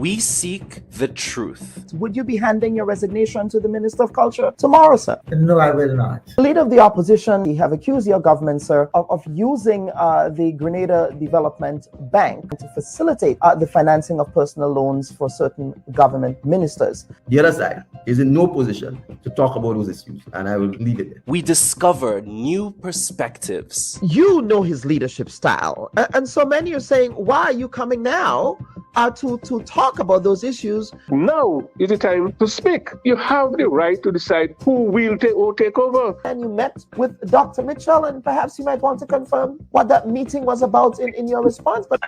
We seek the truth. Would you be handing your resignation to the Minister of Culture tomorrow, sir? No, I will not. Leader of the opposition, you have accused your government, sir, of using the Grenada Development Bank to facilitate the financing of personal loans for certain government ministers. The other side is in no position to talk about those issues, and I will leave it there. We discover new perspectives. You know his leadership style, and so many are saying, why are you coming now to talk about those issues? Now is the time to speak. You have the right to decide who will take over. And you met with Dr. Mitchell, and perhaps you might want to confirm what that meeting was about in your response. But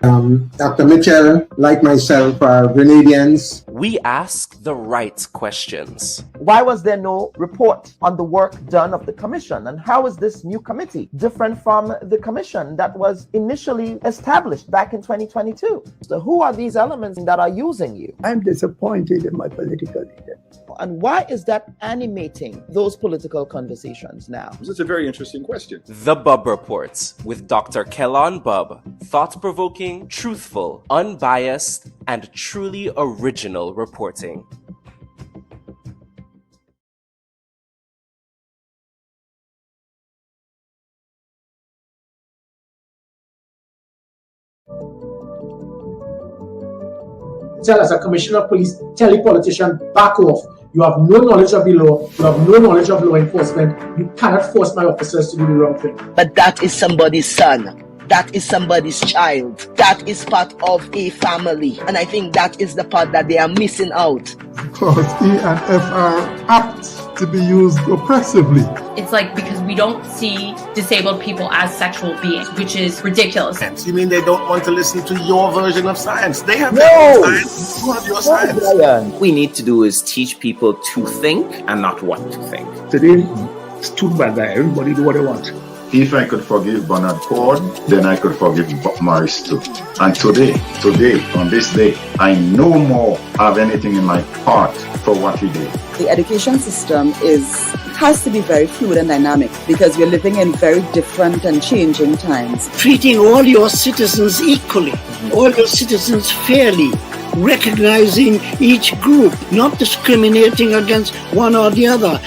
Dr. Mitchell, like myself, are Grenadians. We ask the right questions. why was there no report on the work done of the commission? And how is this new committee different from the commission that was initially established back in 2022? So who are these elements that are using you? I'm disappointed in my political leader. And why is that animating those political conversations now? This is a very interesting question. The Bubb Report with Dr. Kellan Bubb. Thought-provoking, truthful, unbiased, and truly original reporting. Tell as a commissioner of police, tell the politician, back off. You have no knowledge of the law. You have no knowledge of law enforcement. You cannot force my officers to do the wrong thing. But that is somebody's son. That is somebody's child. That is part of a family. And I think that is the part that they are missing out. Because E and F are apt to be used oppressively. It's like because we don't see disabled people as sexual beings, which is ridiculous. You mean they don't want to listen to your version of science? They have their own science. You have your science. We need to do is teach people to think and not what to think. Today, it's too bad that everybody do what they want. If I could forgive Bernard Ford, then I could forgive Bob Morris too. And today, on this day, I no more have anything in my heart for what he did. The education system has to be very fluid and dynamic because we're living in very different and changing times. Treating all your citizens equally, all your citizens fairly, recognizing each group, not discriminating against one or the other.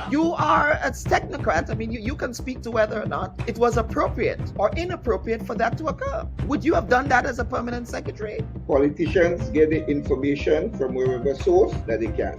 You are a technocrat. I mean, you can speak to whether or not it was appropriate or inappropriate for that to occur. Would you have done that as a permanent secretary? Politicians get the information from wherever source that they can.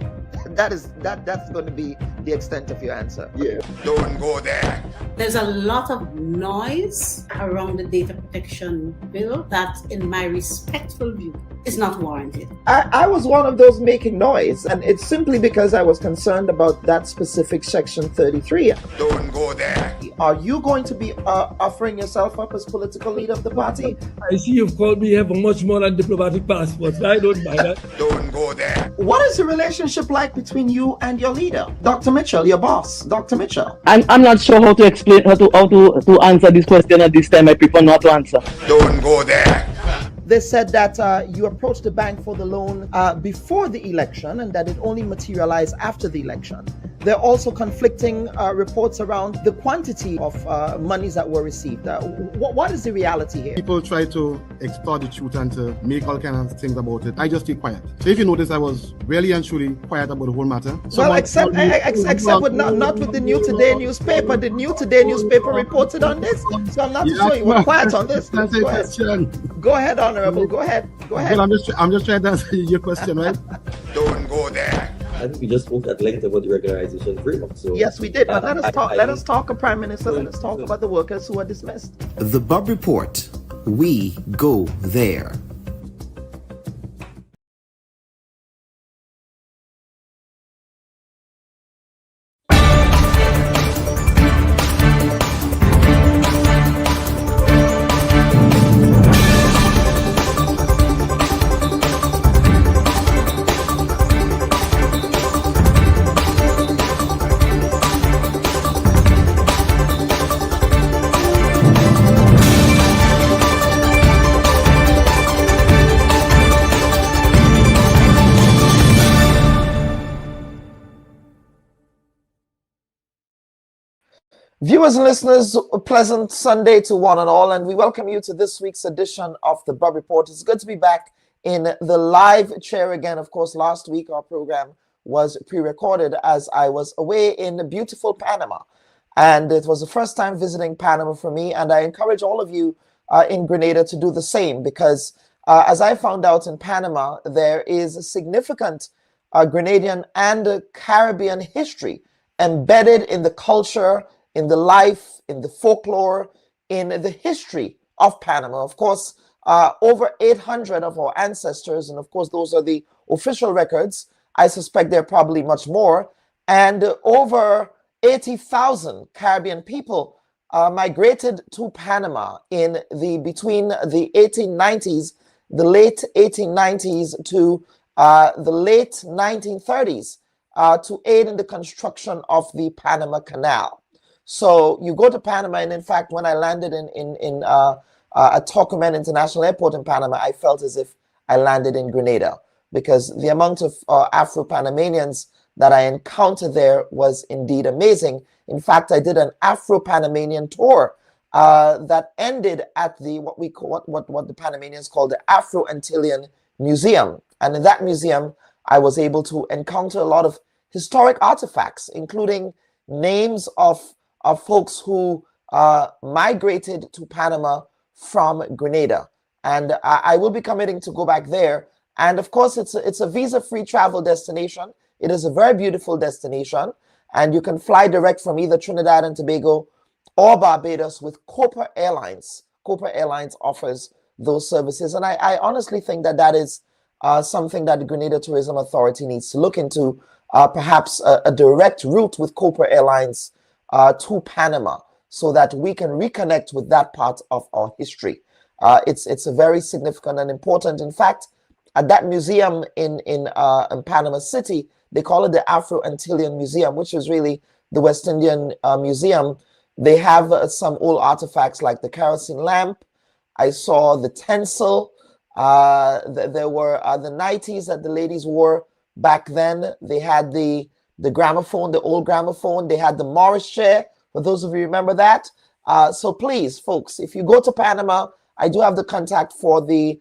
That's going to be the extent of your answer. Yeah. Don't go there. There's a lot of noise around the data protection bill that, in my respectful view, is not warranted. I was one of those making noise, and it's simply because I was concerned about that specific section 33. Don't go there. Are you going to be offering yourself up as political leader of the party? I see you've called me here for much more than diplomatic passports. I don't mind that. Don't go there. What is the relationship like between you and your leader, Dr. Mitchell, your boss, Dr. Mitchell? I'm not sure how to explain how to answer this question at this time. I prefer not to answer. Don't go there. They said that you approached the bank for the loan before the election and that it only materialized after the election. There are also conflicting reports around the quantity of monies that were received. What is the reality here? People try to extort the truth and to make all kinds of things about it. I just stay quiet. So if you notice, I was really and truly quiet about the whole matter. Well, except with not with the New Today newspaper. The New Today newspaper reported on this. So I'm not sure you were quiet on this. Go ahead, Honorable. Go ahead. Well, I'm just trying to answer your question, right? Don't go there. I think we just spoke at length about the regularization framework. So yes, we did. But let us talk, Prime Minister. Let us talk about the workers who are dismissed. The Bubb Report. We go there. Viewers and listeners, a pleasant Sunday to one and all, and we welcome you to this week's edition of the Bubb Report. It's good to be back in the live chair again. Of course, last week our program was pre-recorded as I was away in beautiful Panama, and it was the first time visiting Panama for me, and I encourage all of you in Grenada to do the same, because as I found out in Panama, there is a significant Grenadian and Caribbean history embedded in the culture, in the life, in the folklore, in the history of Panama. Of course, over 800 of our ancestors, and of course, those are the official records. I suspect there are probably much more. And over 80,000 Caribbean people migrated to Panama in between the 1890s, the late 1890s to the late 1930s to aid in the construction of the Panama Canal. So you go to Panama, and in fact, when I landed at Tocumen International Airport in Panama, I felt as if I landed in Grenada, because the amount of Afro-Panamanians that I encountered there was indeed amazing. In fact, I did an Afro-Panamanian tour that ended at the what the Panamanians call the Afro-Antillean Museum, and in that museum, I was able to encounter a lot of historic artifacts, including names of folks who migrated to Panama from Grenada. And I will be committing to go back there. And of course, it's a visa-free travel destination. It is a very beautiful destination. And you can fly direct from either Trinidad and Tobago or Barbados with Copa Airlines. Copa Airlines offers those services. And I honestly think that is something that the Grenada Tourism Authority needs to look into, perhaps a direct route with Copa Airlines to Panama, so that we can reconnect with that part of our history. It's a very significant and important. In fact, at that museum in Panama City, they call it the Afro-Antillean Museum, which is really the West Indian Museum. They have some old artifacts like the kerosene lamp. I saw the tinsel. There were the nighties that the ladies wore back then. They had the gramophone, the old gramophone. They had the Morris chair, for those of you who remember that. So please, folks, if you go to Panama, I do have the contact for the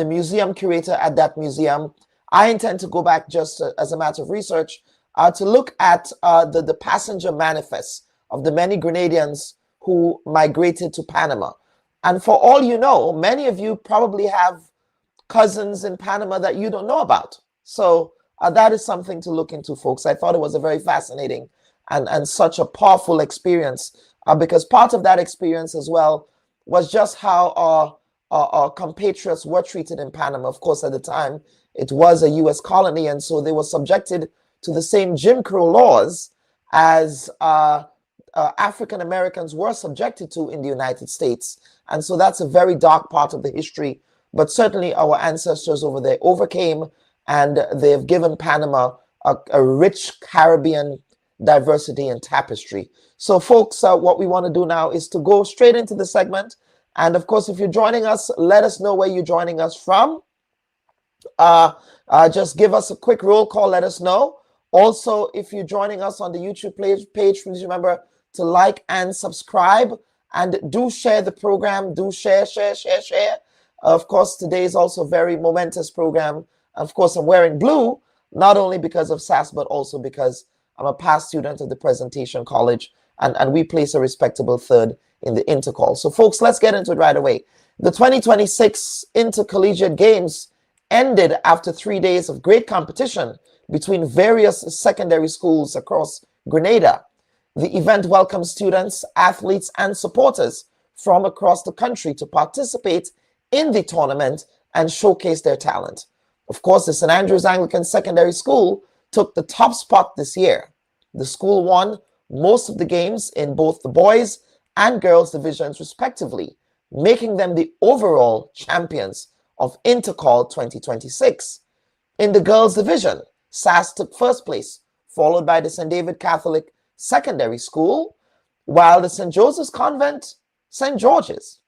museum curator at that museum. I intend to go back just as a matter of research to look at the passenger manifests of the many Grenadians who migrated to Panama. And for all you know, many of you probably have cousins in Panama that you don't know about. So that is something to look into, folks. I thought it was a very fascinating and such a powerful experience, because part of that experience as well was just how our compatriots were treated in Panama. Of course, at the time, it was a U.S. colony, and so they were subjected to the same Jim Crow laws as African Americans were subjected to in the United States. And so that's a very dark part of the history. But certainly our ancestors over there overcame, and they've given Panama a rich Caribbean diversity and tapestry. So folks, what we want to do now is to go straight into the segment. And of course, if you're joining us, let us know where you're joining us from. Just give us a quick roll call, let us know. Also, if you're joining us on the YouTube page, please remember to like and subscribe, and do share the program. Do share. Of course, today is also a very momentous program. Of course, I'm wearing blue, not only because of S.A.A.S.S, but also because I'm a past student of the Presentation College, and we place a respectable third in the Intercol. So folks, let's get into it right away. The 2026 Intercollegiate Games ended after 3 days of great competition between various secondary schools across Grenada. The event welcomes students, athletes, and supporters from across the country to participate in the tournament and showcase their talent. Of course, the St. Andrews Anglican Secondary School took the top spot this year. The school won most of the games in both the boys and girls divisions respectively, making them the overall champions of Intercol 2026. In the girls division, S.A.A.S.S took first place, followed by the St. David Catholic Secondary School, while the St. Joseph's Convent, St. George's,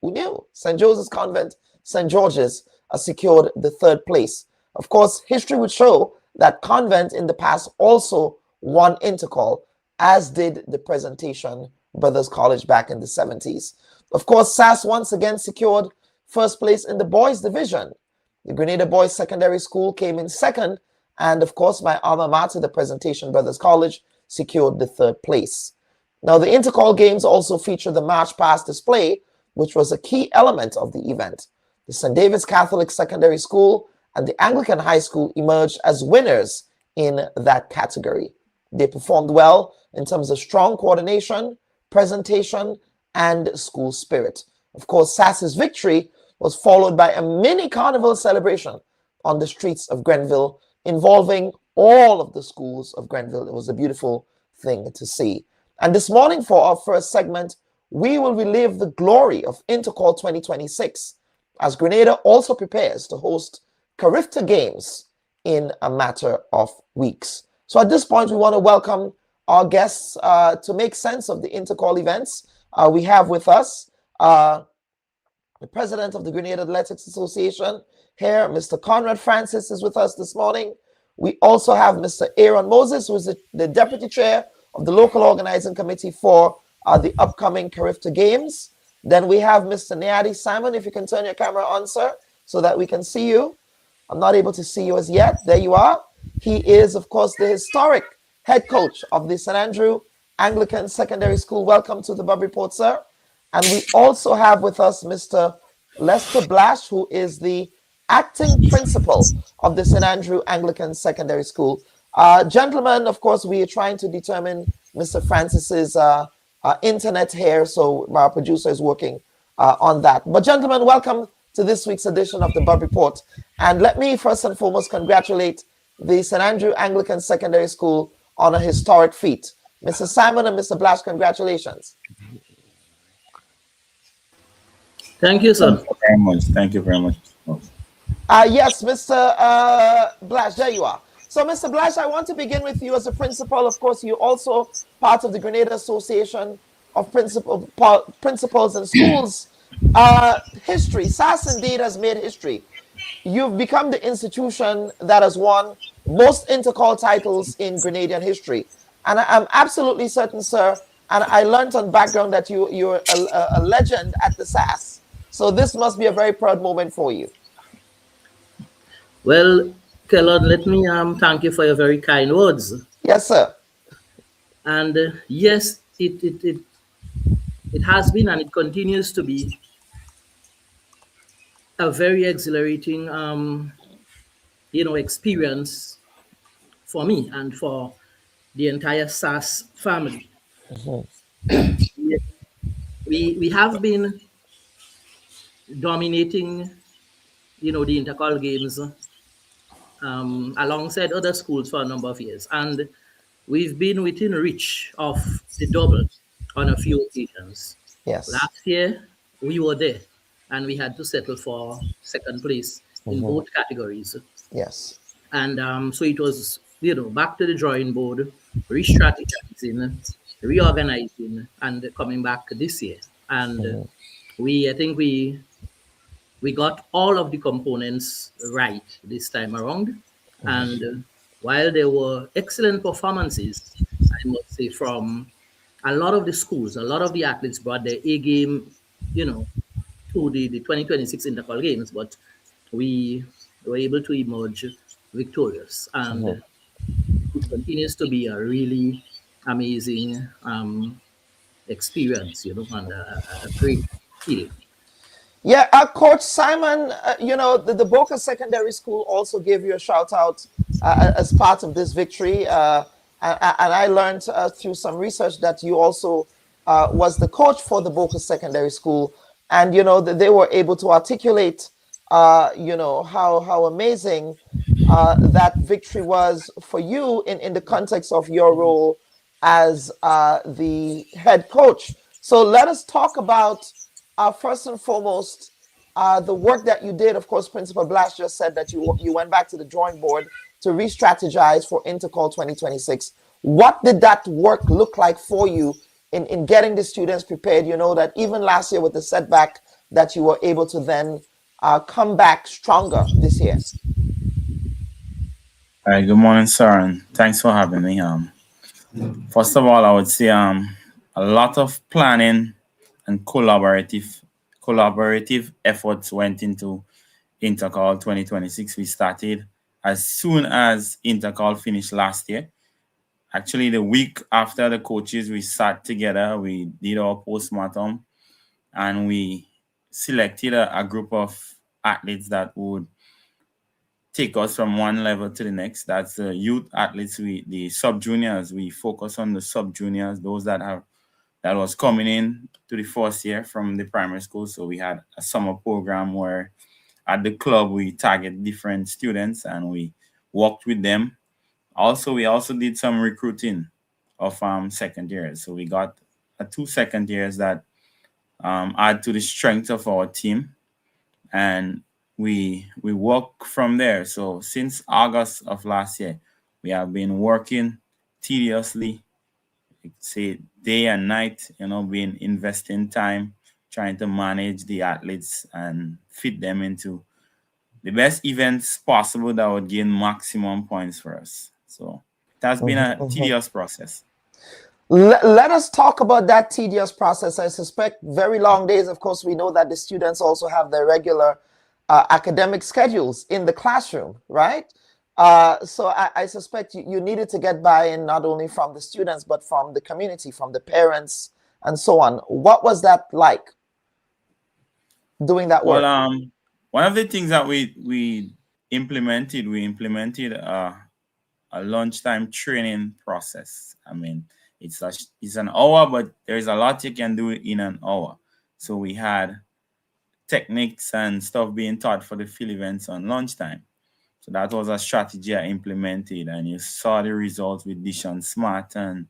who knew? St. Joseph's Convent, St. George's secured the third place. Of course, history would show that Convent in the past also won Intercol, as did the Presentation Brothers College back in the 70s. Of course, S.A.A.S once again secured first place in the boys division. The Grenada Boys Secondary School came in second, and of course, my alma mater, the Presentation Brothers College, secured the third place. Now, the Intercol games also featured the March Past display, which was a key element of the event. The St. David's Catholic Secondary School and the Anglican High School emerged as winners in that category. They performed well in terms of strong coordination, presentation, and school spirit. Of course, S.A.A.S's victory was followed by a mini carnival celebration on the streets of Grenville, involving all of the schools of Grenville. It was a beautiful thing to see. And this morning, for our first segment, we will relive the glory of Intercol 2026, as Grenada also prepares to host CARIFTA Games in a matter of weeks. So at this point, we want to welcome our guests to make sense of the Intercol events. We have with us the president of the Grenada Athletics Association here, Mr. Conrad Francis, is with us this morning. We also have Mr. Aaron Moses, who is the deputy chair of the local organizing committee for the upcoming CARIFTA Games. Then we have Mr. Nyadi Simon, if you can turn your camera on, sir, so that we can see you. I'm not able to see you as yet. There you are. He is, of course, the historic head coach of the St. Andrew Anglican Secondary School. Welcome to the Bubb Report, sir. And we also have with us Mr. Lester Blash, who is the acting principal of the St. Andrew Anglican Secondary School. Gentlemen, of course, we are trying to determine Mr. Francis's internet here, so our producer is working on that. But gentlemen, welcome to this week's edition of the Bubb Report. And let me first and foremost congratulate the St. Andrew Anglican Secondary School on a historic feat. Mr. Simon and Mr. Blash, congratulations. Thank you, sir. Thank you very much. Thank you very much. Yes, Mr. Blash, there you are. So, Mr. Blash, I want to begin with you as a principal. Of course, you're also part of the Grenada Association of Principals and Schools. History, S.A.A.S indeed has made history. You've become the institution that has won most Intercol titles in Grenadian history. And I'm absolutely certain, sir, and I learned on background that you're a legend at the S.A.A.S. So this must be a very proud moment for you. Well, Kellon, let me thank you for your very kind words. Yes, sir. And yes, it has been and it continues to be a very exhilarating, experience for me and for the entire S.A.A.S family. We have been dominating, the Intercol games alongside other schools for a number of years, and we've been within reach of the double on a few occasions. Yes. Last year we were there, and we had to settle for second place in both categories. Yes. And so it was, back to the drawing board, re-strategizing, reorganizing, and coming back this year. And I think we got all of the components right this time around. And while there were excellent performances, I must say, from a lot of the schools, a lot of the athletes brought their A game, to the 2026 Intercol Games, but we were able to emerge victorious. And it continues to be a really amazing experience, and a great feeling. Yeah, Coach Simon, the Boca Secondary School also gave you a shout out as part of this victory. And I learned through some research that you also was the coach for the Boca Secondary School. And, that they were able to articulate, how amazing that victory was for you in the context of your role as the head coach. So let us talk about, first and foremost, the work that you did. Of course, Principal Blash just said that you went back to the drawing board to re-strategize for Intercol 2026. What did that work look like for you in getting the students prepared? That even last year with the setback, that you were able to then come back stronger this year. All right, good morning, sir, and thanks for having me. First of all, I would say a lot of planning and collaborative efforts went into Intercol 2026. We started as soon as Intercol finished last year. Actually, the week after the coaches, we sat together, we did our postmortem, and we selected a group of athletes that would take us from one level to the next. That's the youth athletes, the sub-juniors. We focus on the sub-juniors, those that was coming in to the first year from the primary school. So we had a summer program where at the club we target different students and we worked with them. Also, we also did some recruiting of second years. So we got 2 second years that add to the strength of our team, and we work from there. So since August of last year, we have been working tediously, say day and night, being investing time, trying to manage the athletes and fit them into the best events possible that would gain maximum points for us. So it has been a tedious process. Let us talk about that tedious process. I suspect very long days. Of course, we know that the students also have their regular academic schedules in the classroom, right? So I suspect you needed to get buy-in not only from the students, but from the community, from the parents, and so on. What was that like, doing that work? Well, one of the things that we implemented a lunchtime training process. I mean, it's an hour, but there's a lot you can do in an hour. So we had techniques and stuff being taught for the field events on lunchtime. So that was a strategy I implemented, and you saw the results with Dishon Smart and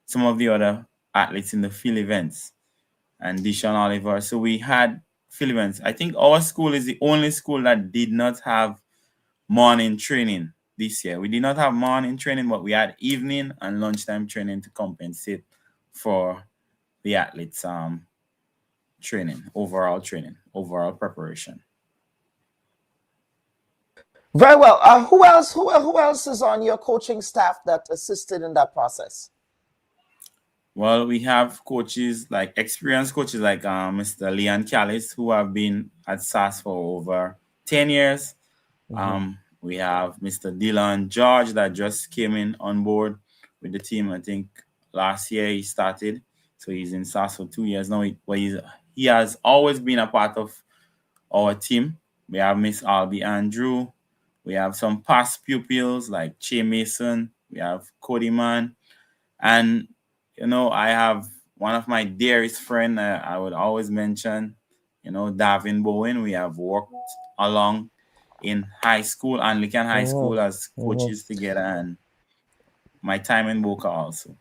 some of the other athletes in the field events and Dishon Oliver. So we had field events. I think our school is the only school that did not have morning training this year. We did not have morning training, but we had evening and lunchtime training to compensate for the athletes' overall preparation. Very well. Who else is on your coaching staff that assisted in that process? Well, we have experienced coaches like Mr. Leon Callis, who have been at S.A.A.S for over 10 years. We have Mr. Dylan George that just came in on board with the team. I think last year he started, so he's in S.A.A.S for 2 years now. He has always been a part of our team. We have Miss Albie Andrew. We have some past pupils like Che Mason. We have Cody Man. And, I have one of my dearest friends I would always mention, Davin Bowen. We have worked along in high school, Anglican High School, as coaches together, and my time in Boca also.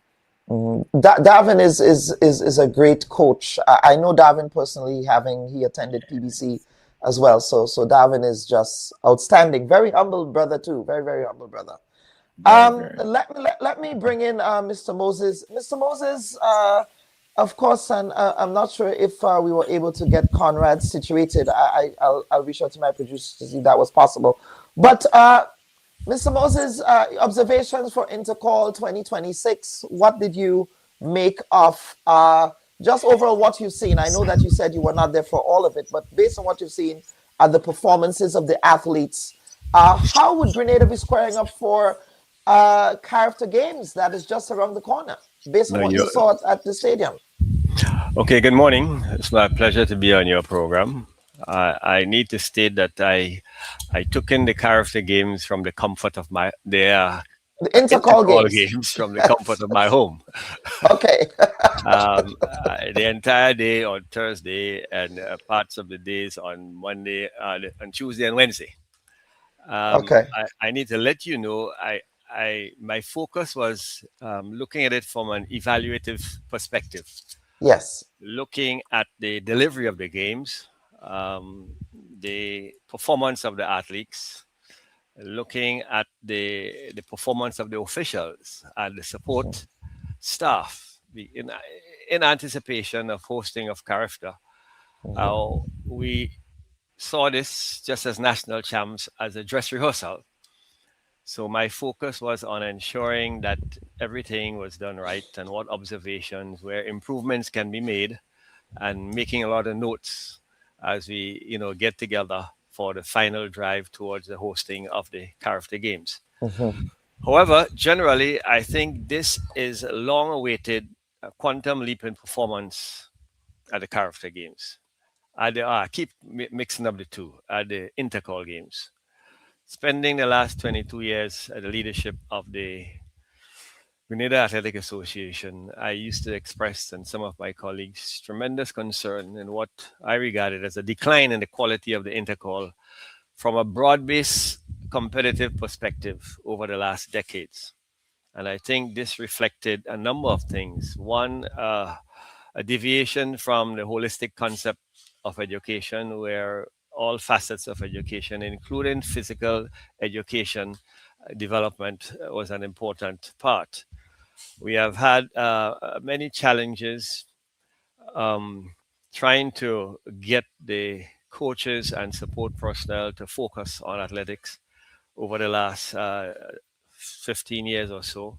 Davin is a great coach. I know Davin personally, he attended PBC as well. So Davin is just outstanding. Very humble brother too. Very, very humble brother. Let me bring in Mr. Moses. Mr. Moses, of course, and I'm not sure if we were able to get Conrad situated. I'll reach out to my producer to see if that was possible. But Mr. Moses, observations for Intercol 2026. What did you make of just overall what you've seen? I know that you said you were not there for all of it, but based on what you've seen, the performances of the athletes, how would Grenada be squaring up for CARIFTA Games that is just around the corner, based on what you saw at the stadium? Okay, good morning. It's my pleasure to be on your program. I need to state that I took in the CARIFTA Games from the comfort of the Intercol games from the comfort of my home. Okay. The entire day on Thursday and parts of the days on Monday, on Tuesday and Wednesday. Okay. I need to let you know, my focus was looking at it from an evaluative perspective. Yes. Looking at the delivery of the games, the performance of the athletes, looking at the performance of the officials and the support staff in anticipation of hosting of CARIFTA. We saw this just as national champs as a dress rehearsal. So my focus was on ensuring that everything was done right and what observations, where improvements can be made, and making a lot of notes as we, get together for the final drive towards the hosting of the CARIFTA Games. However, generally, I think this is a long-awaited quantum leap in performance at the CARIFTA Games. I keep mixing up the two, at the Intercol Games. Spending the last 22 years at the leadership of the Grenada Athletic Association, I used to express, and some of my colleagues, tremendous concern in what I regarded as a decline in the quality of the Intercol from a broad-based competitive perspective over the last decades. And I think this reflected a number of things. One, a deviation from the holistic concept of education, where all facets of education, including physical education development, was an important part. We have had many challenges trying to get the coaches and support personnel to focus on athletics over the last 15 years or so.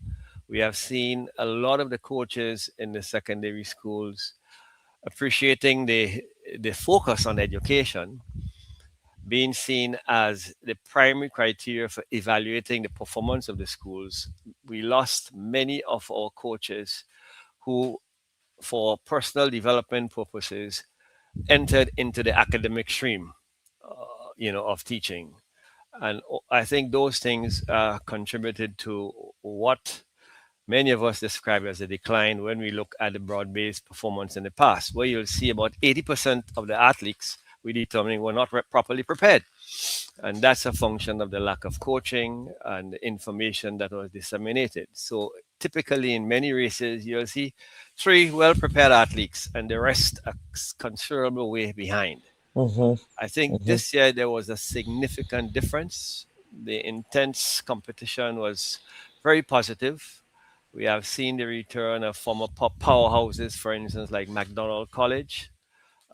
We have seen a lot of the coaches in the secondary schools appreciating the focus on education being seen as the primary criteria for evaluating the performance of the schools. We lost many of our coaches who, for personal development purposes, entered into the academic stream, of teaching. And I think those things contributed to what many of us describe as a decline when we look at the broad-based performance in the past, where you'll see about 80% of the athletes we determined were not properly prepared. And that's a function of the lack of coaching and the information that was disseminated. So typically in many races, you'll see 3 well-prepared athletes and the rest a considerable way behind. I think this year there was a significant difference. The intense competition was very positive. We have seen the return of former powerhouses, for instance, like McDonald College.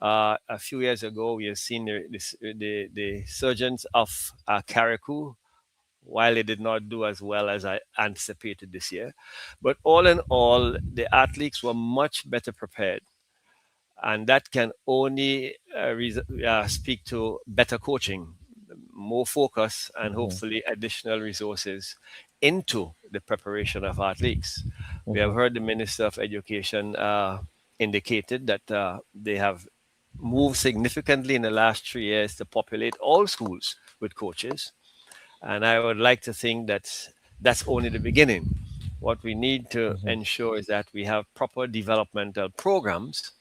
A few years ago, we have seen the surgence of Carriacou, while it did not do as well as I anticipated this year. But all in all, the athletes were much better prepared. And that can only speak to better coaching, more focus, and hopefully additional resources into the preparation of athletes. We have heard the Minister of Education indicated that they have moved significantly in the last 3 years to populate all schools with coaches. And I would like to think that that's only the beginning. What we need to ensure is that we have proper developmental programs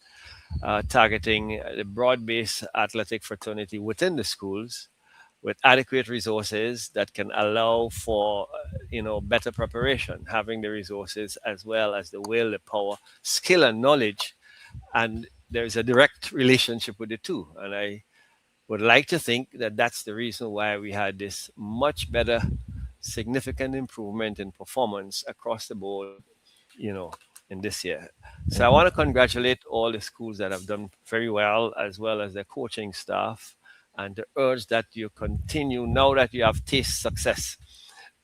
targeting the broad-based athletic fraternity within the schools with adequate resources that can allow for better preparation, having the resources as well as the will, the power, skill, and knowledge. And there's a direct relationship with the two. And I would like to think that that's the reason why we had this much better, significant improvement in performance across the board, in this year. So I want to congratulate all the schools that have done very well, as well as their coaching staff, and to urge that you continue, now that you have tasted success,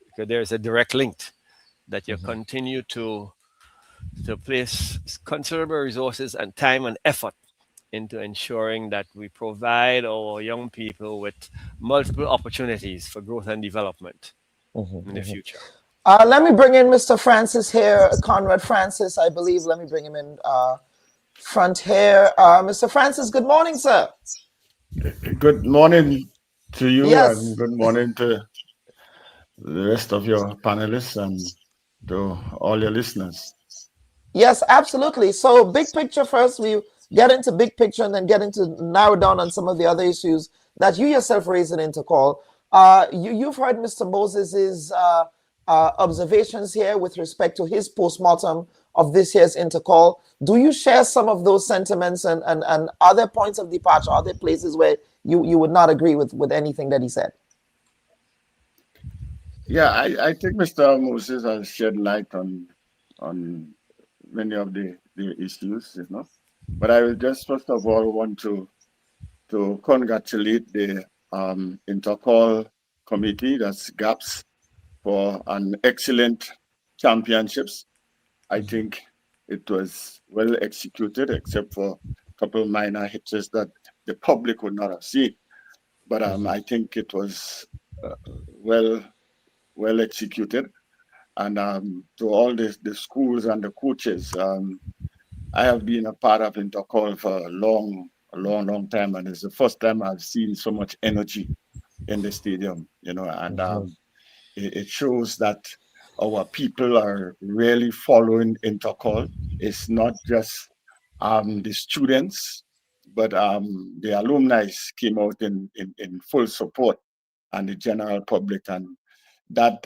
because there's a direct link, that you continue to place considerable resources and time and effort into ensuring that we provide our young people with multiple opportunities for growth and development in the future. Let me bring in Mr. Francis here, Conrad Francis, I believe. Let me bring him in front here. Mr. Francis, good morning, sir. Good morning to you, Yes. and good morning to the rest of your panelists and to all your listeners. Yes, absolutely. So big picture first, we get into big picture and then get into narrow down on some of the other issues that you yourself raised in Intercol. You've heard Mr. Moses's observations here with respect to his postmortem of this year's Intercol. Do you share some of those sentiments, and are there points of departure? Are there places where you would not agree with anything that he said? Yeah, I think Mr. Moses has shed light on many of the issues, But I will just first of all want to congratulate the Intercol committee, that's GAPS, for an excellent championships. I think it was well executed, except for a couple of minor hitches that the public would not have seen. But I think it was well executed. And to all the schools and the coaches, I have been a part of Intercol for a long time, and it's the first time I've seen so much energy in the stadium, and it shows that our people are really following Intercol. It's not just the students, but the alumni came out in full support, and the general public, and that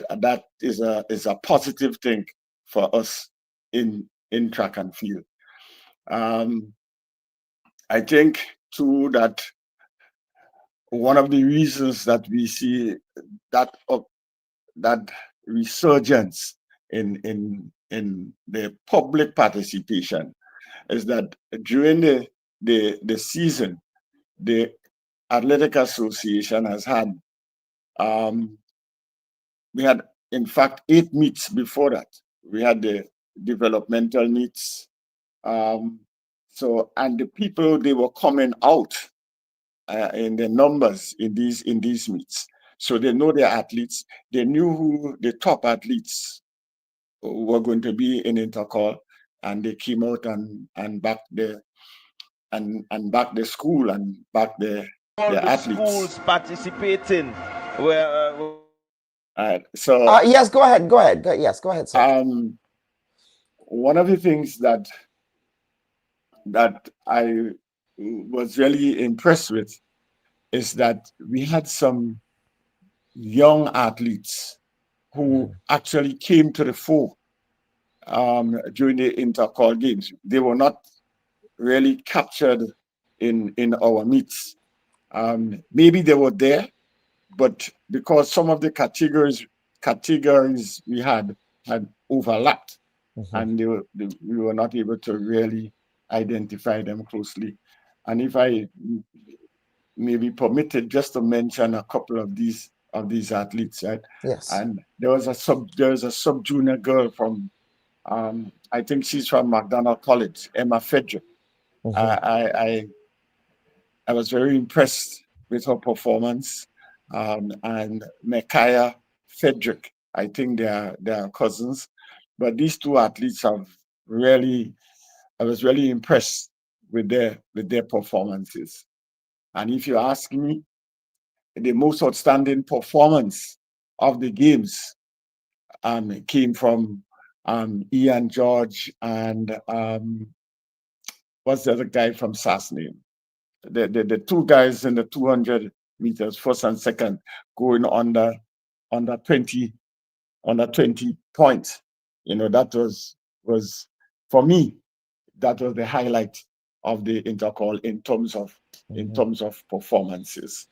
is a positive thing for us in track and field. I think too that one of the reasons that we see that resurgence in the public participation is that during the season, the Athletic Association has had we had in fact 8 meets before that. We had the developmental meets. So, and the people, they were coming out in the numbers in these meets. So they know their athletes. They knew who the top athletes were going to be in Intercol, and they came out and backed the backed the school and backed the athletes. Schools participating. So yes, go ahead. Yes, go ahead, sir. One of the things that I was really impressed with is that we had some young athletes who actually came to the fore during the Intercol games. They were not really captured in our meets. Maybe they were there, but because some of the categories we had overlapped, and we were not able to really identify them closely. And if I may be permitted just to mention a couple of these athletes, right? Yes. And there was a sub-junior girl from I think she's from McDonald College, Emma Frederick. I was very impressed with her performance. And Micaiah Frederick, I think they are cousins. But these two athletes I was really impressed with their performances. And if you ask me, the most outstanding performance of the games came from Ian George and what's the other guy from S.A.A.S.S name? The two guys in the 200 meters, first and second, going under 20 points. That was for me, that was the highlight of the Intercol in terms of performances.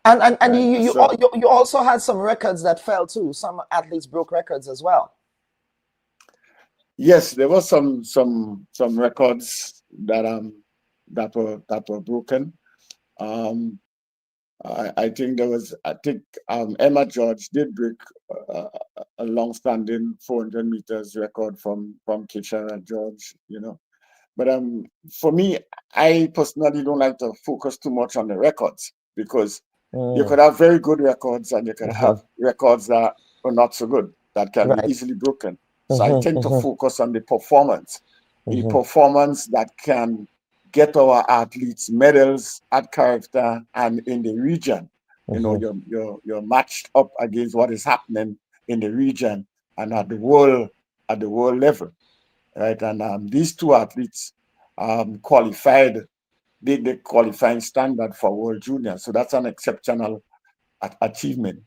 And you also had some records that fell too. Some athletes broke records as well. Yes, there were some records that were broken. I think Emma George did break a long-standing 400 meters record from Keisha George, But for me, I personally don't like to focus too much on the records, because you could have very good records and you could have records that are not so good, that can be easily broken. So I tend to focus on the performance, the performance that can get our athletes medals at CARIFTA and in the region. You're matched up against what is happening in the region and at the world level, right? And these two athletes qualified, did the qualifying standard for World Junior, so that's an exceptional achievement,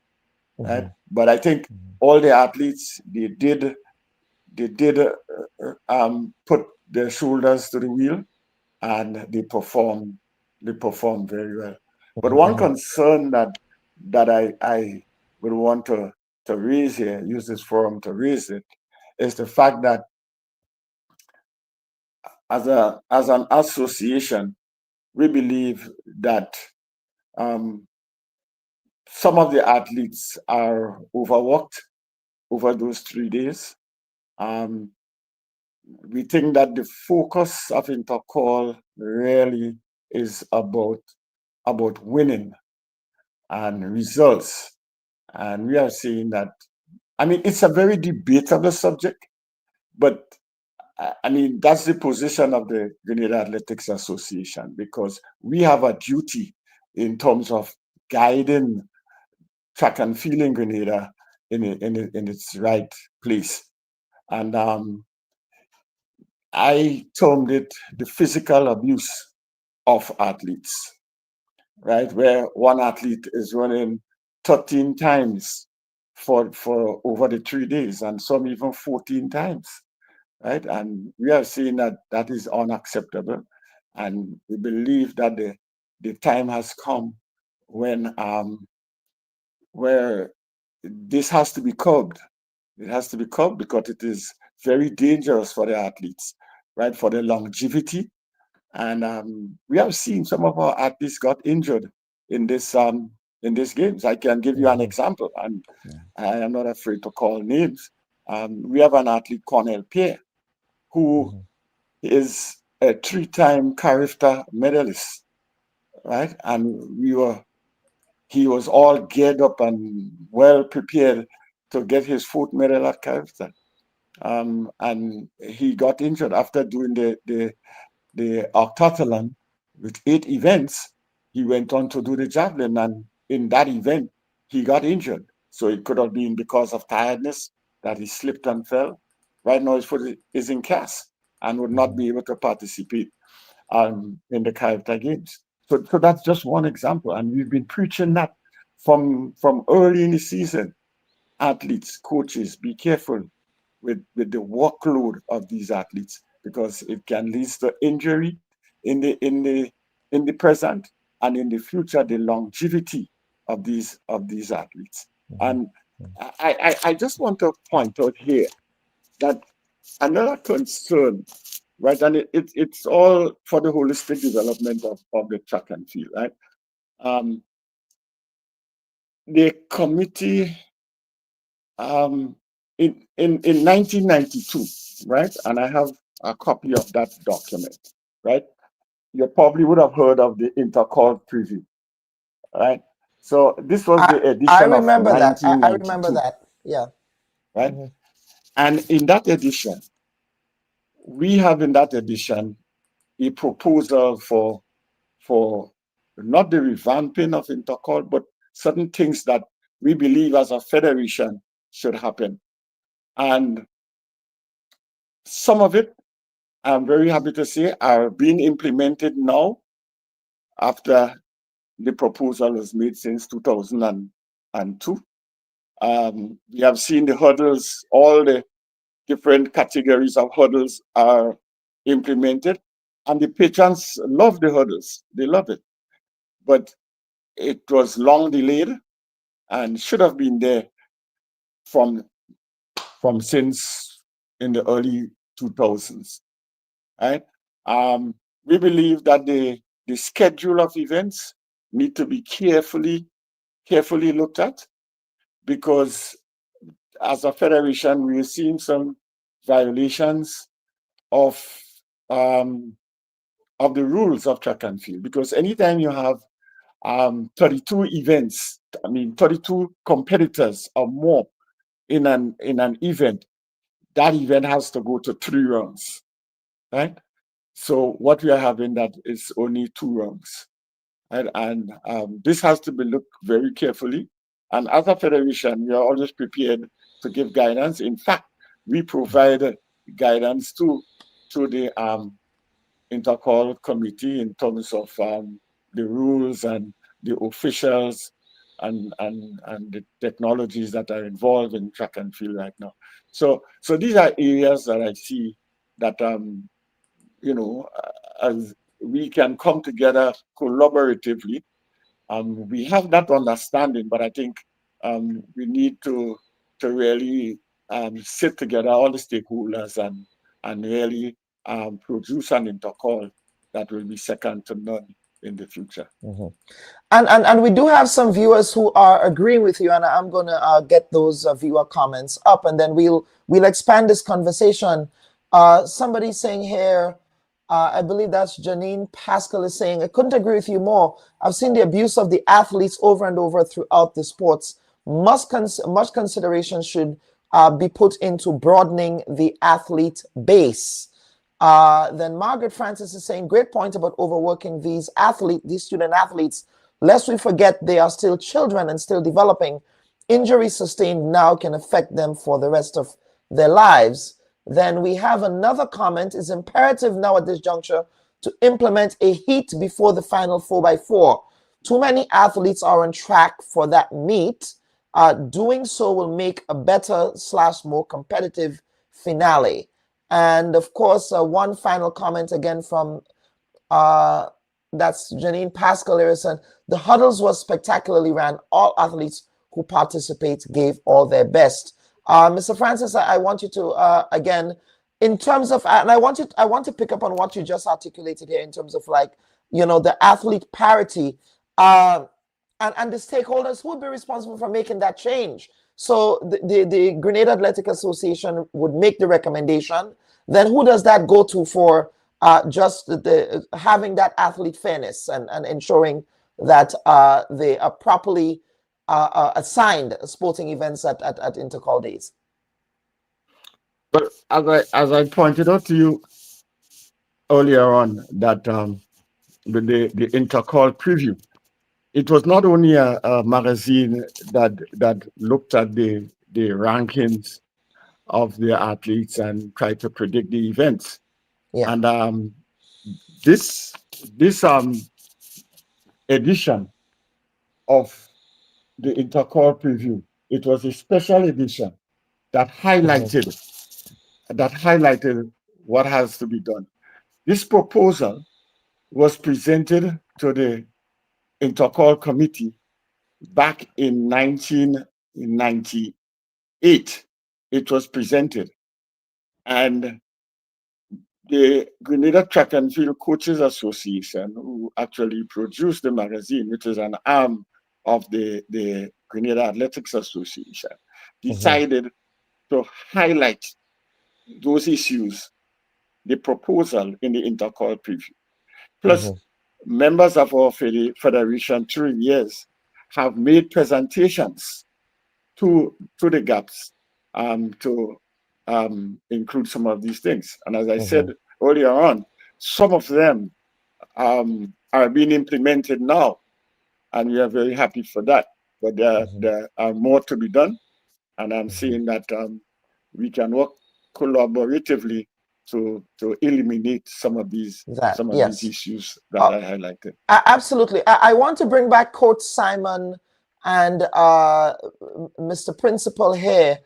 right? But I think all the athletes, they did put their shoulders to the wheel, and they performed very well. But one concern that I would want to raise here, use this forum to raise it, is the fact that as an association, we believe that some of the athletes are overworked over those 3 days. We think that the focus of Intercol really is about winning and results. And we are seeing that, I mean, it's a very debatable subject, but I mean, that's the position of the Grenada Athletics Association, because we have a duty in terms of guiding track and field in Grenada in its right place. And I termed it the physical abuse of athletes, right? Where one athlete is running 13 times for over the 3 days, and some even 14 times, right? And we are seeing that that is unacceptable. And we believe that the time has come when where this has to be curbed. It has to be curbed because it is very dangerous for the athletes, right? For their longevity. And we have seen some of our athletes got injured in this games. I can give you an example, and I am not afraid to call names. We have an athlete, Cornell Pierre, who is a 3-time CARIFTA medalist, right? And he was all geared up and well prepared to get his 4th medal at CARIFTA. And he got injured after doing the octathlon with 8 events. He went on to do the javelin, and in that event, he got injured. So it could have been because of tiredness that he slipped and fell. Right now, his foot is in cast and would not be able to participate in the CARIFTA Games. So that's just one example, and we've been preaching that from early in the season. Athletes, coaches, be careful with the workload of these athletes, because it can lead to injury in the present, and in the future, the longevity of these athletes. And I just want to point out here that another concern, right, and it's all for the holistic development of the track and field, right? The committee in 1992, right, and I have a copy of that document, right? You probably would have heard of the Intercol preview, right? So this was the edition I remember of that. 1992. I remember that. Yeah. Right? And in that edition, we have in that edition a proposal for not the revamping of Intercol, but certain things that we believe as a federation should happen. And some of it, I'm very happy to say, are being implemented now after the proposal was made since 2002. We have seen the hurdles, all the different categories of hurdles are implemented, and the patrons love the hurdles. They love it. But it was long delayed and should have been there from since in the early 2000s, right? We believe that the schedule of events need to be carefully looked at, because as a federation, we're seeing some violations of the rules of track and field. Because anytime you have 32 events, 32 competitors or more in an event, that event has to go to 3 rounds, right? So what we are having that is only 2 rounds, right? And this has to be looked very carefully. And as a federation, we are always prepared to give guidance. In fact, we provide guidance to the Intercol committee in terms of the rules and the officials and the technologies that are involved in track and field right now. So these are areas that I see that as we can come together collaboratively. We have that understanding, but I think we need to really sit together, all the stakeholders, and really produce an Intercol that will be second to none in the future. And we do have some viewers who are agreeing with you, and I'm going to get those viewer comments up, and then we'll expand this conversation. Somebody saying here, I believe that's Janine Pascal is saying, I couldn't agree with you more. I've seen the abuse of the athletes over and over throughout the sports. Much consideration should be put into broadening the athlete base. Then Margaret Francis is saying, great point about overworking these student athletes. Lest we forget they are still children and still developing. Injuries sustained now can affect them for the rest of their lives. Then we have another comment. It's imperative now at this juncture to implement a heat before the final 4x4. Too many athletes are on track for that meet. Doing so will make a better / more competitive finale. And of course, one final comment again from that's Janine Pascal Harrison. The huddles was spectacularly ran. All athletes who participate gave all their best. Mr. Francis, I want you to again, in terms of, and I want to pick up on what you just articulated here in terms of, like, the athlete parity, and the stakeholders who would be responsible for making that change. So the Grenada Athletic Association would make the recommendation. Then who does that go to for just having that athlete fairness and ensuring that they are properly assigned sporting events at Intercol days? But as I pointed out to you earlier on, that the Intercol preview, it was not only a magazine that looked at the rankings of the athletes and tried to predict the events. Yeah. And this edition of the Intercol preview, it was a special edition that highlighted what has to be done. This proposal was presented to the Intercol committee back in 1998. It was presented, and the Grenada Track and Field Coaches Association, who actually produced the magazine, which is an arm of the Grenada Athletics Association, decided to highlight those issues, the proposal in the Intercol preview. Plus, members of our federation through years have made presentations to the GAPS to include some of these things. And as I said earlier on, some of them are being implemented now, and we are very happy for that. But there are more to be done, and I'm seeing that we can work collaboratively to eliminate some of these these issues that I highlighted. Absolutely. I want to bring back Coach Simon and Mr. Principal here,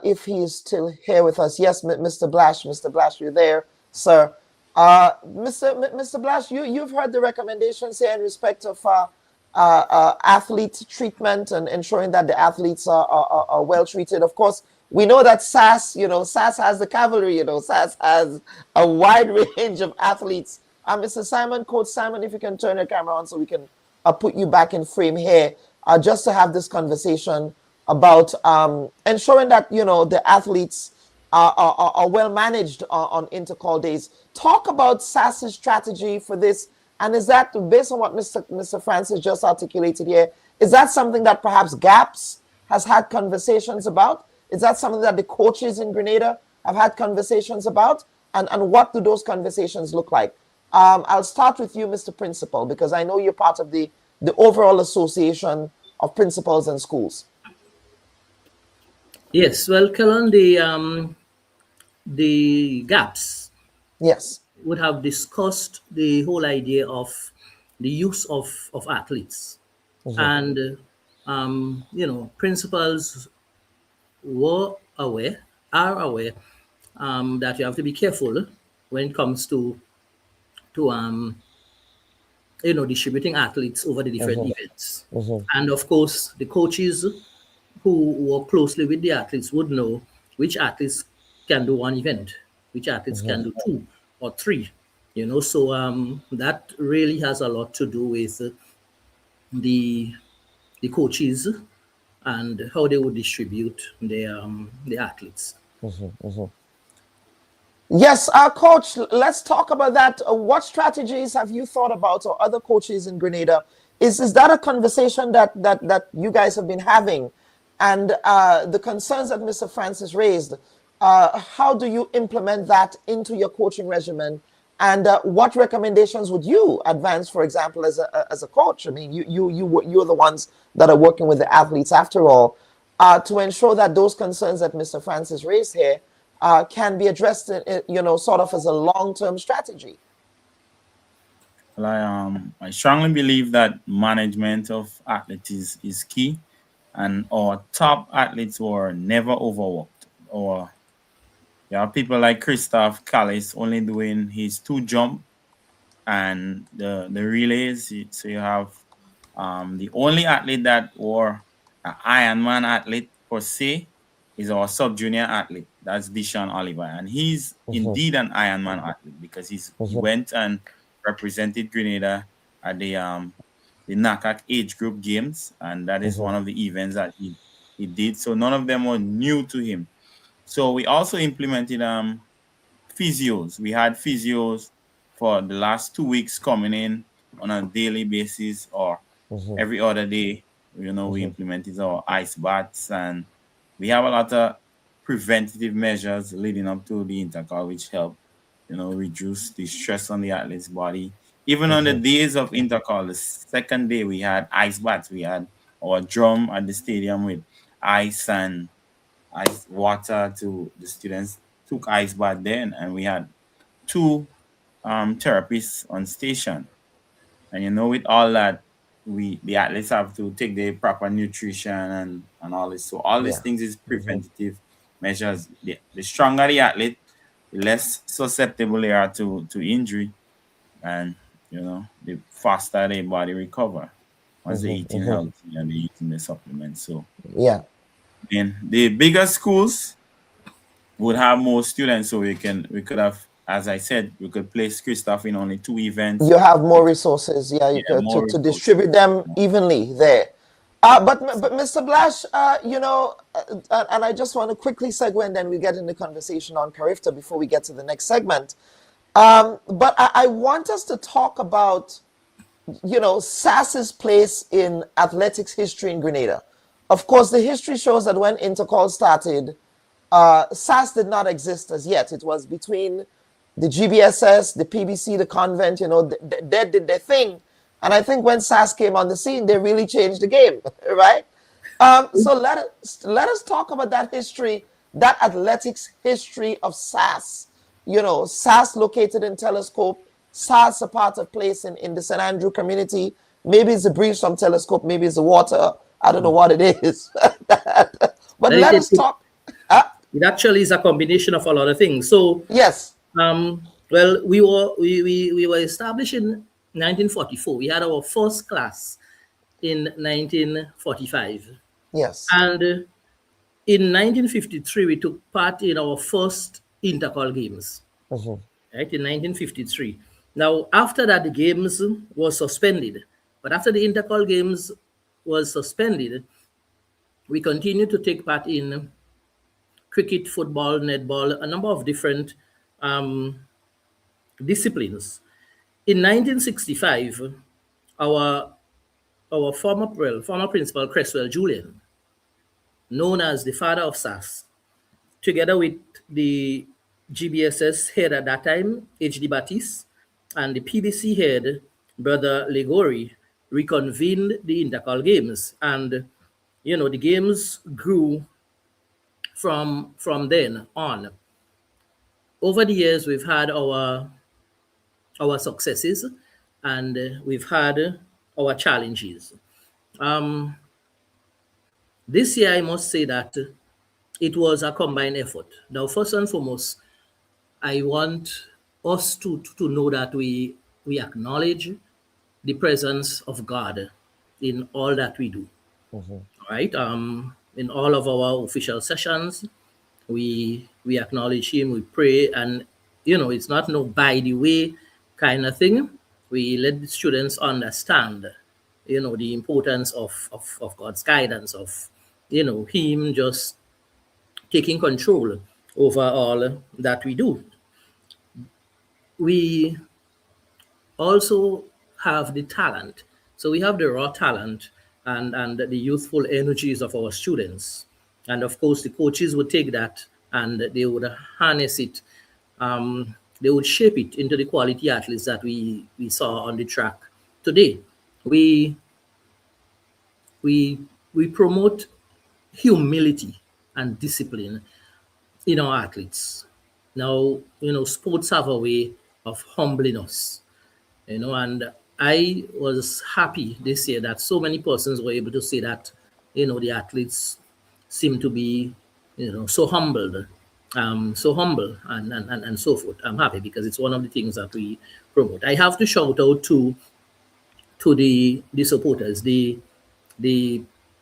if he is still here with us. Yes, Mr. Blash. Mr. Blash, you're there, sir. Mr. Blash, you've heard the recommendations here in respect of athlete treatment and ensuring that the athletes are well treated. Of course, we know that S.A.A.S., S.A.A.S has the cavalry, S.A.A.S has a wide range of athletes. Mr. Simon, Coach Simon, if you can turn your camera on so we can put you back in frame here, just to have this conversation about ensuring that, the athletes are well managed on Intercol days. Talk about S.A.A.S's strategy for this. And is that, based on what Mr. Francis just articulated here, is that something that perhaps GAPS has had conversations about? Is that something that the coaches in Grenada have had conversations about? And what do those conversations look like? I'll start with you, Mr. Principal, because I know you're part of the overall association of principals and schools. Yes, well, Kellen, the GAPS would have discussed the whole idea of the use of athletes. And, principals are aware that you have to be careful when it comes to distributing athletes over the different events. And of course, the coaches who work closely with the athletes would know which athletes can do one event, which athletes can do 2 or 3. You know, so that really has a lot to do with the coaches and how they would distribute the athletes. Yes, Coach, let's talk about that. What strategies have you thought about, or other coaches in Grenada? Is that a conversation that you guys have been having? And the concerns that Mr. Francis raised, how do you implement that into your coaching regimen? And what recommendations would you advance, for example, as a coach? I mean, you're the ones that are working with the athletes after all, to ensure that those concerns that Mr. Francis raised here can be addressed, sort of as a long-term strategy. Well, I strongly believe that management of athletes is key, and our top athletes were never overworked. Or you have people like Christophe Callis only doing his 2 jump and the relays. So you have the only athlete that were an Ironman athlete per se is our sub-junior athlete. That's Deshaun Oliver, and he's indeed an Ironman athlete because he went and represented Grenada at the NACAC age group games, and that is one of the events that he did. So none of them were new to him. So we also implemented physios. We had physios for the last 2 weeks coming in on a daily basis or every other day. You know, we implemented our ice baths, and we have a lot of preventative measures leading up to the Intercol, which help, reduce the stress on the athlete's body. Even on the days of Intercol, the second day we had ice baths. We had our drum at the stadium with ice and ice water to the students. Took ice bath then, and we had 2 therapists on station. And with all that, the athletes have to take the proper nutrition and all this. So all these things is preventative measures. The stronger the athlete, the less susceptible they are to injury, and the faster their body recover once they're eating healthy and they're eating the supplements. So in the bigger schools would have more students, so we could have, as I said, we could place Christophe in only 2 events. You have more resources, to distribute them evenly there. But Mr. Blash, and I just want to quickly segue, and then we get into conversation on CARIFTA before we get to the next segment. But I want us to talk about, S.A.A.S.'s place in athletics history in Grenada. Of course, the history shows that when Intercol started, S.A.A.S. did not exist as yet. It was between the GBSS, the PBC, the convent, they did their thing. And I think when S.A.A.S. came on the scene, they really changed the game, right? So let us talk about that history, that athletics history of S.A.A.S. S.A.A.S. located in Telescope, S.A.A.S. a part of place in the St. Andrew community. Maybe it's a breeze from Telescope, maybe it's the water. I don't know what it is. But let us talk. It actually is a combination of a lot of things. So yes. Well, we were established in 1944. We had our first class in 1945. Yes. And in 1953, we took part in our first Intercol games. Right, in 1953. Now, after that, the games were suspended. But after the Intercol games was suspended, we continued to take part in cricket, football, netball, a number of different disciplines. In 1965, our former principal, Cresswell Julian, known as the father of S.A.A.S., together with the GBSS head at that time, H.D. Batiste, and the PBC head, Brother Legori, reconvened the Intercol Games. And, the games grew from then on. Over the years, we've had our successes, and we've had our challenges. This year, I must say that it was a combined effort. Now, first and foremost, I want us to know that we acknowledge the presence of God in all that we do. Right? In all of our official sessions, we acknowledge Him, we pray, and it's not by the way kind of thing. We let the students understand, the importance of God's guidance, of, Him just taking control over all that we do. We also have the talent. So we have the raw talent and the youthful energies of our students. And of course, the coaches would take that and they would harness it. They would shape it into the quality athletes that we saw on the track today. We promote humility and discipline in our athletes. Now, sports have a way of humbling us, and I was happy this year that so many persons were able to say that, the athletes seem to be, so humbled, and so forth. I'm happy because it's one of the things that we promote. I have to shout out to the supporters, the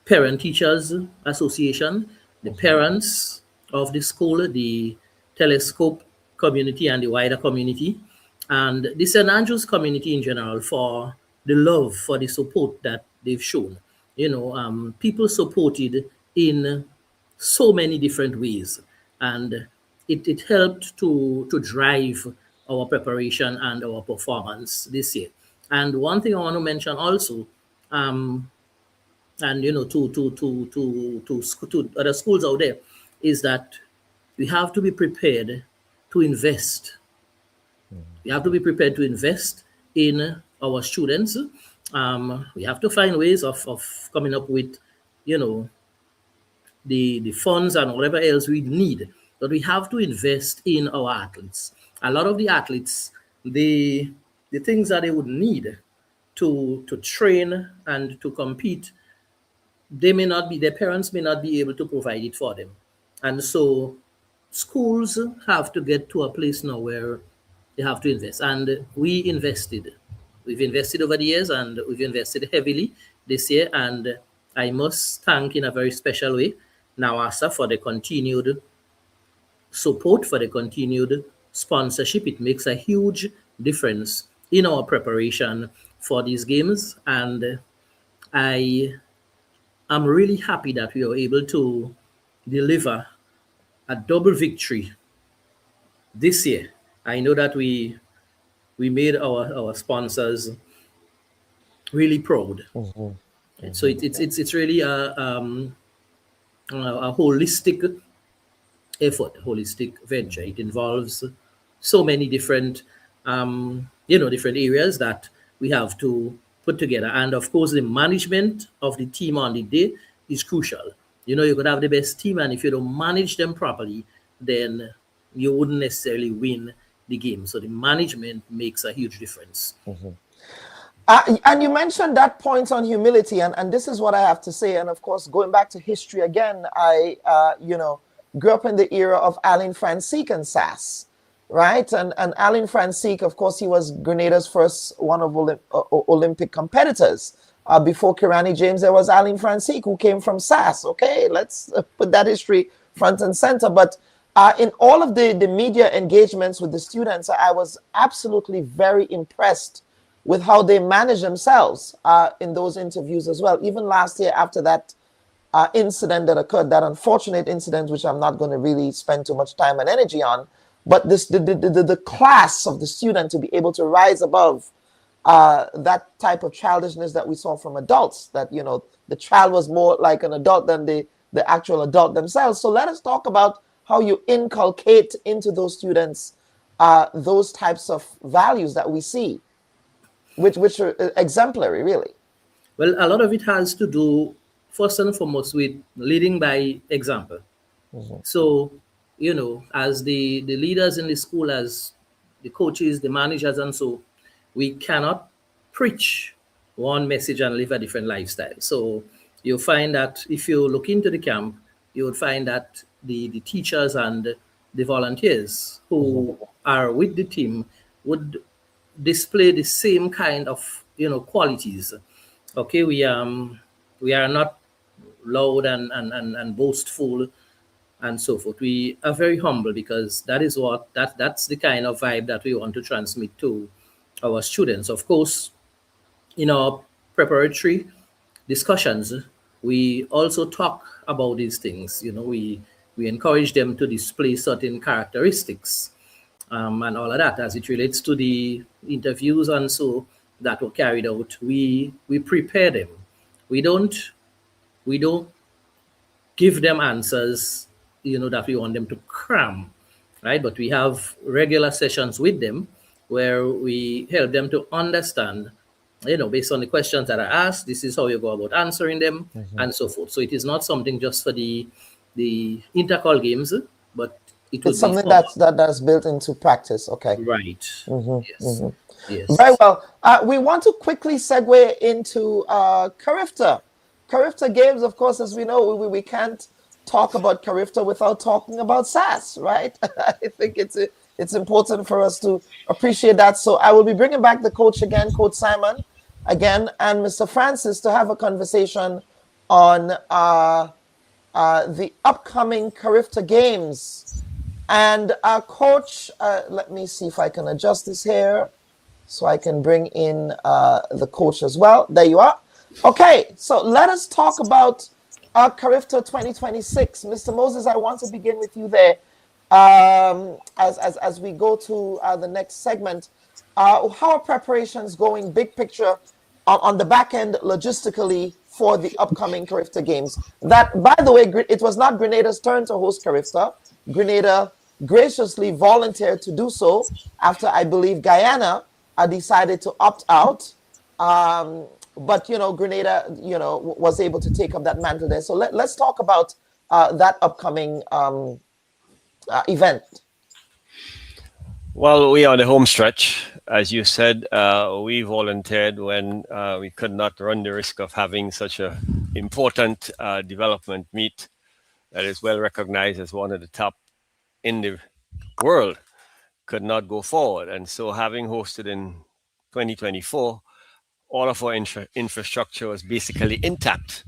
Parent Teachers Association, the parents of the school, the Telescope community and the wider community, and the St. Andrews community in general for the love, for the support that they've shown. People supported in so many different ways, and it helped to drive our preparation and our performance this year. And one thing I want to mention also, and to other schools out there, is that we have to be prepared to invest. We have to be prepared to invest in our students. We have to find ways of coming up with, the funds and whatever else we need. But we have to invest in our athletes. A lot of the athletes, the things that they would need to train and to compete, their parents may not be able to provide it for them. And so schools have to get to a place now where they have to invest. And we invested. We've invested over the years, and we've invested heavily this year. And I must thank in a very special way NAWASA for the continued support, for the continued sponsorship. It makes a huge difference in our preparation for these games. And I am really happy that we are able to deliver a double victory this year. I know that we made our sponsors really proud. And so it's really a holistic effort, holistic venture. It involves so many different different areas that we have to put together. And of course, the management of the team on the day is crucial. You could have the best team, and if you don't manage them properly, then you wouldn't necessarily win the game. So the management makes a huge difference. And you mentioned that point on humility, and this is what I have to say. And of course, going back to history again, I grew up in the era of Alain Francisque and S.A.A.S.S, right? And Alain Francisque, of course, he was Grenada's first one of Olympic competitors. Before Kirani James, there was Alain Francisque, who came from S.A.A.S. Okay, let's put that history front and center. But in all of the media engagements with the students, I was absolutely very impressed with how they manage themselves in those interviews as well. Even last year, after that incident that occurred, that unfortunate incident, which I'm not going to really spend too much time and energy on, but the class of the student to be able to rise above that type of childishness that we saw from adults, that, the child was more like an adult than the actual adult themselves. So let us talk about how you inculcate into those students those types of values that we see, which are exemplary, really. Well, a lot of it has to do, first and foremost, with leading by example. So, as the leaders in the school, as the coaches, the managers, and so, we cannot preach one message and live a different lifestyle. So you'll find that if you look into the camp, you would find that the teachers and the volunteers who are with the team would display the same kind of qualities. Okay, we are not loud and boastful and so forth. We are very humble, because that is that's the kind of vibe that we want to transmit to our students. Of course, in our preparatory discussions, we also talk about these things. We encourage them to display certain characteristics and all of that as it relates to the interviews and so that were carried out. We prepare them. We don't give them answers, that we want them to cram, right? But we have regular sessions with them where we help them to understand, based on the questions that are asked, this is how you go about answering them and so forth. So it is not something just for the intercall games, but it's something that's built into practice. Okay. Right. Yes. Yes. Very well. We want to quickly segue into CARIFTA. CARIFTA games, of course, as we know, we can't talk about CARIFTA without talking about S.A.A.S., right? I think it's important for us to appreciate that. So I will be bringing back the coach again, Coach Simon, again, and Mr. Francis to have a conversation on the upcoming CARIFTA games. And Coach, let me see if I can adjust this here so I can bring in the coach as well. There you are. Okay, so let us talk about CARIFTA 2026. Mr. Moses, I want to begin with you there as we go to the next segment. How are preparations going, big picture, on the back end logistically for the upcoming CARIFTA games? That, by the way, it was not Grenada's turn to host CARIFTA. Grenada graciously volunteered to do so after, I believe, Guyana decided to opt out. But, Grenada, was able to take up that mantle there. So let's talk about that upcoming event. Well, we are on the home stretch. As you said, we volunteered when we could not run the risk of having such an important development meet that is well recognized as one of the top in the world could not go forward. And so having hosted in 2024, all of our infrastructure was basically intact.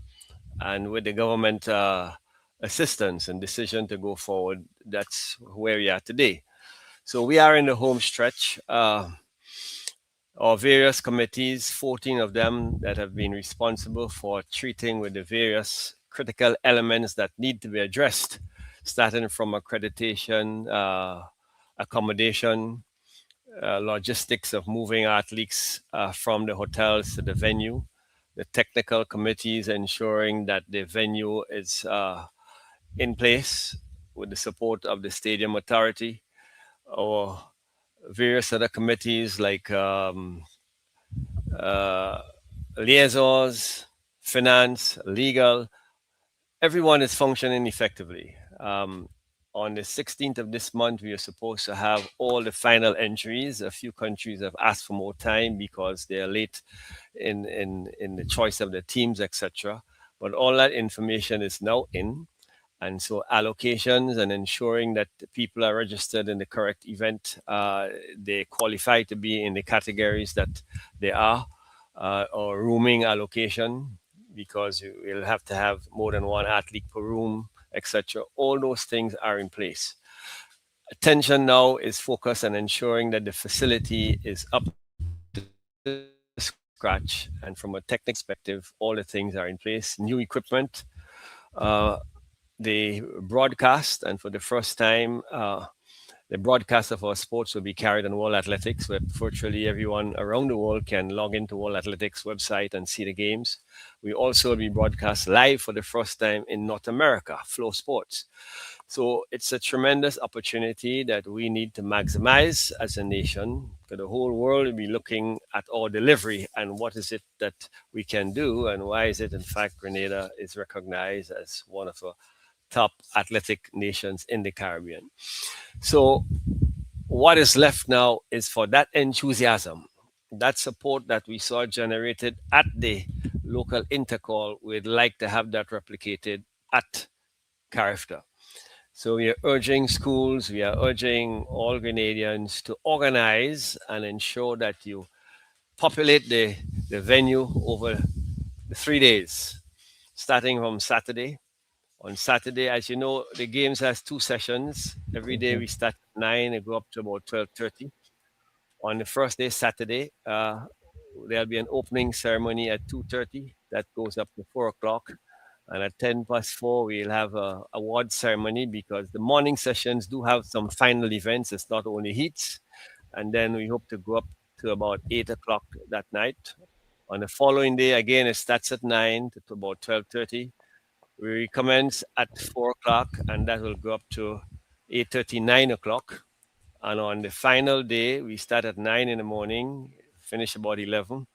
And with the government assistance and decision to go forward, that's where we are today. So we are in the home stretch. Our various committees, 14 of them that have been responsible for treating with the various critical elements that need to be addressed, starting from accreditation, accommodation, logistics of moving athletes from the hotels to the venue, the technical committees ensuring that the venue is in place with the support of the stadium authority, or various other committees like liaisons, finance, legal. Everyone is functioning effectively. On the 16th of this month, we are supposed to have all the final entries. A few countries have asked for more time because they are late in the choice of the teams, etc. But all that information is now in. And so allocations and ensuring that the people are registered in the correct event, they qualify to be in the categories that they are, or rooming allocation, because you will have to have more than one athlete per room, etc. All those things are in place. Attention now is focused on ensuring that the facility is up to scratch, and from a technical perspective, all the things are in place. New equipment, the broadcast, and for the first time, the broadcast of our sports will be carried on World Athletics, where virtually everyone around the world can log into World Athletics website and see the games. We also will be broadcast live for the first time in North America, Flow Sports. So it's a tremendous opportunity that we need to maximize as a nation, because the whole world will be looking at our delivery and what is it that we can do, and why is it, in fact, Grenada is recognized as one of the top athletic nations in the Caribbean. So what is left now is for that enthusiasm, that support that we saw generated at the local Intercol. We'd like to have that replicated at CARIFTA. So we are urging schools, we are urging all Grenadians to organize and ensure that you populate the venue over the 3 days, starting from Saturday. On Saturday, as you know, the games has 2 sessions. Every day we start at 9 and go up to about 12:30. On the first day, Saturday, there'll be an opening ceremony at 2:30 that goes up to 4 o'clock. And at 4:10, we'll have a award ceremony, because the morning sessions do have some final events. It's not only heats. And then we hope to go up to about 8 o'clock that night. On the following day, again, it starts at 9 to about 12:30. We commence at 4 o'clock, and that will go up to 8:30, 9 o'clock. And on the final day, we start at 9 in the morning, finish about 11.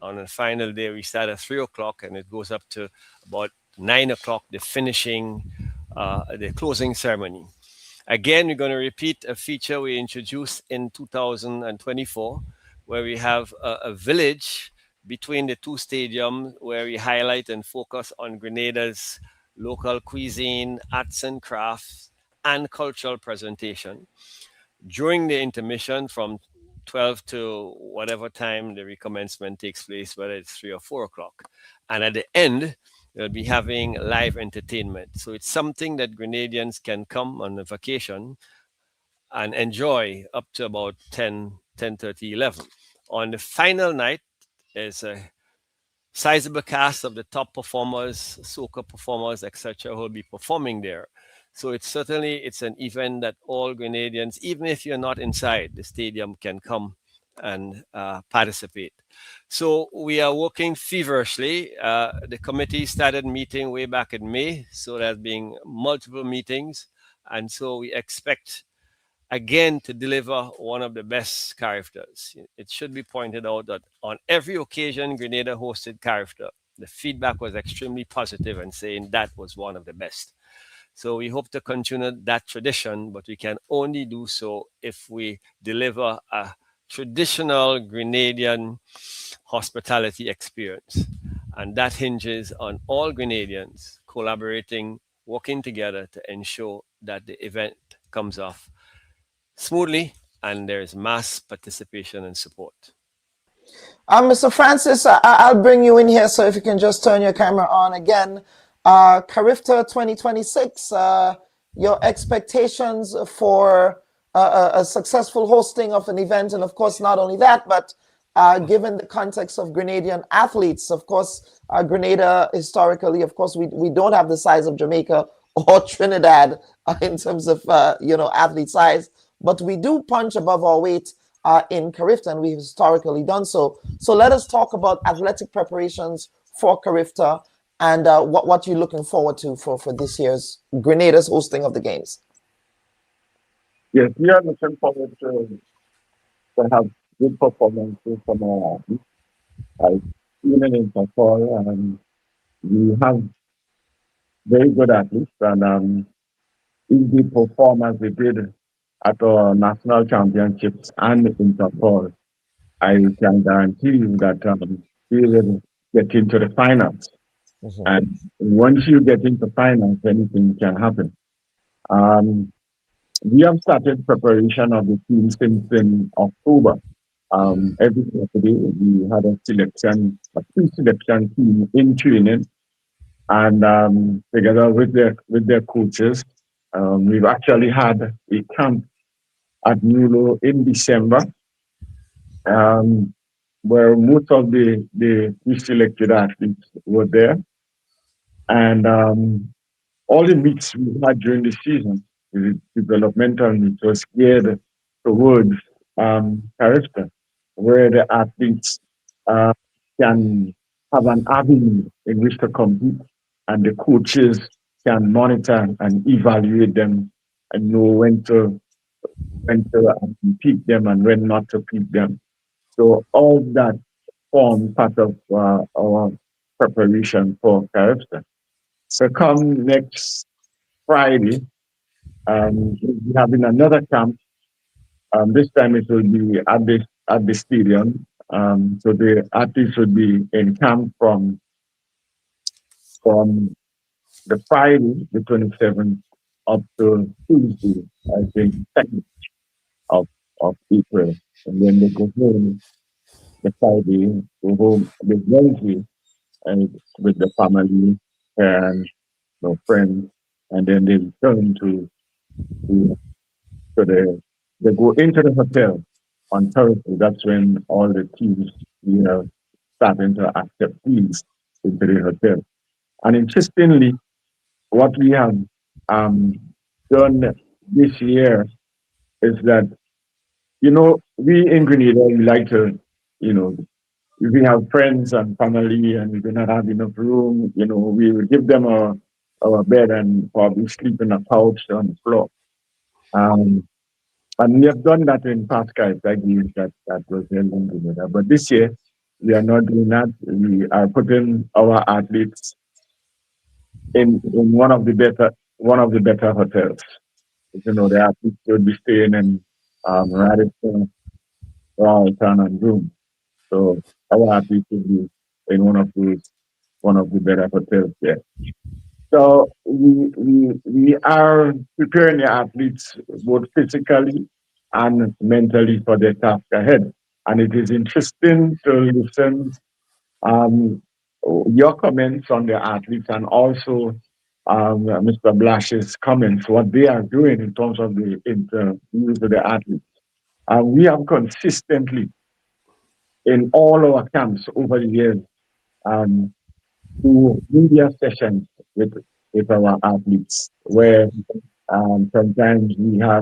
On the final day, we start at 3 o'clock, and it goes up to about 9 o'clock, the closing ceremony. Again, we're going to repeat a feature we introduced in 2024, where we have a village between the two stadiums, where we highlight and focus on Grenada's local cuisine, arts and crafts, and cultural presentation. During the intermission from 12 to whatever time the recommencement takes place, whether it's 3 or 4 o'clock. And at the end, we'll be having live entertainment. So it's something that Grenadians can come on a vacation and enjoy up to about 10:30, 11. On the final night, there's a sizable cast of the top performers, soca performers, etc., who will be performing there. So it's an event that all Grenadians, even if you're not inside the stadium, can come and participate. So we are working feverishly. The committee started meeting way back in May, so there's been multiple meetings. And so we expect, again, to deliver one of the best CARIFTAs. It should be pointed out that on every occasion Grenada hosted CARIFTA, the feedback was extremely positive and saying that was one of the best. So we hope to continue that tradition, but we can only do so if we deliver a traditional Grenadian hospitality experience. And that hinges on all Grenadians collaborating, working together to ensure that the event comes off smoothly and there's mass participation and support. Mr. Francis, I'll bring you in here, so if you can just turn your camera on again. CARIFTA 2026, your expectations for a successful hosting of an event, and of course not only that, but given the context of Grenadian athletes, of course, Grenada historically, of course, we don't have the size of Jamaica or Trinidad in terms of athlete size, but we do punch above our weight in CARIFTA, and we've historically done so. So let us talk about athletic preparations for CARIFTA and what you're looking forward to for this year's Grenada's hosting of the games. Yes, we are looking forward to have good performances from our athletes. I've seen in Intercol, and we have very good athletes, and if they perform as they did at our national championships and Intercol, I can guarantee you that we will get into the finals. And once you get into finals, anything can happen. We have started preparation of the team since in October. Every Saturday we had a pre-selection team in training, and together with their coaches, we've actually had a camp at Nulo in December, where most of the pre-selected athletes were there. And all the meets we had during the season, the developmental meets, was geared towards CARIFTA, where the athletes can have an avenue in which to compete, and the coaches can monitor and evaluate them and know when to peak them and when not to peak them. So all that forms part of our preparation for CARIFTA. So come next Friday, we'll be having another camp. This time it will be at the stadium. So the athletes will be in camp from the Friday, the 27th, up to Tuesday, I think, 2nd of April. And then they go home the Friday, go home the Wednesday, and with the family and friends, and then they return they go into the hotel on Thursday, that's when all the teams, starting to accept teams into the hotel. And interestingly, what we have done this year is that, we in Grenada, we like to, if we have friends and family and we do not have enough room, we will give them our bed and probably sleep in a couch on the floor. And we have done that in past CARIFTA games that was held in Grenada. But this year, we are not doing that. We are putting our athletes in one of the better hotels. The athletes will be staying in Radisson, Ralston, and Room. So our athletes will be in one of the better hotels there. So we are preparing the athletes both physically and mentally for the task ahead. And it is interesting to listen your comments on the athletes and also Mr. Blash's comments, what they are doing in terms of the interviews of the athletes. We have consistently, in all our camps over the years, do media sessions with our athletes, where sometimes I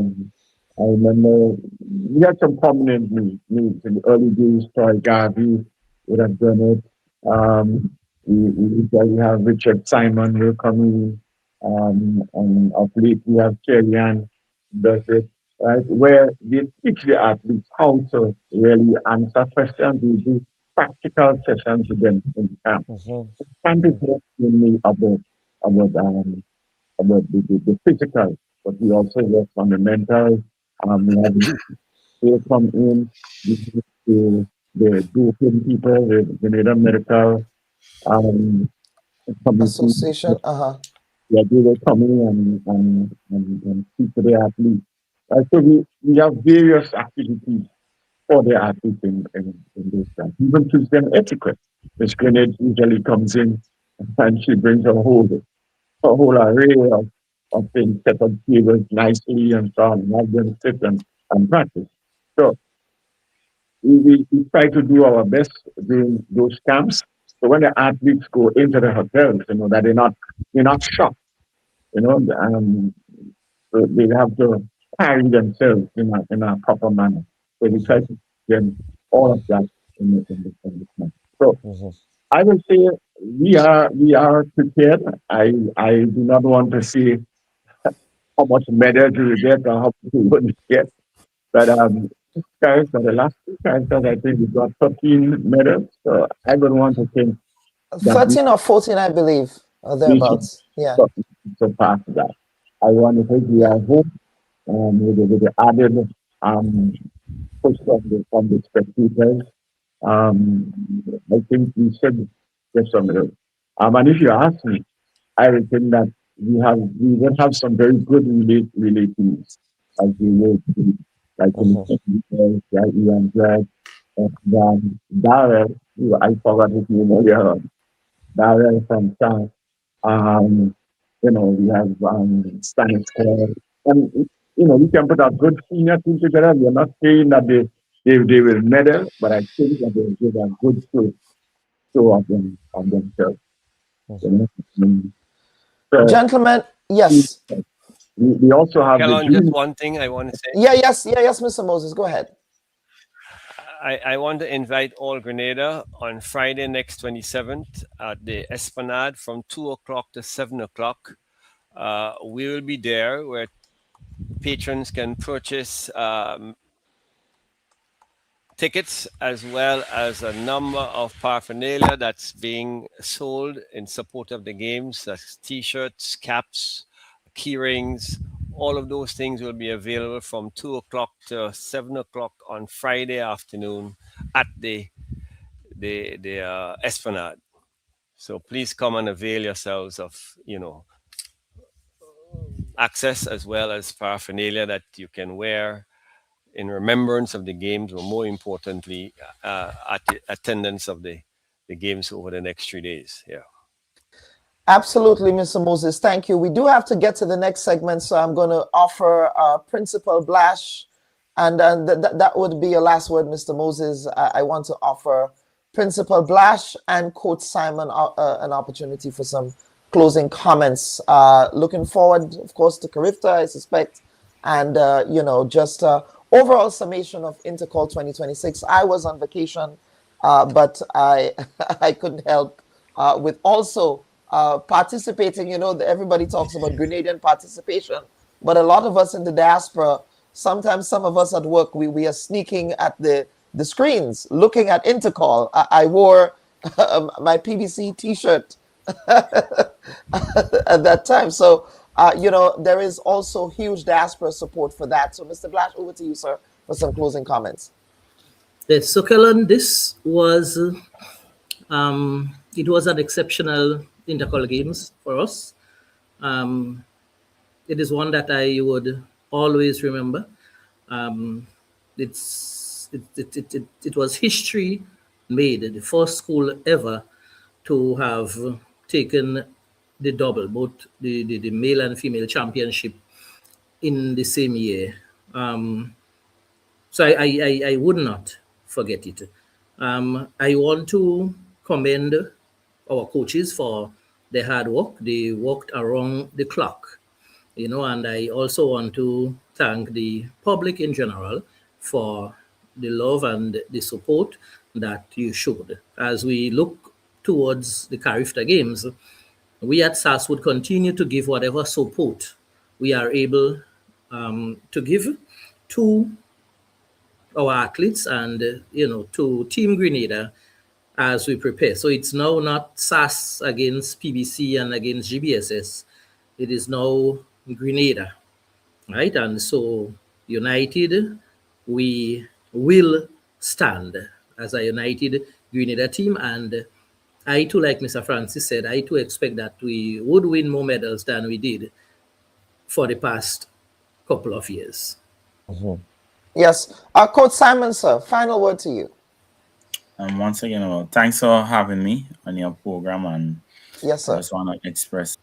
remember we had some prominent meets in the early days. Troy Garvey would have done it. We have Richard Simon will come in, and of late we have Kellyanne does it, right? Where they teach the athletes how to really answer questions. We do practical sessions with them in the camp. Can't be mainly about the physical, but we also work on the mental. We come in, the doping people, the Grenada Medical Association. Yeah, they will come in and speak to the athletes. So we have various activities for the athletes in this time. Even teach them etiquette. Miss Grenade usually comes in and she brings a whole array of things, set up tables nicely and so on, and have them sit and practice. So we try to do our best during those camps. So when the athletes go into the hotels, that they're not shocked. So they have to carry themselves in a proper manner. So we try to get all of that in the camp. So I will say we are prepared. I do not want to say how much medals we will get or how much we wouldn't get. But guys, for the last two times, I think we got 13 medals. So I don't want to think 13 or 14, I believe, or thereabouts. Yeah. Surpass that. I want to think we are home with the added push from the spectators. I think we should get some medals. And if you ask me, I would think that we will have some very good relatives as we will be, like Ian Dredd, and Darrell, I forgot his name earlier. Darrell from South. We have Stanislaw. And we can put a good senior team together. We are not saying that they will medal, but I think that they will give a good show of themselves. So, gentlemen, yes. We also have just one thing I want to say. Yes, Mr. Moses, go ahead. I want to invite all Grenada on Friday next 27th at the Esplanade from 2 o'clock to 7 o'clock. We will be there where patrons can purchase tickets as well as a number of paraphernalia that's being sold in support of the games. That's t-shirts, caps, key rings. All of those things will be available from 2 o'clock to 7 o'clock on Friday afternoon at the Esplanade. So please come and avail yourselves of, access as well as paraphernalia that you can wear in remembrance of the games, or more importantly, at the attendance of the games over the next 3 days. Yeah. Absolutely, Mr. Moses. Thank you. We do have to get to the next segment, so I'm going to offer Principal Blash And that would be your last word, Mr. Moses. I want to offer Principal Blash and Coach Simon an opportunity for some closing comments. Looking forward, of course, to CARIFTA, I suspect, and just overall summation of Intercol 2026. I was on vacation, but I couldn't help with also participating. Everybody talks about Grenadian participation, but a lot of us in the diaspora, sometimes some of us at work, we are sneaking at the screens, looking at Intercol. I wore my PBC T-shirt at that time. So, there is also huge diaspora support for that. So, Mr. Blash, over to you, sir, for some closing comments. Yes, so Kellen, this was, it was an exceptional Intercol Games for us. It is one that I would always remember. It was history made, the first school ever to have taken the double, both the male and female championship in the same year. So I would not forget it. I want to commend our coaches for their hard work. They worked around the clock, and I also want to thank the public in general for the love and the support that you showed. As we look towards the CARIFTA Games, we at S.A.A.S would continue to give whatever support we are able to give to our athletes and, to Team Grenada as we prepare. So it's now not S.A.A.S against PBC and against GBSS. It is now Grenada, right? And so united, we will stand as a united Grenada team. And I too, like Mr. Francis said, I too expect that we would win more medals than we did for the past couple of years. Mm-hmm. Yes. Coach Simon, sir, final word to you. Once again, thanks for having me on your program. And yes, sir. I just want to express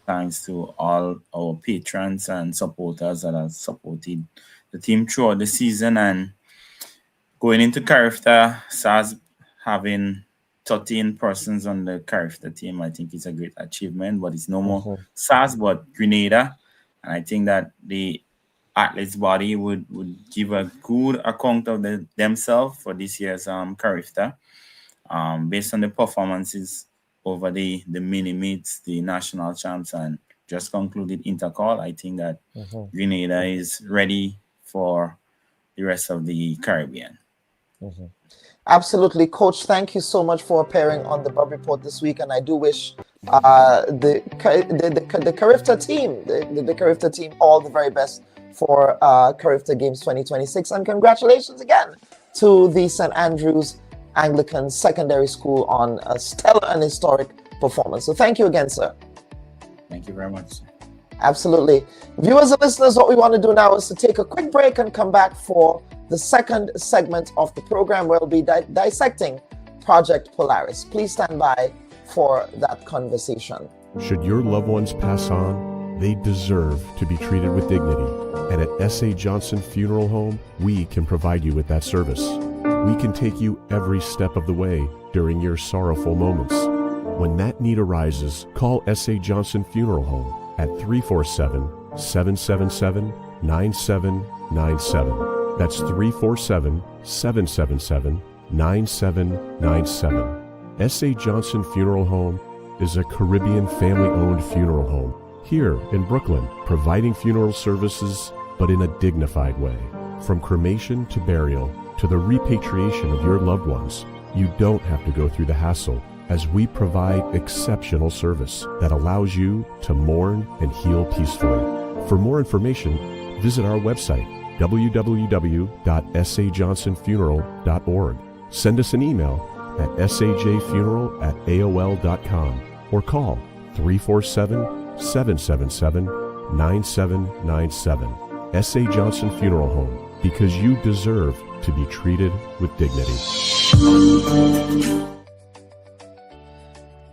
thanks to all our patrons and supporters that have supported the team throughout the season. And going into CARIFTA, S.A.A.S having 13 persons on the CARIFTA team, I think it's a great achievement, but it's no more S.A.A.S but Grenada. And I think that the athletes body would give a good account of themselves for this year's CARIFTA, based on the performances over the mini meets, the national champs, and just concluded Intercol. I think that Grenada is ready for the rest of the Caribbean. Absolutely. Coach, thank you so much for appearing on the Bubb Report this week. And I do wish the CARIFTA team, the CARIFTA team, all the very best for CARIFTA Games 2026. And congratulations again to the St. Andrews Anglican Secondary School on a stellar and historic performance. So thank you again, sir. Thank you very much. Absolutely. Viewers and listeners, what we want to do now is to take a quick break and come back for the second segment of the program where we'll be dissecting Project Polaris. Please stand by for that conversation. Should your loved ones pass on, they deserve to be treated with dignity. And at S.A. Johnson Funeral Home, we can provide you with that service. We can take you every step of the way during your sorrowful moments. When that need arises, call S.A. Johnson Funeral Home at 347-777-9797. That's 347-777-9797. S.A. Johnson Funeral Home is a Caribbean family-owned funeral home here in Brooklyn, providing funeral services, but in a dignified way. From cremation to burial to the repatriation of your loved ones, you don't have to go through the hassle, as we provide exceptional service that allows you to mourn and heal peacefully. For more information, visit our website, www.sajohnsonfuneral.org. Send us an email at sajfuneral@aol.com or call 347-777-9797. S.A. Johnson Funeral Home, because you deserve to be treated with dignity.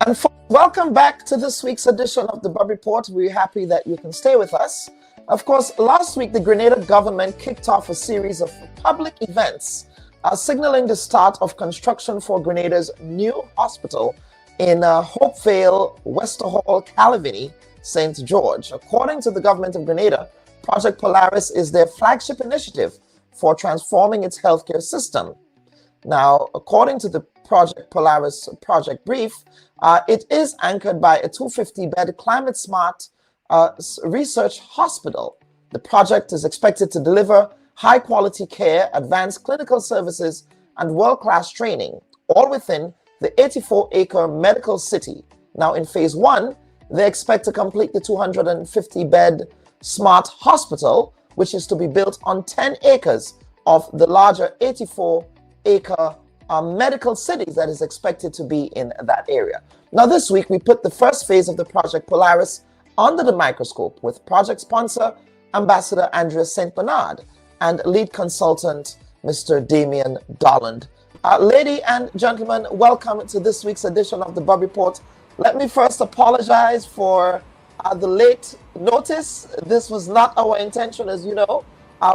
And welcome back to this week's edition of the Bubb Report. We're happy that you can stay with us. Of course, last week, the Grenada government kicked off a series of public events signaling the start of construction for Grenada's new hospital in Hope Vale, Westerhall, Calavini, St. George. According to the government of Grenada, Project Polaris is their flagship initiative for transforming its healthcare system. Now, according to the Project Polaris project brief, it is anchored by a 250-bed climate-smart research hospital. The project is expected to deliver high-quality care, advanced clinical services, and world-class training, all within the 84-acre medical city. Now, in phase 1, they expect to complete the 250-bed smart hospital, which is to be built on 10 acres of the larger 84-acre medical cities that is expected to be in that area. Now, this week, we put the first phase of the Project Polaris under the microscope with project sponsor, Ambassador Andrea St. Bernard, and lead consultant, Mr. Damien Dolland. Ladies and gentlemen, welcome to this week's edition of the Bubb Report. Let me first apologize for the late notice. This was not our intention, as you know.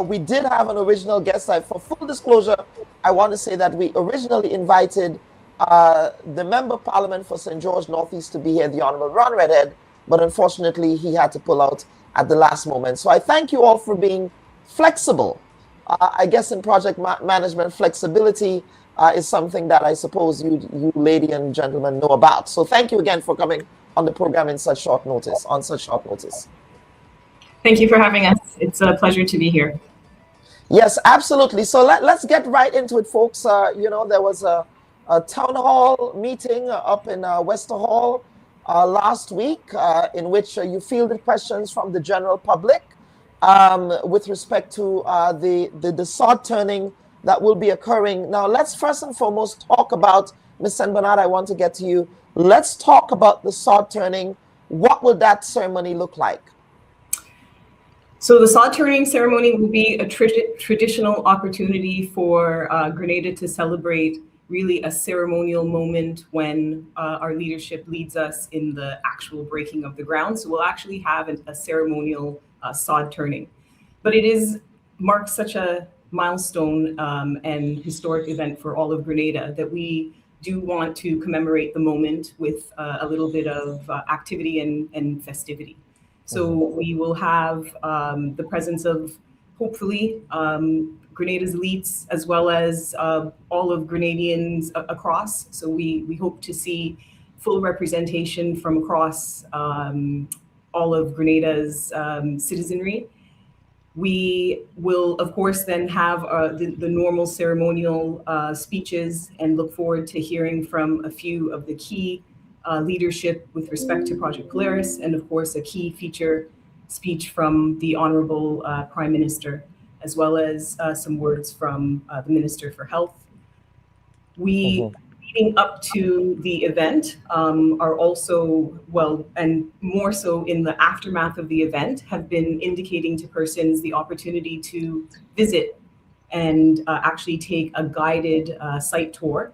We did have an original guest. For full disclosure, I want to say that we originally invited the Member of Parliament for St. George Northeast to be here, the Honorable Ron Redhead, but unfortunately he had to pull out at the last moment. So I thank you all for being flexible. I guess in project management, flexibility is something that I suppose you ladies and gentlemen know about. So thank you again for coming on the program in such short notice, Thank you for having us. It's a pleasure to be here. Yes, absolutely. So let's get right into it, folks. There was a town hall meeting up in Westerhall last week in which you fielded questions from the general public with respect to the sod turning that will be occurring. Now, let's first and foremost talk about, Ms. St. Bernard, I want to get to you. Let's talk about the sod turning. What will that ceremony look like? So the sod turning ceremony will be a traditional opportunity for Grenada to celebrate really a ceremonial moment when our leadership leads us in the actual breaking of the ground. So we'll actually have a ceremonial sod turning. But it marks such a milestone and historic event for all of Grenada that we do want to commemorate the moment with a little bit of activity and festivity. So we will have the presence of, hopefully, Grenada's elites, as well as all of Grenadians across. So we hope to see full representation from across all of Grenada's citizenry. We will, of course, then have the normal ceremonial speeches and look forward to hearing from a few of the key leadership with respect to Project Polaris, and of course, a key feature speech from the Honorable Prime Minister, as well as some words from the Minister for Health. We, leading up to the event, are also, well, and more so in the aftermath of the event, have been indicating to persons the opportunity to visit and actually take a guided site tour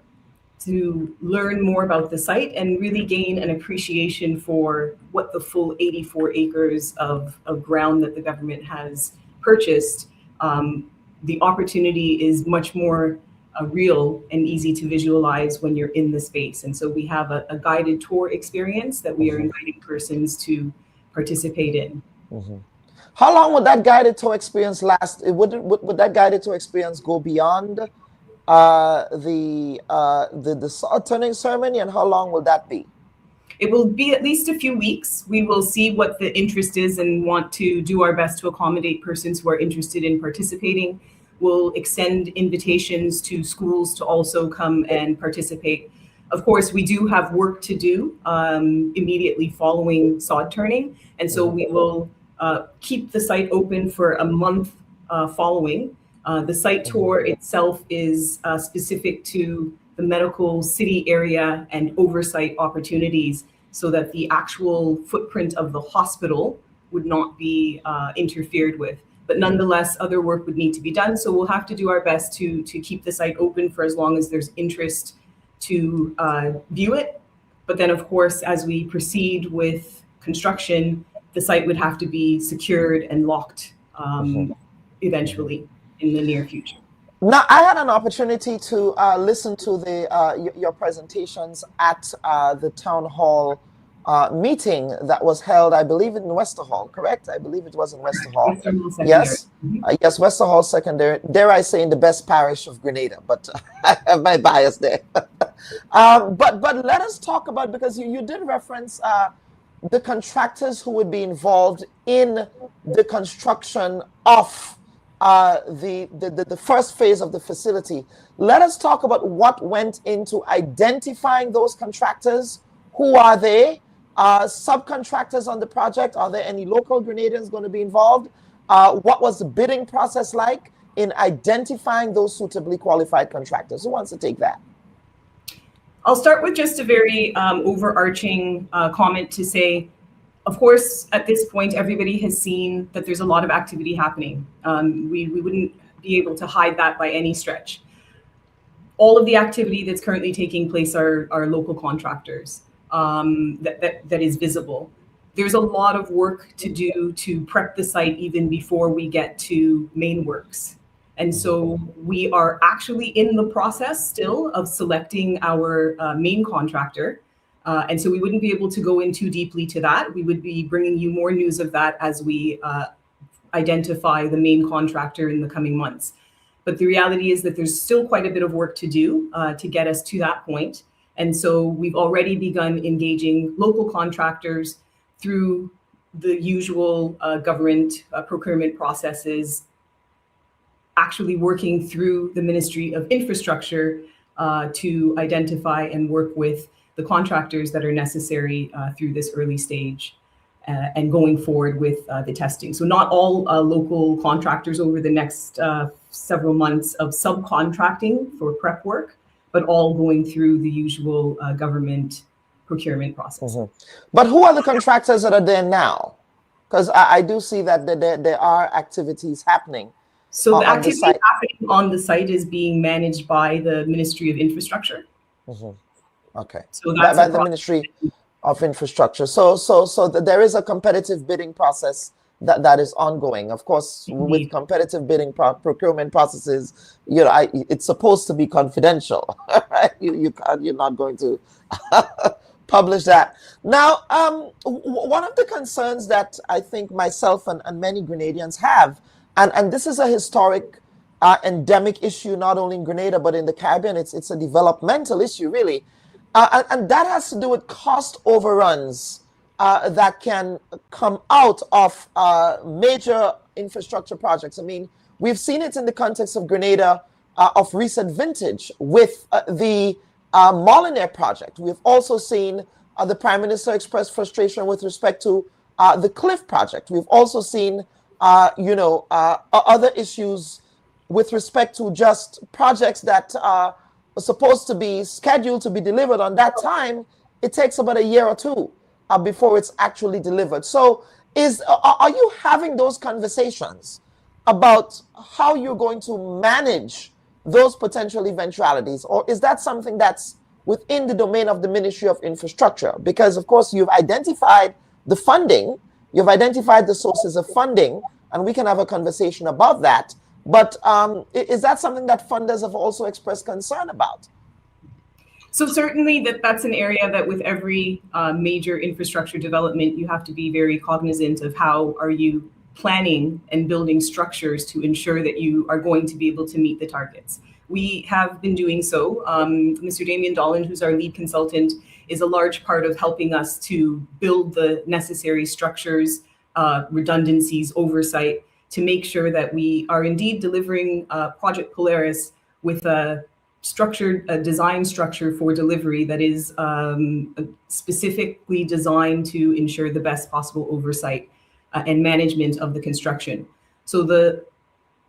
to learn more about the site and really gain an appreciation for what the full 84 acres of ground that the government has purchased. The opportunity is much more real and easy to visualize when you're in the space. And so we have a guided tour experience that we are inviting persons to participate in. How long would that guided tour experience last? Would that guided tour experience go beyond the sod turning ceremony, and how long will that be? It will be at least a few weeks. We will see what the interest is and want to do our best to accommodate persons who are interested in participating. We'll extend invitations to schools to also come and participate. Of course, we do have work to do immediately following sod turning, and so we will keep the site open for a month following. The site tour itself is specific to the medical city area and oversight opportunities so that the actual footprint of the hospital would not be interfered with. But nonetheless, other work would need to be done. So we'll have to do our best to keep the site open for as long as there's interest to view it. But then, of course, as we proceed with construction, the site would have to be secured and locked eventually in the near future. Now, I had an opportunity to listen to your presentations at the town hall meeting that was held, I believe, in Wester Hall, correct? I believe it was in Wester Hall. Yes, yes, Wester Hall Secondary. Dare I say, in the best parish of Grenada, but I have my bias there. But let us talk about, because you did reference the contractors who would be involved in the construction of the first phase of the facility. Let us talk about what went into identifying those contractors. Who are they? Subcontractors on the project? Are there any local Grenadians going to be involved? What was the bidding process like in identifying those suitably qualified contractors? Who wants to take that? I'll start with just a very overarching comment to say, of course, at this point, everybody has seen that there's a lot of activity happening. We wouldn't be able to hide that by any stretch. All of the activity that's currently taking place are local contractors that is visible. There's a lot of work to do to prep the site even before we get to main works. And so we are actually in the process still of selecting our main contractor. And so we wouldn't be able to go in too deeply to that. We would be bringing you more news of that as we identify the main contractor in the coming months. But the reality is that there's still quite a bit of work to do to get us to that point. And so we've already begun engaging local contractors through the usual government procurement processes, actually working through the Ministry of Infrastructure to identify and work with the contractors that are necessary through this early stage and going forward with the testing. So not all local contractors over the next several months of subcontracting for prep work, but all going through the usual government procurement process. But who are the contractors that are there now? Because I do see that there are activities happening. So the activity happening on the site is being managed by the Ministry of Infrastructure. Okay. So that's by the Ministry of Infrastructure. So there is a competitive bidding process that is ongoing. Of course, with competitive bidding procurement processes, it's supposed to be confidential. Right? You're not going to publish that. Now, one of the concerns that I think myself and many Grenadians have, and this is a historic endemic issue, not only in Grenada, but in the Caribbean, it's a developmental issue, really. And that has to do with cost overruns that can come out of major infrastructure projects. I mean, we've seen it in the context of Grenada of recent vintage with the Molyneux project. We've also seen the Prime Minister express frustration with respect to the Cliff project. We've also seen, other issues with respect to just projects that are supposed to be scheduled to be delivered on that time. It takes about a year or two before it's actually delivered. So are you having those conversations about how you're going to manage those potential eventualities? Or is that something that's within the domain of the Ministry of Infrastructure? Because, of course, you've identified the funding, you've identified the sources of funding, and we can have a conversation about that. But is that something that funders have also expressed concern about? So certainly that's an area that with every major infrastructure development, you have to be very cognizant of how are you planning and building structures to ensure that you are going to be able to meet the targets. We have been doing so. Mr. Damien Dolland, who's our lead consultant, is a large part of helping us to build the necessary structures, redundancies, oversight, to make sure that we are indeed delivering Project Polaris with a design structure for delivery that is specifically designed to ensure the best possible oversight and management of the construction. So the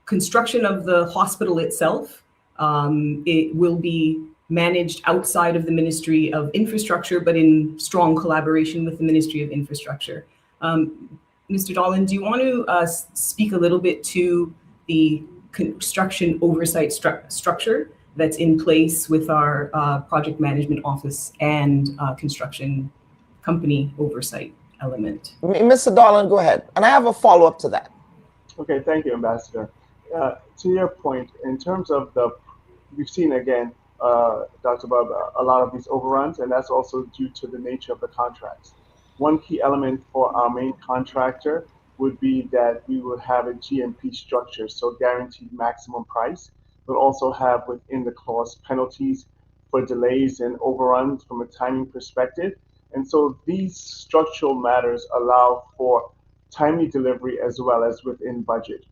construction of the hospital itself, it will be managed outside of the Ministry of Infrastructure, but in strong collaboration with the Ministry of Infrastructure. Mr. Dolland, do you want to speak a little bit to the construction oversight structure that's in place with our project management office and construction company oversight element. Mr. Darlan, go ahead. And I have a follow-up to that. Okay, thank you, Ambassador. To your point, in terms of we've seen again, Dr. Bubb, a lot of these overruns, and that's also due to the nature of the contracts. One key element for our main contractor would be that we would have a GMP structure, so guaranteed maximum price, but also have within the clause penalties for delays and overruns from a timing perspective. And so these structural matters allow for timely delivery as well as within budget.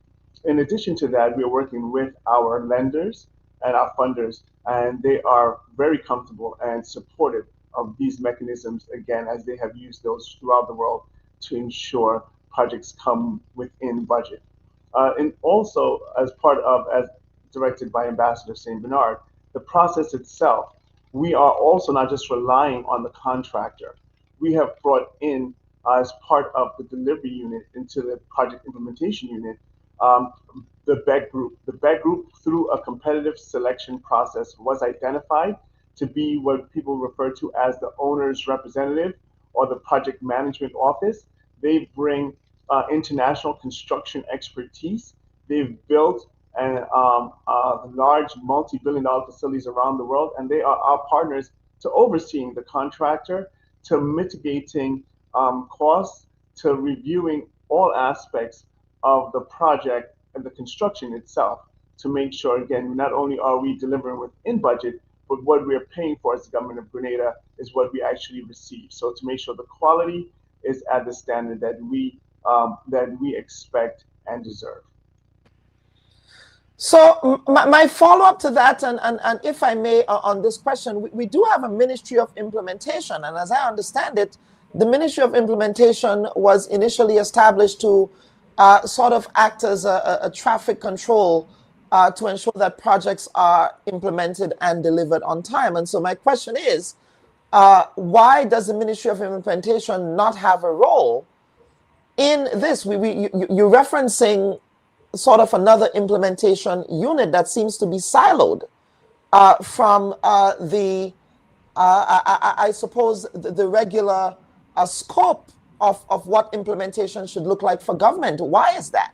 In addition to that, we are working with our lenders and our funders, and they are very comfortable and supportive of these mechanisms, again, as they have used those throughout the world to ensure projects come within budget. And also, as directed by Ambassador St. Bernard, the process itself, we are also not just relying on the contractor. We have brought in, as part of the delivery unit into the project implementation unit, the BEG group. The BEG group, through a competitive selection process, was identified to be what people refer to as the owner's representative or the project management office. They bring international construction expertise. They've built large multi-billion-dollar facilities around the world, and they are our partners to overseeing the contractor, to mitigating costs, to reviewing all aspects of the project and the construction itself, to make sure, again, not only are we delivering within budget, but what we're paying for as the government of Grenada is what we actually receive. So to make sure the quality is at the standard that we expect and deserve. So my follow-up to that, and if I may, on this question, we do have a Ministry of Implementation, and as I understand it, the Ministry of Implementation was initially established to sort of act as a traffic control to ensure that projects are implemented and delivered on time. And so my question is, why does the Ministry of Implementation not have a role in this? You're referencing sort of another implementation unit that seems to be siloed from I suppose, the regular scope of what implementation should look like for government. Why is that?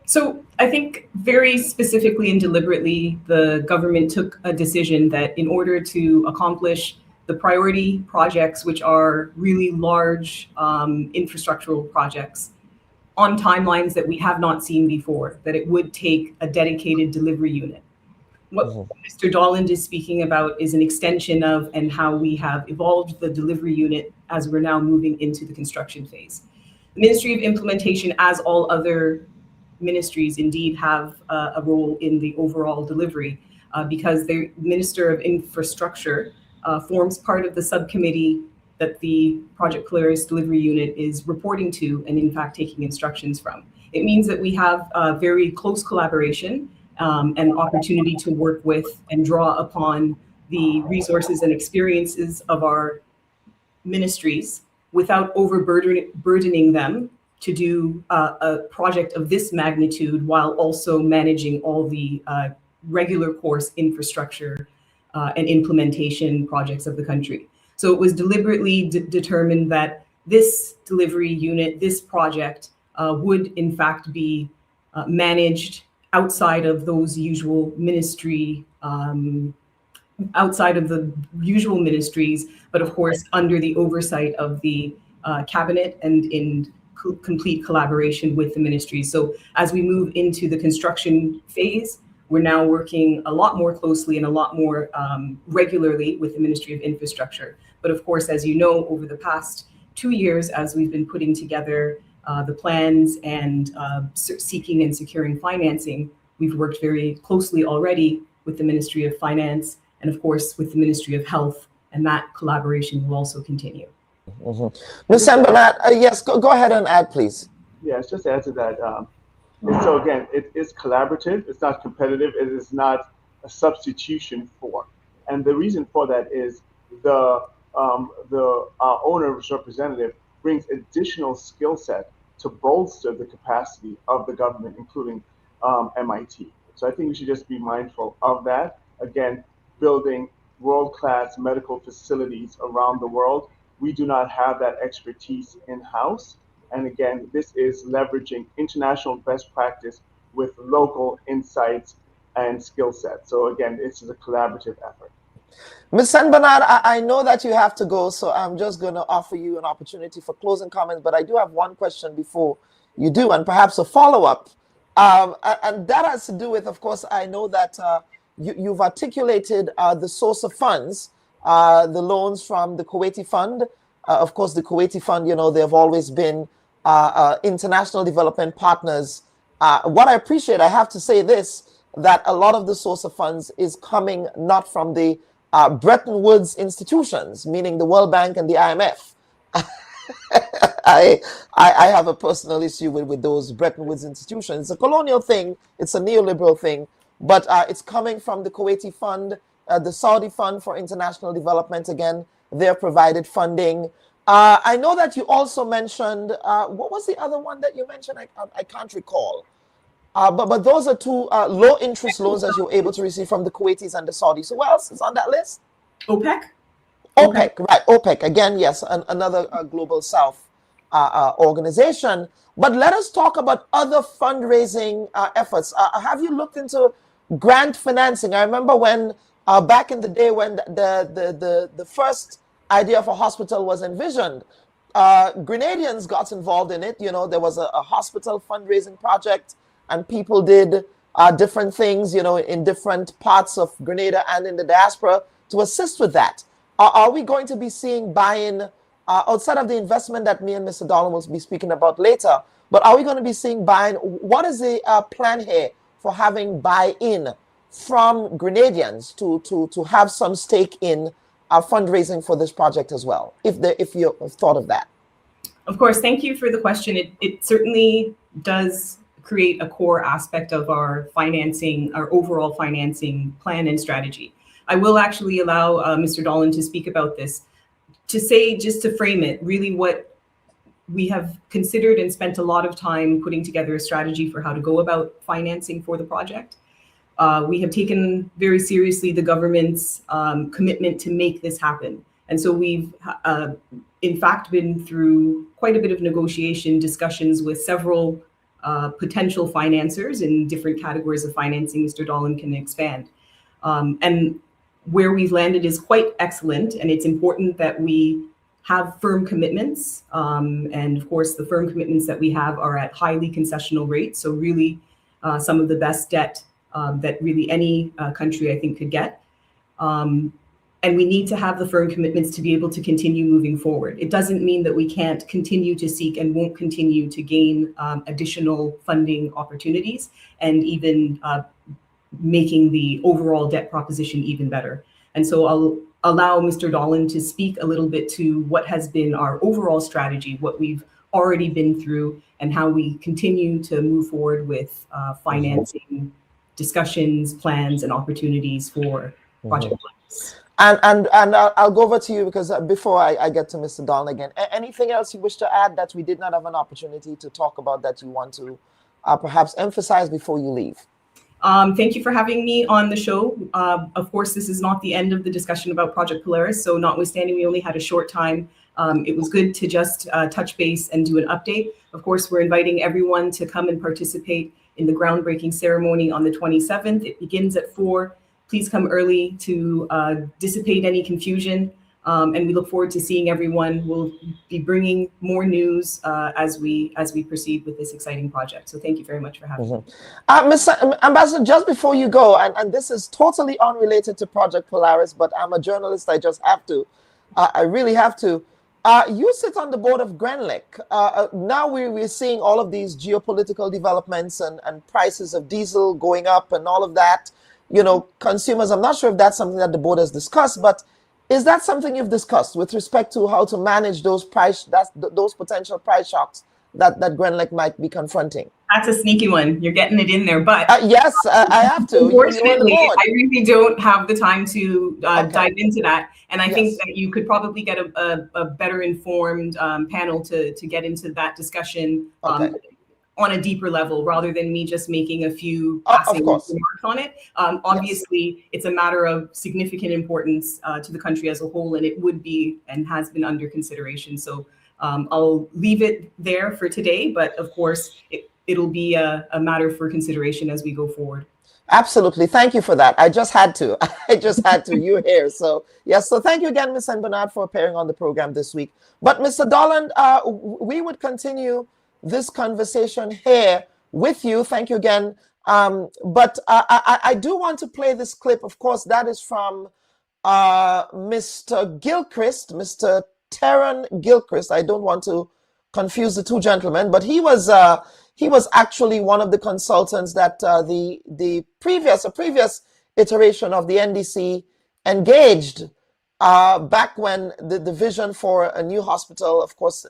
So I think very specifically and deliberately, the government took a decision that in order to accomplish the priority projects, which are really large infrastructural projects, on timelines that we have not seen before, that it would take a dedicated delivery unit. What Mr. Darlan is speaking about is an extension of and how we have evolved the delivery unit as we're now moving into the construction phase. The Ministry of Implementation, as all other ministries, indeed have a role in the overall delivery because the Minister of Infrastructure forms part of the subcommittee that the Project Polaris delivery unit is reporting to and in fact taking instructions from. It means that we have very close collaboration and opportunity to work with and draw upon the resources and experiences of our ministries without overburdening them to do a project of this magnitude while also managing all the regular course infrastructure and implementation projects of the country. So it was deliberately determined that this delivery unit, this project, would in fact be managed outside of those usual ministry, outside of the usual ministries, but of course under the oversight of the cabinet and in complete collaboration with the ministries. So as we move into the construction phase, we're now working a lot more closely and a lot more regularly with the Ministry of Infrastructure. But of course, as you know, over the past 2 years, as we've been putting together the plans and seeking and securing financing, we've worked very closely already with the Ministry of Finance and of course with the Ministry of Health, and that collaboration will also continue. Ms. Bernard, yes, go ahead and add, please. Yes, just to add to that. So again, it is collaborative, it's not competitive, it is not a substitution for. And the reason for that is our owner's representative brings additional skill set to bolster the capacity of the government, including MIT. So I think we should just be mindful of that. Again, building world-class medical facilities around the world we do not have that expertise in-house. And again, this is leveraging international best practice with local insights and skill sets. So again, this is a collaborative effort. Ms. San Bernard, I know that you have to go, so I'm just going to offer you an opportunity for closing comments, but I do have one question before you do, and perhaps a follow-up. And that has to do with, of course, I know that you've articulated the source of funds, the loans from the Kuwaiti Fund. Of course, the Kuwaiti Fund, you know, they've always been international development partners. What I appreciate, I have to say this, that a lot of the source of funds is coming not from the Bretton Woods institutions, meaning the World Bank and the IMF. I have a personal issue with those Bretton Woods institutions. It's a colonial thing, it's a neoliberal thing, but it's coming from the Kuwaiti Fund, the Saudi Fund for International Development. Again, they're provided funding. I know that you also mentioned, what was the other one that you mentioned? I can't recall. But those are two low interest loans that you're able to receive from the Kuwaitis and the Saudis. So what else is on that list? OPEC? OPEC, right, OPEC. Again, yes, another Global South organization. But let us talk about other fundraising efforts. Have you looked into grant financing? I remember when, back in the day when the first idea of a hospital was envisioned, Grenadians got involved in it. You know, there was a hospital fundraising project, and people did different things, you know, in different parts of Grenada and in the diaspora to assist with that. Are we going to be seeing buy-in outside of the investment that me and Mr. Dolan will be speaking about later? But are we going to be seeing buy-in? What is the plan here for having buy-in from Grenadians to have some stake in fundraising for this project as well, if you have thought of that? Of course, thank you for the question. It certainly does create a core aspect of our financing, our overall financing plan and strategy. I will actually allow Mr. Dolan to speak about this. To say, just to frame it, really what we have considered and spent a lot of time putting together a strategy for how to go about financing for the project. We have taken very seriously the government's commitment to make this happen. And so we've, in fact, been through quite a bit of negotiation discussions with several potential financiers in different categories of financing. Mr. Dolan can expand. And where we've landed is quite excellent, and it's important that we have firm commitments. And of course, the firm commitments that we have are at highly concessional rates. So really some of the best debt that really any country, I think, could get. And we need to have the firm commitments to be able to continue moving forward. It doesn't mean that we can't continue to seek and won't continue to gain additional funding opportunities and even making the overall debt proposition even better. And so I'll allow Mr. Dolan to speak a little bit to what has been our overall strategy, what we've already been through, and how we continue to move forward with financing discussions, plans, and opportunities for Project Polaris. And I'll go over to you because before I get to Mr. Dolan again, anything else you wish to add that we did not have an opportunity to talk about that you want to perhaps emphasize before you leave? Thank you for having me on the show. Of course, this is not the end of the discussion about Project Polaris. So notwithstanding, we only had a short time. It was good to just touch base and do an update. Of course, we're inviting everyone to come and participate in the groundbreaking ceremony on the 27th. It begins at 4. Please come early to dissipate any confusion. And we look forward to seeing everyone. We'll be bringing more news as we proceed with this exciting project. So thank you very much for having me. Mr. Ambassador, just before you go, and this is totally unrelated to Project Polaris, but I'm a journalist, I just have to. I really have to. You sit on the board of Grenlec. Now we're seeing all of these geopolitical developments and prices of diesel going up and all of that. You know, consumers, I'm not sure if that's something that the board has discussed, but is that something you've discussed with respect to how to manage those potential price shocks that Grenlec might be confronting? That's a sneaky one. You're getting it in there, but yes, I have to. Unfortunately, I really don't have the time to dive into that. And I think that you could probably get a better informed panel to get into that discussion. on a deeper level rather than me just making a few passing remarks on it. Obviously, it's a matter of significant importance to the country as a whole, and it would be and has been under consideration. So I'll leave it there for today, but of course, it'll be a matter for consideration as we go forward. Absolutely. Thank you for that. I just had to. You're here. So, yes. So thank you again, Ms. N. Bernard, for appearing on the program this week. But Mr. Dolland, we would continue this conversation here with you. Thank you again. But I do want to play this clip. Of course, that is from Mr. Gilchrist, Mr. Terran Gilchrist. I don't want to confuse the two gentlemen, but he was actually one of the consultants that the previous iteration of the NDC engaged back when the vision for a new hospital, of course,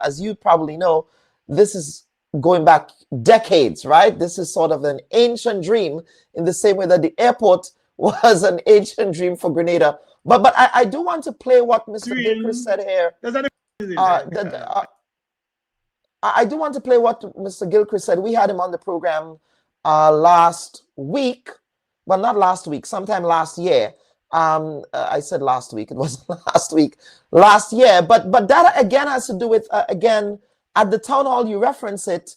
as you probably know, this is going back decades, right? This is sort of an ancient dream in the same way that the airport was an ancient dream for Grenada. But I do want to play what Mr. Gilchrist said here. I do want to play what Mr. Gilchrist said. We had him on the program last week. Well, not last week, sometime last year. I said last week. It was last week, last year. But that, again, has to do with, again, at the town hall, you reference it,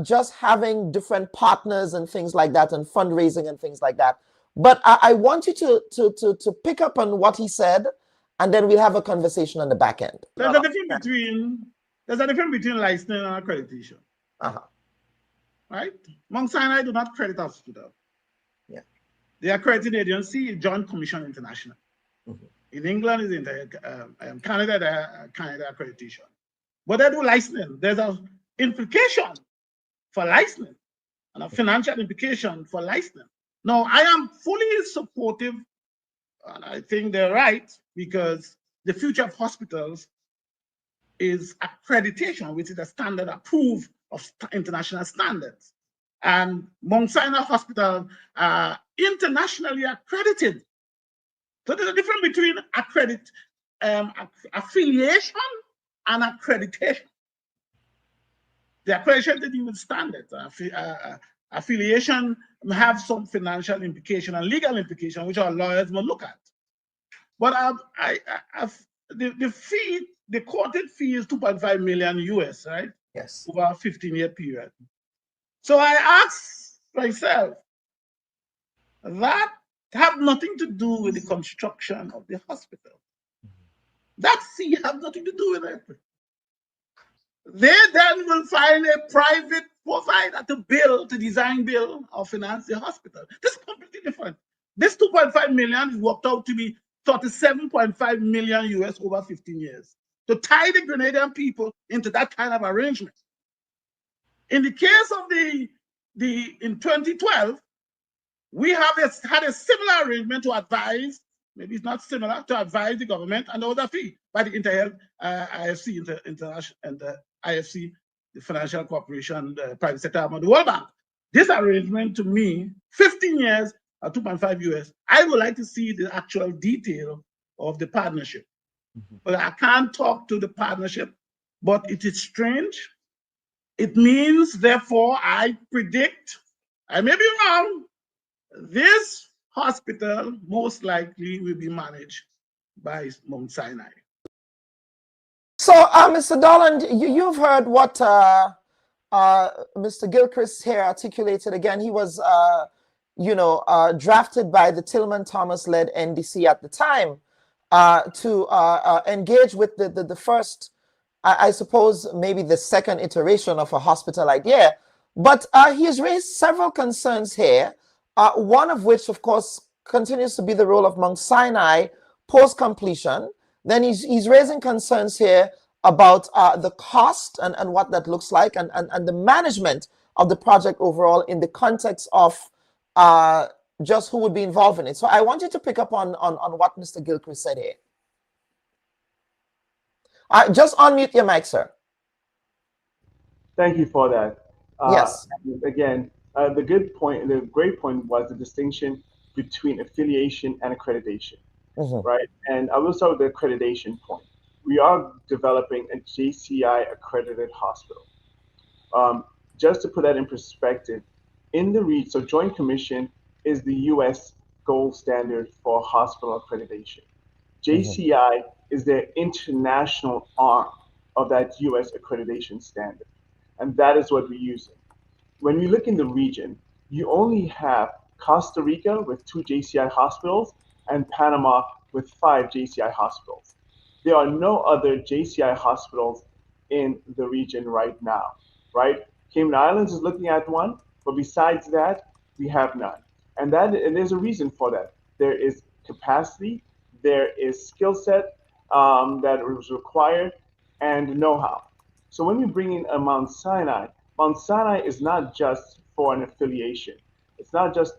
just having different partners and things like that and fundraising and things like that. But I want you to pick up on what he said, and then we'll have a conversation on the back end. There's a difference between licensing and accreditation. Right? Mount Sinai do not credit hospital. Yeah. The accrediting agency is Joint Commission International. In England, is Canada, Canada accreditation. But they do licensing. There's an implication for licensing and a financial implication for licensing. Now, I am fully supportive, and I think they're right, because the future of hospitals is accreditation, which is a standard approved of international standards. And Mount Sinai Hospital are internationally accredited. So there's a difference between affiliation and accreditation. The accreditation to do with standards. Affiliation may have some financial implication and legal implication, which our lawyers will look at. But the fee, the quoted fee is 2.5 million US, right? Yes. Over a 15-year period. So I asked myself, that have nothing to do with the construction of the hospital. That fee have nothing to do with it. They then will find a private provider to design, build, or finance the hospital. This is completely different. This 2.5 million is worked out to be 37.5 million US over 15 years. To tie the Grenadian people into that kind of arrangement. In the case of in 2012, we had a similar arrangement to advise, maybe it's not similar, to advise the government, and there was a fee by the IFC, International, and the IFC, the Financial Corporation, the private sector, and the World Bank. This arrangement, to me, 15 years at 2.5 US, I would like to see the actual detail of the partnership. But I can't talk to the partnership, but it is strange. It means, therefore, I predict, I may be wrong, this hospital most likely will be managed by Mount Sinai. So, Mr. Dolland, you've heard what Mr. Gilchrist here articulated. Again, he was, drafted by the Tillman Thomas-led NDC at the time to engage with the first, I suppose, maybe the second iteration of a hospital idea. But he has raised several concerns here, one of which, of course, continues to be the role of Mount Sinai post-completion. Then he's raising concerns here about the cost and what that looks like and the management of the project overall in the context of just who would be involved in it. So I want you to pick up on what Mr. Gilchrist said here. Just unmute your mic, sir. Thank you for that. Yes. Again, the great point was the distinction between affiliation and accreditation, right? And I will start with the accreditation point. We are developing a JCI accredited hospital. just to put that in perspective, in the region, so Joint Commission is the U.S. gold standard for hospital accreditation. JCI is their international arm of that U.S. accreditation standard, and that is what we're using. When we look in the region, you only have Costa Rica with 2 JCI hospitals and Panama with 5 JCI hospitals. There are no other JCI hospitals in the region right now, right? Cayman Islands is looking at one, but besides that, we have none. And there's a reason for that. There is capacity, there is skill set that is required, and know-how. So when we bring in a Mount Sinai is not just for an affiliation. It's not just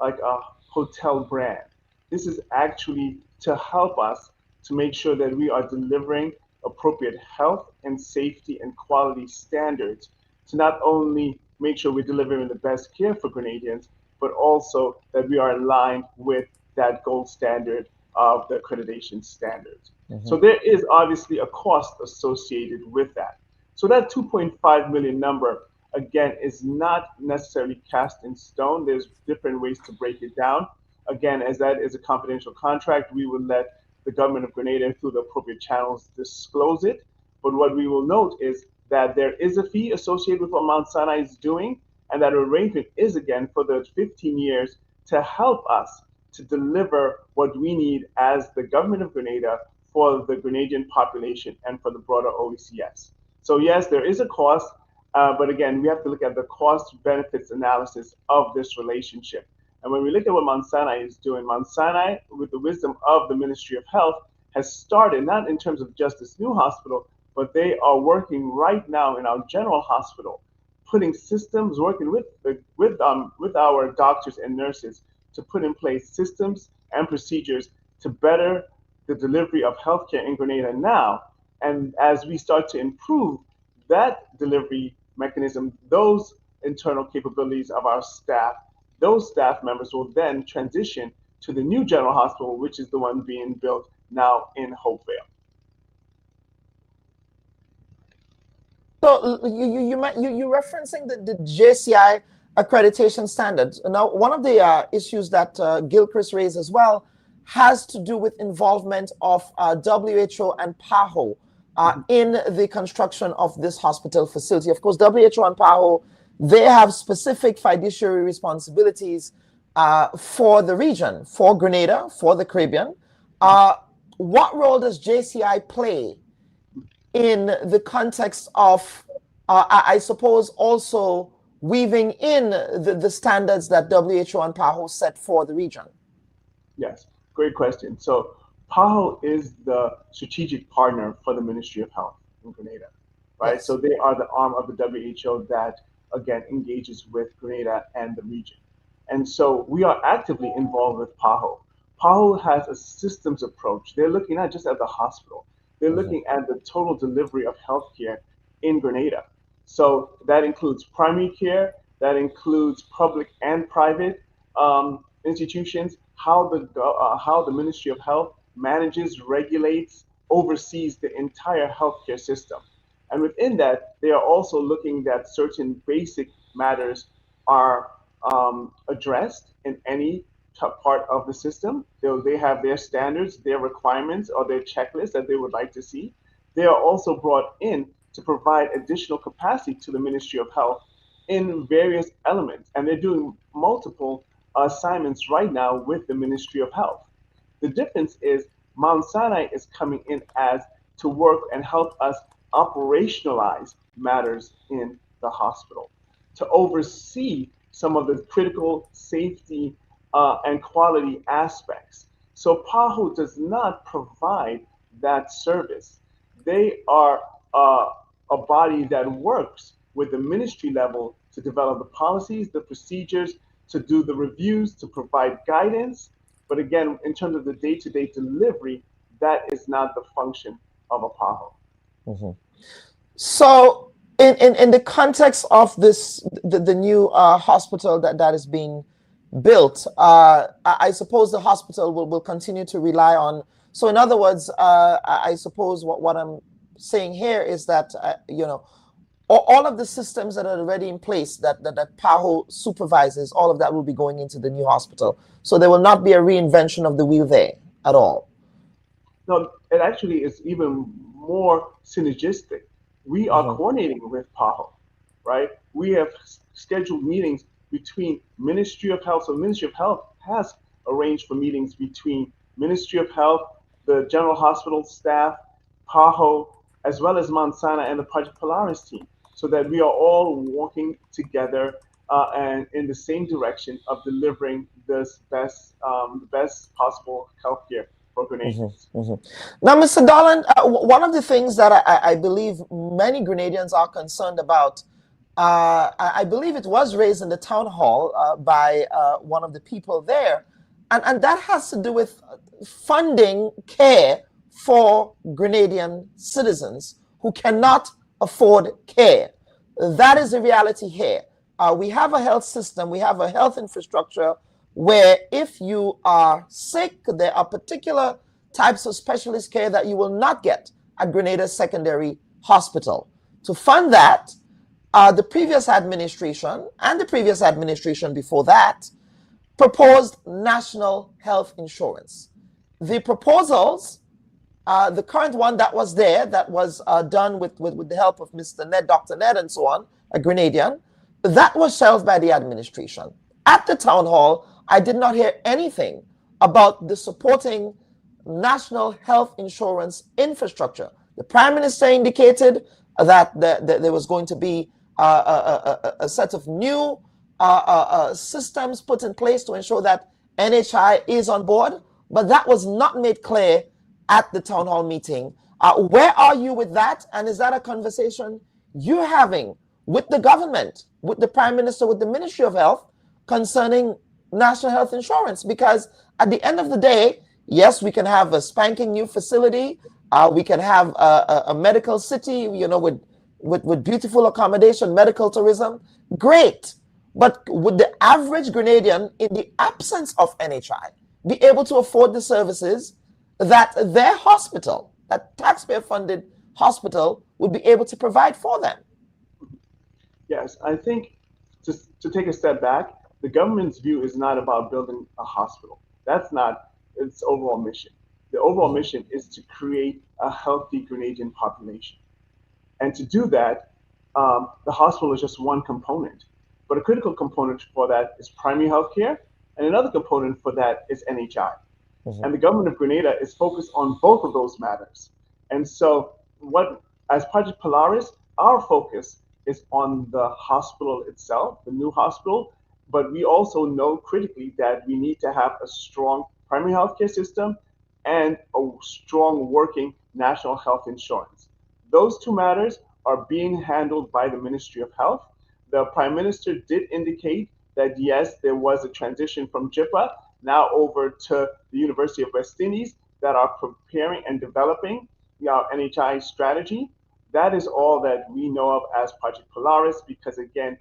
like a hotel brand. This is actually to help us to make sure that we are delivering appropriate health and safety and quality standards to not only make sure we're delivering the best care for Grenadians, but also that we are aligned with that gold standard of the accreditation standards. So there is obviously a cost associated with that. So that 2.5 million number, again, is not necessarily cast in stone. There's different ways to break it down. Again, as that is a confidential contract, we will let the government of Grenada, through the appropriate channels, disclose it. But what we will note is that there is a fee associated with what Mount Sinai is doing, and that arrangement is, again, for the 15 years to help us to deliver what we need as the government of Grenada for the Grenadian population and for the broader OECS. So yes, there is a cost, but again, we have to look at the cost benefits analysis of this relationship. And when we look at what Mount Sinai is doing, Mount Sinai, with the wisdom of the Ministry of Health, has started, not in terms of just this new hospital, but they are working right now in our general hospital, putting systems, working with our doctors and nurses to put in place systems and procedures to better the delivery of healthcare in Grenada now. And as we start to improve that delivery mechanism, those internal capabilities of our staff, those staff members will then transition to the new general hospital, which is the one being built now in Hope Vale. So you're referencing the JCI accreditation standards. Now, one of the issues that Gilchrist raised as well has to do with involvement of WHO and PAHO in the construction of this hospital facility. Of course, WHO and PAHO, they have specific fiduciary responsibilities for the region, for Grenada, for the Caribbean. What role does JCI play in the context of, I suppose, also weaving in the standards that WHO and PAHO set for the region? Yes, great question. So PAHO is the strategic partner for the Ministry of Health in Grenada, right? Yes. So they are the arm of the WHO that, again, engages with Grenada and the region. And so we are actively involved with PAHO. PAHO has a systems approach. They're looking not just at the hospital, they're looking at the total delivery of healthcare in Grenada. So that includes primary care, that includes public and private institutions, how the Ministry of Health manages, regulates, oversees the entire healthcare system. And within that, they are also looking that certain basic matters are addressed in any part of the system. They have their standards, their requirements, or their checklists that they would like to see. They are also brought in to provide additional capacity to the Ministry of Health in various elements. And they're doing multiple assignments right now with the Ministry of Health. The difference is Mount Sinai is coming in as to work and help us operationalize matters in the hospital, to oversee some of the critical safety and quality aspects. So PAHO does not provide that service. They are a body that works with the ministry level to develop the policies, the procedures, to do the reviews, to provide guidance. But again, in terms of the day-to-day delivery, that is not the function of a PAHO. So in the context of this, the new hospital that is being built, I suppose the hospital will continue to rely on. So in other words, I suppose what I'm saying here is that, all of the systems that are already in place that PAHO supervises, all of that will be going into the new hospital. So there will not be a reinvention of the wheel there at all. No, it actually is even more synergistic. We are coordinating with PAHO, right? We have scheduled meetings between Ministry of Health. So Ministry of Health has arranged for meetings between Ministry of Health, the General Hospital staff, PAHO, as well as Mount Sinai and the Project Polaris team, so that we are all working together and in the same direction of delivering this best possible healthcare for Grenadians. Now, Mr. Dolan, one of the things that I believe many Grenadians are concerned about, I believe it was raised in the town hall by one of the people there, and that has to do with funding care for Grenadian citizens who cannot afford care. That is the reality here. We have a health system, we have a health infrastructure where if you are sick, there are particular types of specialist care that you will not get at Grenada Secondary Hospital. To fund that, the previous administration and the previous administration before that proposed national health insurance. The proposals, the current one that was there, that was done with the help of Mr. Ned, Dr. Ned and so on, a Grenadian, that was shelved by the administration. At the town hall, I did not hear anything about the supporting national health insurance infrastructure. The Prime Minister indicated that there was going to be a set of new systems put in place to ensure that NHI is on board, but that was not made clear at the town hall meeting. Where are you with that? And is that a conversation you're having with the government, with the Prime Minister, with the Ministry of Health concerning national health insurance? Because at the end of the day, yes, we can have a spanking new facility. We can have a medical city, you know, with beautiful accommodation, medical tourism. Great. But would the average Grenadian, in the absence of NHI, be able to afford the services that their hospital, that taxpayer-funded hospital, would be able to provide for them? Yes, I think to take a step back, the government's view is not about building a hospital. That's not its overall mission. The overall mission is to create a healthy Grenadian population. And to do that, the hospital is just one component. But a critical component for that is primary health care, and another component for that is NHI. And the government of Grenada is focused on both of those matters. And so as Project Polaris, our focus is on the hospital itself, the new hospital, but we also know critically that we need to have a strong primary healthcare system and a strong working national health insurance. Those two matters are being handled by the Ministry of Health. The Prime Minister did indicate that yes, there was a transition from JIPA now over to the University of West Indies that are preparing and developing our NHI strategy. That is all that we know of as Project Polaris, because again,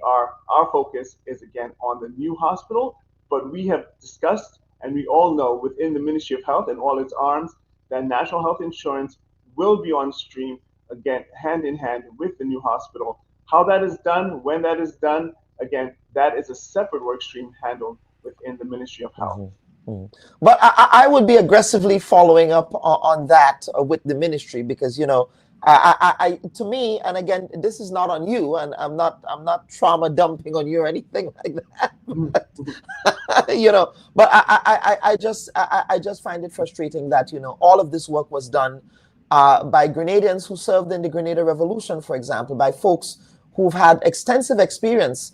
our focus is again on the new hospital, but we have discussed and we all know within the Ministry of Health and all its arms that national health insurance will be on stream, again, hand in hand with the new hospital. How that is done, when that is done, again, that is a separate work stream handled within the Ministry of Health. But I would be aggressively following up on that with the ministry, because, you know, to me, and again, this is not on you, and I'm not trauma dumping on you or anything like that. But, you know, but I just find it frustrating that, you know, all of this work was done by Grenadians who served in the Grenada Revolution, for example, by folks who've had extensive experience,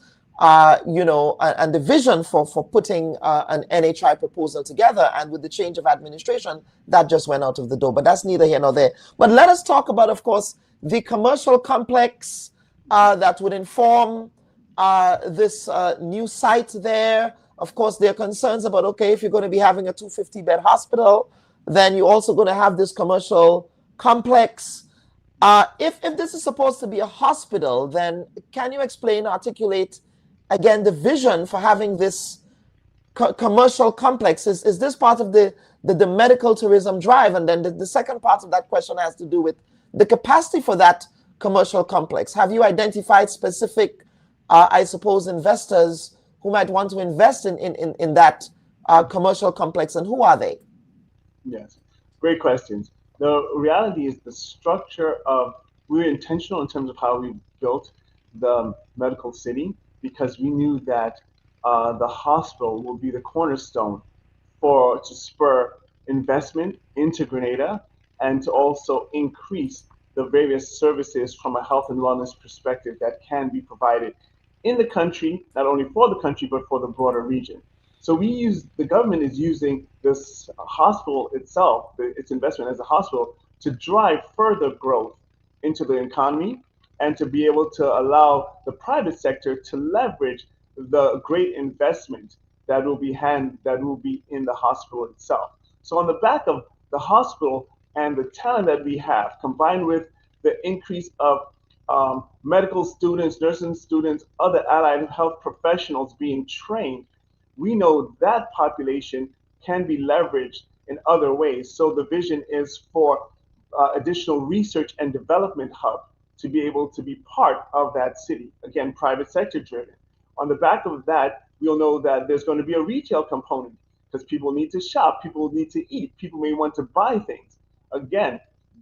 you know, and the vision for putting an NHI proposal together. And with the change of administration, that just went out of the door. But that's neither here nor there. But let us talk about, of course, the commercial complex that would inform this new site there. Of course, there are concerns about, okay, if you're going to be having a 250-bed hospital, then you're also going to have this commercial complex. If this is supposed to be a hospital, then can you explain, articulate, again, the vision for having this commercial complex? Is this part of the medical tourism drive? And then the second part of that question has to do with the capacity for that commercial complex? Have you identified specific, I suppose, investors who might want to invest in that commercial complex, and who are they? Yes, great questions. The reality is the structure of, we were intentional in terms of how we built the medical city, because we knew that the hospital will be the cornerstone to spur investment into Grenada and to also increase the various services from a health and wellness perspective that can be provided in the country, not only for the country, but for the broader region. So the government is using this hospital itself, its investment as a hospital, to drive further growth into the economy and to be able to allow the private sector to leverage the great investment that will be in the hospital itself. So on the back of the hospital and the talent that we have, combined with the increase of medical students, nursing students, other allied health professionals being trained, we know that population can be leveraged in other ways. So the vision is for additional research and development hub to be able to be part of that city. Again, private sector driven. On the back of that, we'll know that there's going to be a retail component because people need to shop, people need to eat, people may want to buy things. Again,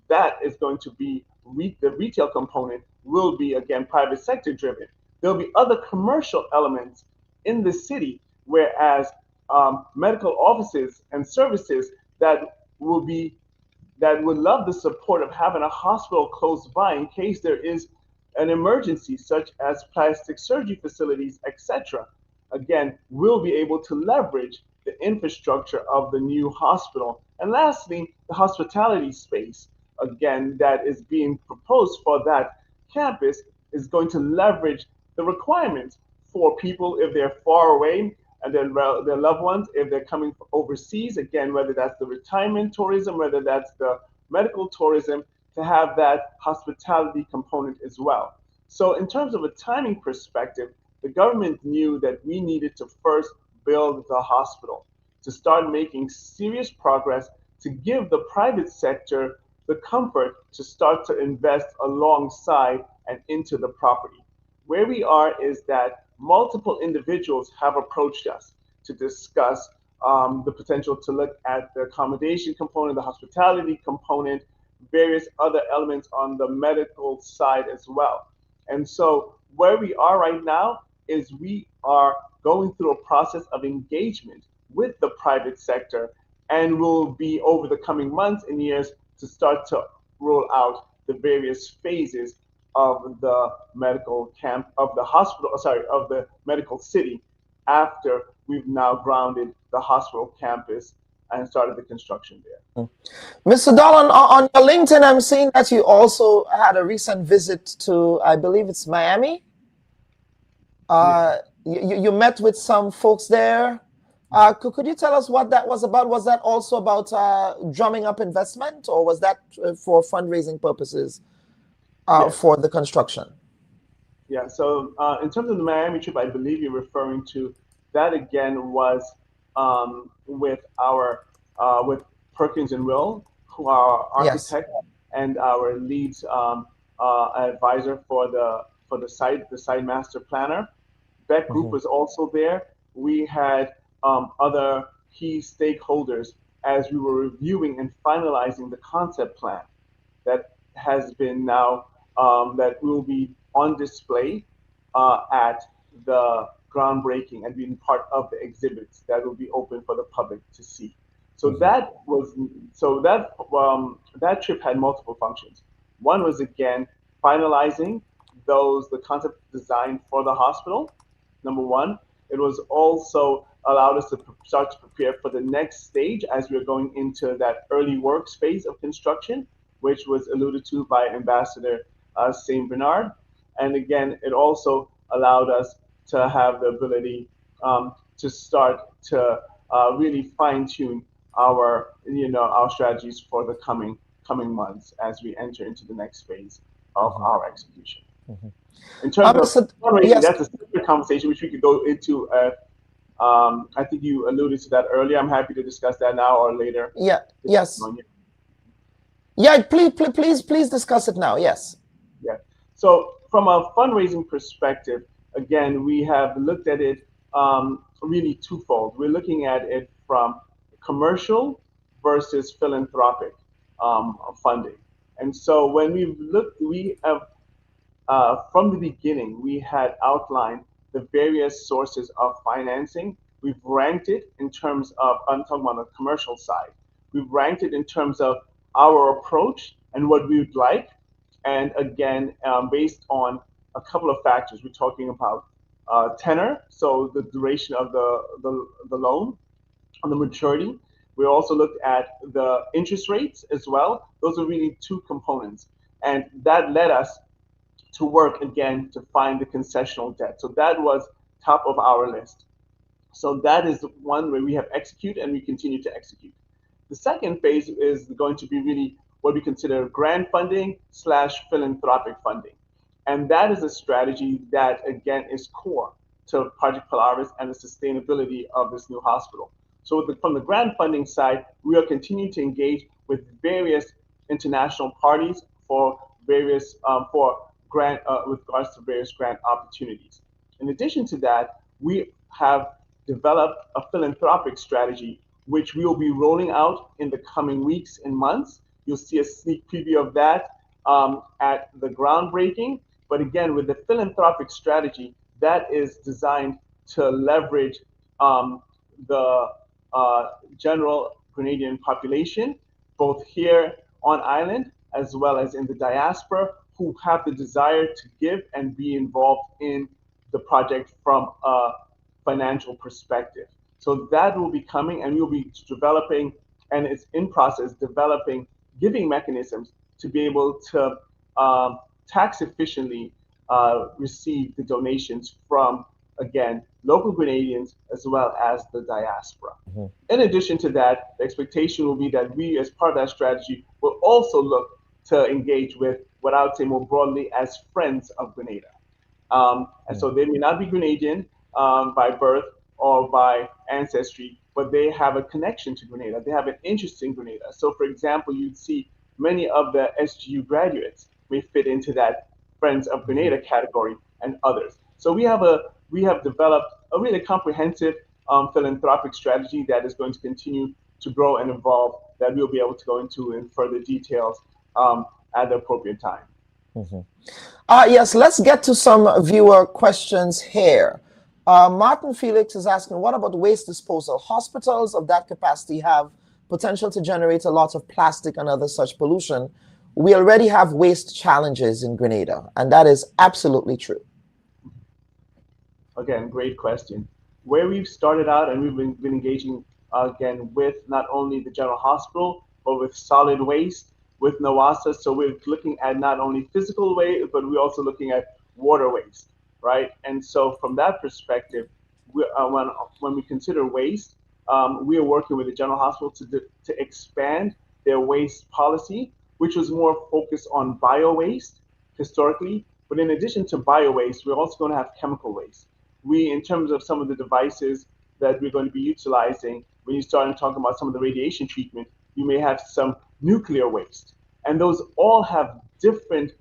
that is going to be the retail component will be, again, private sector driven. There'll be other commercial elements in the city, whereas medical offices and services that would love the support of having a hospital close by in case there is an emergency, such as plastic surgery facilities, etc. Again, we'll be able to leverage the infrastructure of the new hospital. And lastly, the hospitality space, again, that is being proposed for that campus is going to leverage the requirements for people if they're far away and their loved ones, if they're coming from overseas, again, whether that's the retirement tourism, whether that's the medical tourism, to have that hospitality component as well. So in terms of a timing perspective, the government knew that we needed to first build the hospital, to start making serious progress, to give the private sector the comfort to start to invest alongside and into the property. Where we are is that multiple individuals have approached us to discuss the potential to look at the accommodation component, the hospitality component, various other elements on the medical side as well. And so where we are right now is we are going through a process of engagement with the private sector, and will be over the coming months and years to start to roll out the various phases of the medical camp, of the medical city, after we've now grounded the hospital campus and started the construction there. Mr. Dolan, on your LinkedIn, I'm seeing that you also had a recent visit to, I believe it's Miami. You met with some folks there. Could you tell us what that was about? Was that also about drumming up investment, or was that for fundraising purposes for the construction? Yeah, so in terms of the Miami trip, I believe you're referring to that again was with with Perkins and Will, who are our architect and our lead advisor for the site master planner. That group was also there. We had other key stakeholders as we were reviewing and finalizing the concept plan that has been now that will be on display at the groundbreaking and being part of the exhibits that will be open for the public to see. So that trip had multiple functions. One was, again, finalizing the concept design for the hospital, number one. It was also allowed us to start to prepare for the next stage as we are going into that early works phase of construction, which was alluded to by Ambassador St. Bernard. And again, it also allowed us to have the ability to start to really fine-tune our strategies for the coming months as we enter into the next phase of our execution. In terms of fundraising, that's a separate conversation which we could go into. I think you alluded to that earlier. I'm happy to discuss that now or later. Yeah. Please discuss it now. Yes. Yeah. So from a fundraising perspective, again, we have looked at it really twofold. We're looking at it from commercial versus philanthropic funding. And so when we've looked, we have from the beginning, we had outlined the various sources of financing. We've ranked it in terms of, I'm talking about the commercial side. We've ranked it in terms of our approach and what we would like. And again, based on a couple of factors, we're talking about tenor, so the duration of the loan, on the maturity. We also looked at the interest rates as well. Those are really two components. And that led us to work again to find the concessional debt. So that was top of our list. So that is one where we have executed and we continue to execute. The second phase is going to be really what we consider grant funding / philanthropic funding. And that is a strategy that, again, is core to Project Polaris and the sustainability of this new hospital. So from the grant funding side, we are continuing to engage with various international parties for various grant with regards to various grant opportunities. In addition to that, we have developed a philanthropic strategy, which we will be rolling out in the coming weeks and months. You'll see a sneak preview of that at the groundbreaking. But again, with the philanthropic strategy, that is designed to leverage the general Grenadian population, both here on island as well as in the diaspora, who have the desire to give and be involved in the project from a financial perspective. So that will be coming, and we'll be developing, and it's in process, developing giving mechanisms to be able to tax efficiently receive the donations from, again, local Grenadians as well as the diaspora. In addition to that, the expectation will be that we, as part of that strategy, will also look to engage with what I would say more broadly as friends of Grenada. And so they may not be Grenadian by birth or by ancestry, but they have a connection to Grenada. They have an interest in Grenada. So, for example, you'd see many of the SGU graduates may fit into that Friends of Grenada category and others. So we have developed a really comprehensive philanthropic strategy that is going to continue to grow and evolve, that we'll be able to go into in further details at the appropriate time. Yes, let's get to some viewer questions here. Martin Felix is asking, what about waste disposal? Hospitals of that capacity have potential to generate a lot of plastic and other such pollution. We already have waste challenges in Grenada, and that is absolutely true. Again, great question. Where we've started out, and we've been engaging again with not only the general hospital, but with solid waste, with NOASA. So we're looking at not only physical waste, but we're also looking at water waste, right? And so from that perspective, when we consider waste, we are working with the general hospital to expand their waste policy, which was more focused on bio waste historically. But in addition to bio waste, we're also going to have chemical waste. In terms of some of the devices that we're going to be utilizing, when you start talking about some of the radiation treatment, you may have some nuclear waste. And those all have different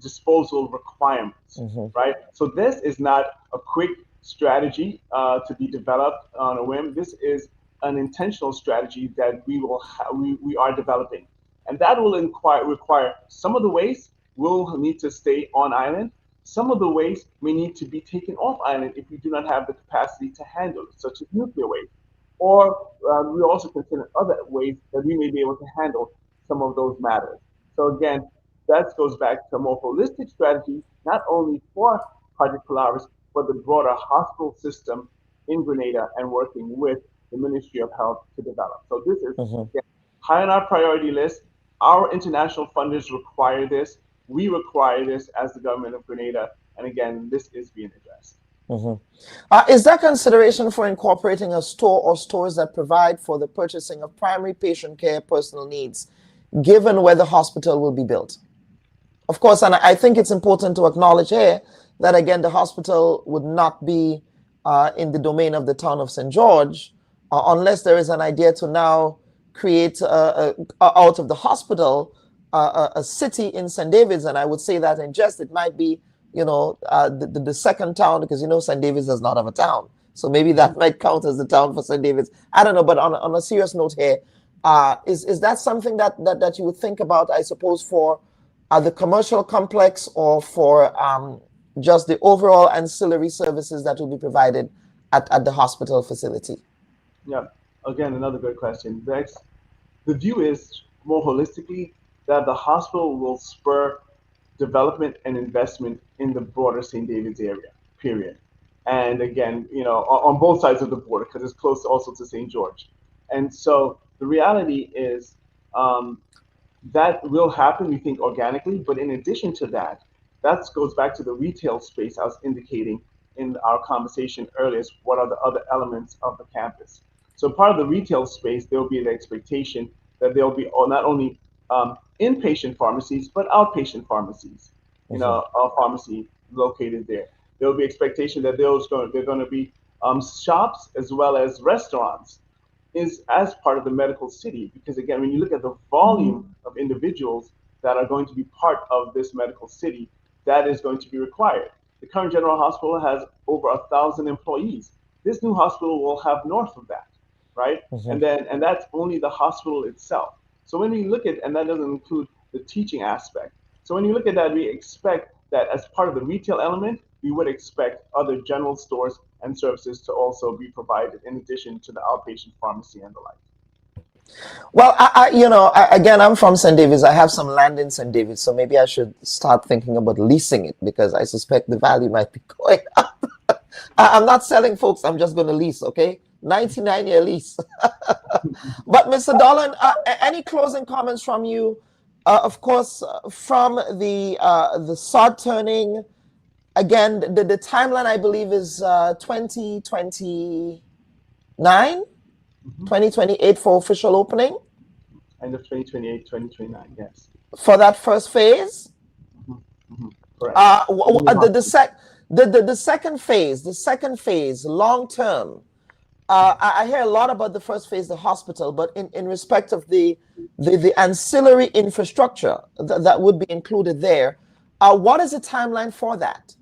disposal requirements, right? So this is not a quick strategy to be developed on a whim. This is an intentional strategy that we are developing. And that will require some of the waste will need to stay on island. Some of the waste may need to be taken off island if we do not have the capacity to handle it, such as nuclear waste. Or we also consider other ways that we may be able to handle some of those matters. So again, that goes back to a more holistic strategy, not only for Project Polaris, but the broader hospital system in Grenada and working with the Ministry of Health to develop. So this is again, high on our priority list. Our international funders require this. We require this as the government of Grenada. And again, this is being addressed. Is there consideration for incorporating a store or stores that provide for the purchasing of primary patient care personal needs, given where the hospital will be built? Of course, and I think it's important to acknowledge here that, again, the hospital would not be in the domain of the town of St. George unless there is an idea to now create out of the hospital a city in St. David's, and I would say that in jest, it might be, the second town, because St. David's does not have a town. So maybe that might count as the town for St. David's. I don't know, but on a serious note here, is that something that you would think about, I suppose, for the commercial complex, or for just the overall ancillary services that will be provided at the hospital facility? Yeah, again, another good question. The view is more holistically that the hospital will spur development and investment in the broader St. David's area, period. And again, on both sides of the border, because it's close also to St. George. And so the reality is that will happen, we think, organically. But in addition to that, that goes back to the retail space I was indicating in our conversation earlier. What are the other elements of the campus? So part of the retail space, there will be the expectation that there will be not only inpatient pharmacies, but outpatient pharmacies, a pharmacy located there. There will be expectation that there are going to be shops as well as restaurants is as part of the medical city. Because again, when you look at the volume of individuals that are going to be part of this medical city, that is going to be required. The current general hospital has over 1,000 employees. This new hospital will have north of that, right? And that's only the hospital itself. So when we look at, and that doesn't include the teaching aspect. So when you look at that, we expect that as part of the retail element, we would expect other general stores and services to also be provided in addition to the outpatient pharmacy and the like. Well, again, I'm from St. David's. I have some land in St. David's, so maybe I should start thinking about leasing it, because I suspect the value might be going up. I'm not selling, folks. I'm just going to lease, okay? 99-year lease. But Mr. Dolan, any closing comments from you? Of course, from the sod turning, again, the timeline, I believe, is 2029, 2028 for official opening. End of 2028, 2029, yes. For that first phase. Correct. The second phase, long term. I hear a lot about the first phase, the hospital, but in respect of the ancillary infrastructure that would be included there, what is the timeline for that?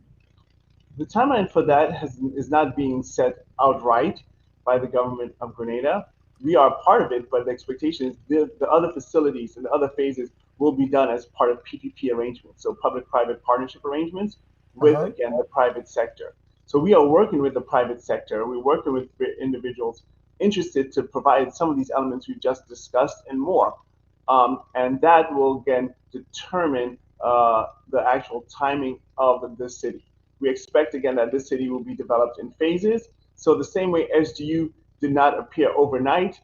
The timeline for that is not being set outright by the government of Grenada. We are part of it, but the expectation is the other facilities and the other phases will be done as part of PPP arrangements, so public-private partnership arrangements with, again, the private sector. So we are working with the private sector. We're working with individuals interested to provide some of these elements we've just discussed and more. And that will, again, determine the actual timing of the city. We expect, again, that this city will be developed in phases. So the same way SGU did not appear overnight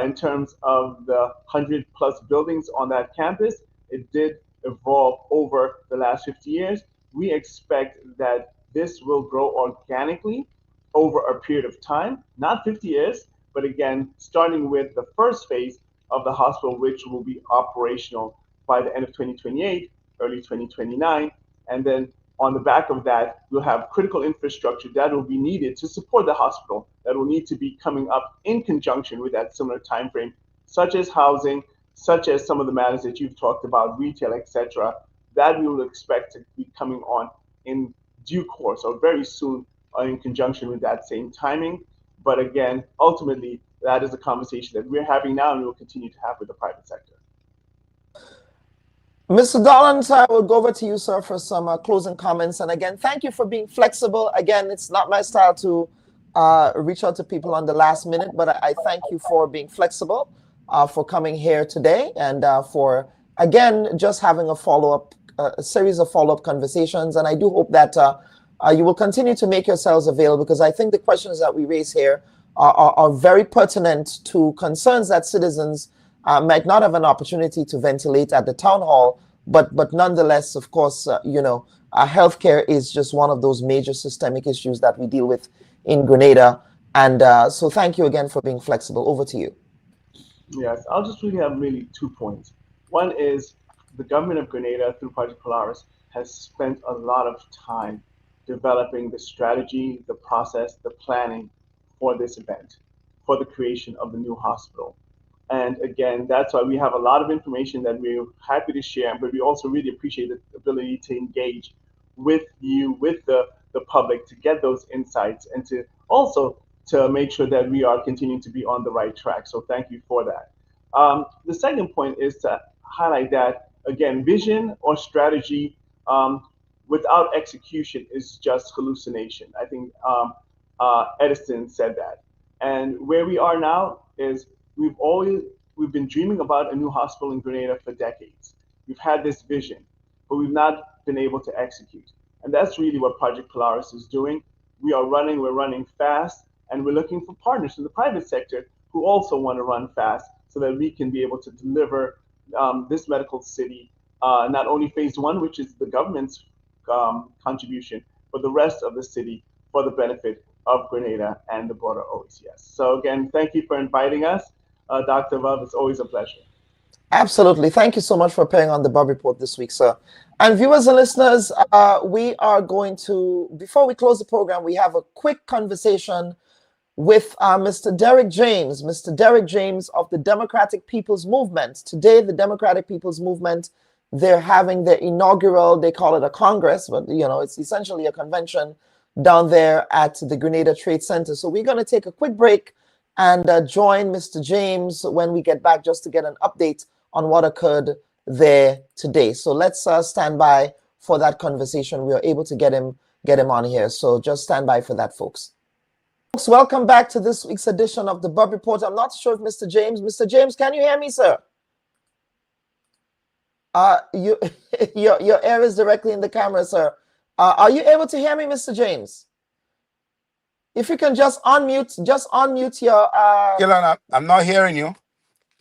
in terms of the 100+ buildings on that campus, it did evolve over the last 50 years. We expect that this will grow organically over a period of time, not 50 years, but again, starting with the first phase of the hospital, which will be operational by the end of 2028, early 2029. And then on the back of that, we'll have critical infrastructure that will be needed to support the hospital that will need to be coming up in conjunction with that similar time frame, such as housing, such as some of the matters that you've talked about, retail, etc., that we will expect to be coming on in due course or very soon in conjunction with that same timing. But again, ultimately, that is a conversation that we're having now and we will continue to have with the private sector. Mr. Dolan, I will go over to you, sir, for some closing comments. And again, thank you for being flexible. Again, it's not my style to reach out to people on the last minute, but I thank you for being flexible, for coming here today, and for, again, just having a series of follow-up conversations. And I do hope that you will continue to make yourselves available, because I think the questions that we raise here are very pertinent to concerns that citizens might not have an opportunity to ventilate at the town hall, but nonetheless, of course, healthcare is just one of those major systemic issues that we deal with in Grenada. And so thank you again for being flexible. Over to you. Yes, I'll just really have 2 points. One is the government of Grenada, through Project Polaris, has spent a lot of time developing the strategy, the process, the planning for this event, for the creation of the new hospital. And again, that's why we have a lot of information that we're happy to share, but we also really appreciate the ability to engage with you, with the public, to get those insights and to also to make sure that we are continuing to be on the right track. So thank you for that. The second point is to highlight that, again, vision or strategy without execution is just hallucination. I think Edison said that. And where we are now is we've been dreaming about a new hospital in Grenada for decades. We've had this vision, but we've not been able to execute. And that's really what Project Polaris is doing. We're running fast, and we're looking for partners in the private sector who also want to run fast so that we can be able to deliver this medical city, not only phase one, which is the government's contribution, but the rest of the city for the benefit of Grenada and the broader OECS. So again, thank you for inviting us. Dr. Bubb, it's always a pleasure. Absolutely. Thank you so much for appearing on the Bubb Report this week, sir. And viewers and listeners, we are going to, before we close the program, we have a quick conversation with Mr. Derek James. Mr. Derek James of the Democratic People's Movement. Today, the Democratic People's Movement, they're having their inaugural, they call it a Congress, but you know, it's essentially a convention down there at the Grenada Trade Center. So we're going to take a quick break and join Mr. James when we get back just to get an update on what occurred there today. So let's stand by for that conversation. We are able to get him on here. So just stand by for that, folks. Folks, welcome back to this week's edition of the Bubb Report. I'm not sure if Mr. James, can you hear me, sir? Your air is directly in the camera, sir. Are you able to hear me, Mr. James? If you can just unmute your... Kilon, I'm not hearing you.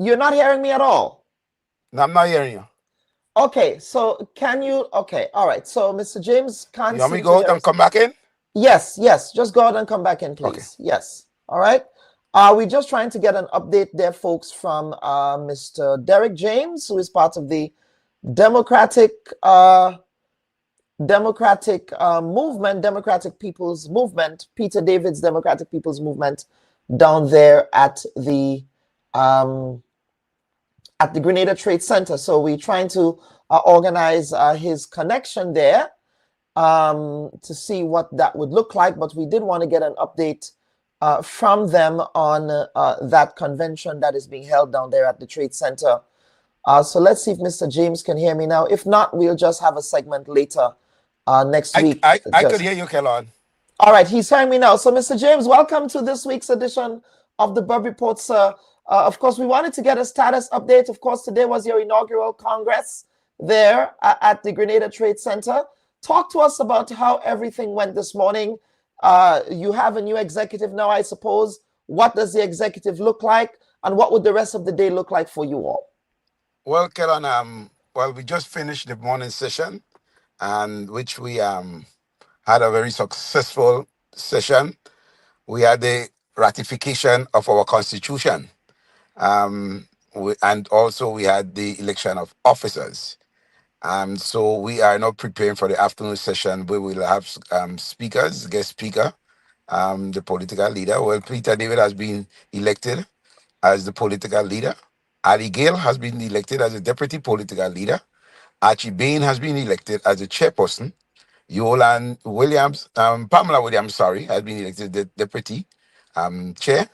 You're not hearing me at all? No, I'm not hearing you. Okay, so can you... Okay, all right. So Mr. James can't... You want me to go out and come back in? Yes, just go ahead and come back in, please. Okay. Yes, all right. We're just trying to get an update there, folks, from Mr. Derek James, who is part of the Democratic Movement, Democratic People's Movement, Peter David's Democratic People's Movement, down there at the Grenada Trade Center. So we're trying to organize his connection there to see what that would look like. But we did want to get an update from them on that convention that is being held down there at the Trade Center. So let's see if Mr. James can hear me now. If not, we'll just have a segment later next week. I could hear you, Kellon. All right, he's hearing me now. So Mr. James, welcome to this week's edition of the Bubb Report, sir. Of course, we wanted to get a status update. Of course, today was your inaugural Congress there at the Grenada Trade Center. Talk to us about how everything went this morning. You have a new executive now, I suppose. What does the executive look like? And what would the rest of the day look like for you all? Well, Kellon, we just finished the morning session, and which we had a very successful session. We had the ratification of our constitution, and also we had the election of officers. So we are now preparing for the afternoon session where we'll have speakers, guest speaker, the political leader. Well, Peter David has been elected as the political leader. Ali Gale has been elected as a deputy political leader. Archie Bain has been elected as a chairperson. Pamela Williams, has been elected the deputy chair.